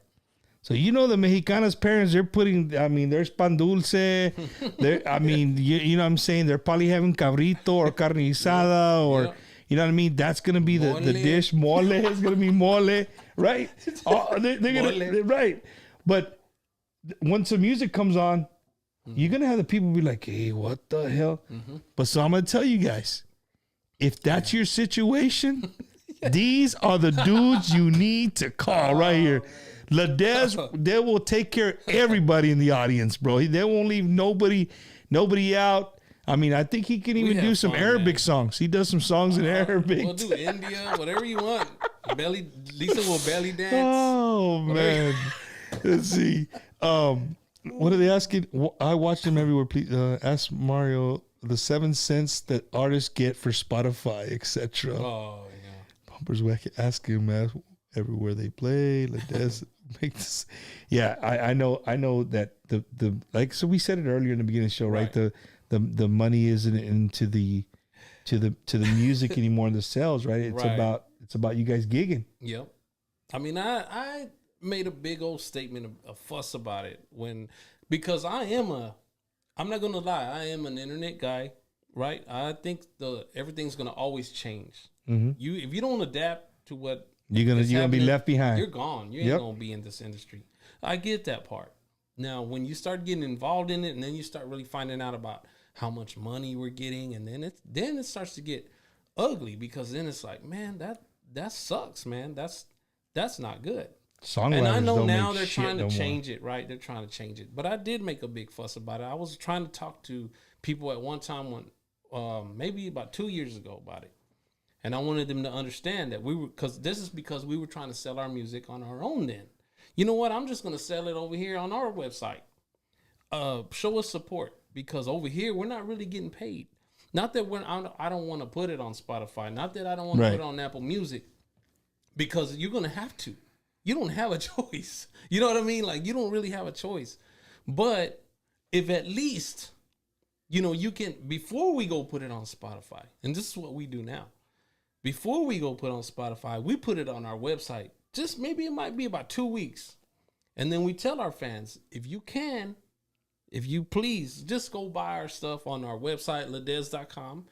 So you know the Mexicana's parents. They're putting. I mean, there's pan dulce. I mean, you know what I'm saying. They're probably having cabrito or carne asada or you know what I mean. That's gonna be the dish. Mole is gonna be mole, right? They're gonna right, but. Once the music comes on, you're going to have the people be like, hey, what the hell? But so I'm going to tell you guys, if that's your situation, these are the dudes you need to call right here. Dezz, they will take care of everybody in the audience, bro. They won't leave nobody out. I mean, I think he can even do some Arabic songs. He does some songs in Arabic. We'll do India, whatever you want. Lisa will belly dance. Oh man. Let's see. What are they asking? I watch them everywhere. Please ask Mario the 7 cents that artists get for Spotify, etc. Oh yeah. Bumpers Wacky. Ask him everywhere they play. Dezz make this. Yeah, I know that the like, so we said it earlier in the beginning of the show, right? The money isn't into the music anymore, the sales, right? It's about you guys gigging. Yep. I mean, I made a big old statement, a fuss about it because I'm not gonna lie, I am an internet guy, right? I think everything's gonna always change. Mm-hmm. If you don't adapt to what you're gonna be left behind. You're gone. You ain't gonna be in this industry. I get that part. Now, when you start getting involved in it, and then you start really finding out about how much money we're getting, and then it starts to get ugly, because then it's like, man, that sucks, man. That's not good. And I know now they're trying to change it, right? They're trying to change it. But I did make a big fuss about it. I was trying to talk to people at one time maybe about 2 years ago about it. And I wanted them to understand that because we were trying to sell our music on our own then. You know what? I'm just going to sell it over here on our website. Show us support, because over here we're not really getting paid. Not that I don't want to put it on Spotify. Not that I don't want to put it on Apple Music, because you're going to have to. You don't have a choice. You know what I mean? Like, you don't really have a choice. But if at least, you can, before we go put it on Spotify, and this is what we do now. Before we go put it on Spotify, we put it on our website. Just maybe it might be about 2 weeks. And then we tell our fans, if you please, just go buy our stuff on our website, ledezz.com.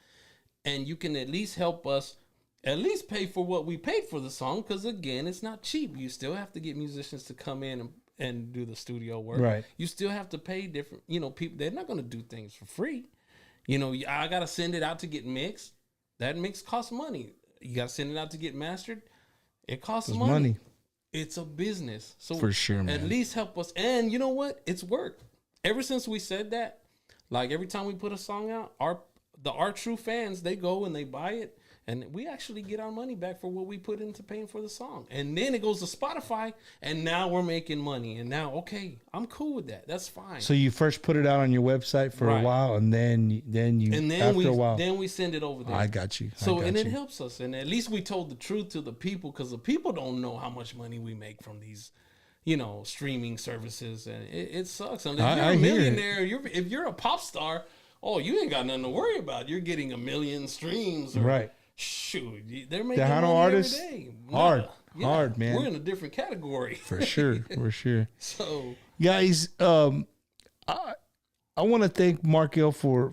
And you can at least help us at least pay for what we paid for the song, because again, it's not cheap. You still have to get musicians to come in and do the studio work. Right. You still have to pay different, people. They're not going to do things for free. I got to send it out to get mixed. That mix costs money. You got to send it out to get mastered. It costs money. It's a business. So for sure, man. At least help us. And you know what? It's worked. Ever since we said that, like every time we put a song out, our true fans, they go and they buy it. And we actually get our money back for what we put into paying for the song. And then it goes to Spotify, and now we're making money. And now, okay, I'm cool with that. That's fine. So you first put it out on your website for a while, and then after a while, then we send it over there. I got you. It helps us, and at least we told the truth to the people, because the people don't know how much money we make from these, streaming services, and it sucks. And if you're a millionaire, if you're a pop star, you ain't got nothing to worry about. You're getting 1 million streams, right? Shoot, they're making money artists, every day. Hard, man. We're in a different category. For sure. So, guys, I want to thank Mark L for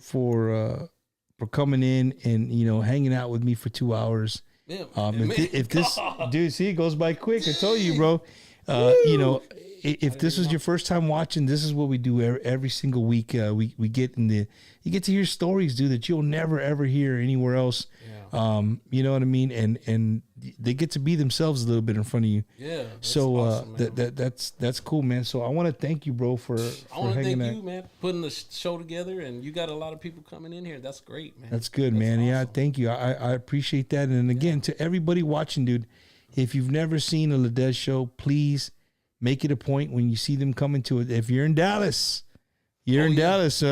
coming in and, hanging out with me for 2 hours. Yeah, if this, dude, see, it goes by quick. I told you, bro. If this was your first time watching, this is what we do every single week. We get you get to hear stories, dude, that you'll never ever hear anywhere else. Yeah. You know what I mean? And they get to be themselves a little bit in front of you. Yeah. So awesome, that's cool, man. So I want to thank you, bro, for hanging out. Thank you, man, putting the show together, and you got a lot of people coming in here. That's great, man. That's good, man. Awesome. Yeah, thank you. I appreciate that. And again, to everybody watching, dude, if you've never seen a Ledezz show, please make it a point when you see them coming to it. If you're in Dallas, Dallas.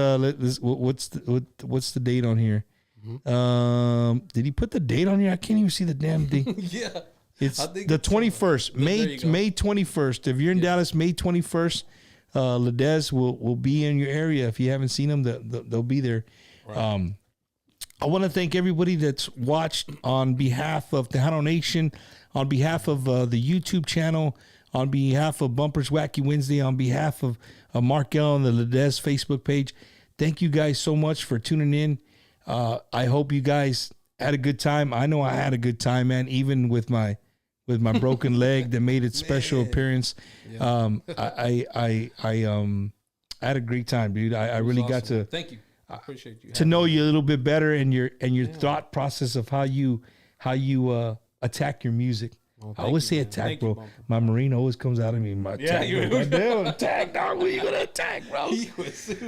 What's the date on here? Mm-hmm. Did he put the date on here? I can't even see the damn thing. Yeah, it's the 21st, May 21st. If you're in Dallas, May 21st, Ledezz will be in your area. If you haven't seen them, they'll be there. Right. I want to thank everybody that's watched on behalf of Tejano Nation, on behalf of the YouTube channel, on behalf of Bumpers Wacky Wednesday, on behalf of Mark L and the Ledezz Facebook page. Thank you guys so much for tuning in. I hope you guys had a good time. I know I had a good time, man, even with my broken leg that made its special appearance. Yeah. I had a great time, dude. I really got to thank you. I appreciate you to know you a little bit better, and your thought process of how you attack your music. Well, I always say attack, bro. My Marine always comes out of me. You're damn attack, dog. What are you gonna attack, bro?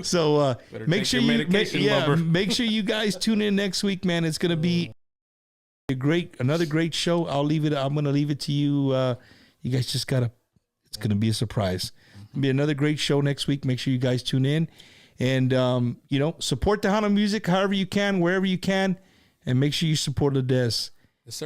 So make sure you guys tune in next week, man. It's gonna be Another great show. I'm going to leave it to you. You guys just got to, it's going to be a surprise. It'll be another great show next week. Make sure you guys tune in and, support Tejano music however you can, wherever you can, and make sure you support Dezz.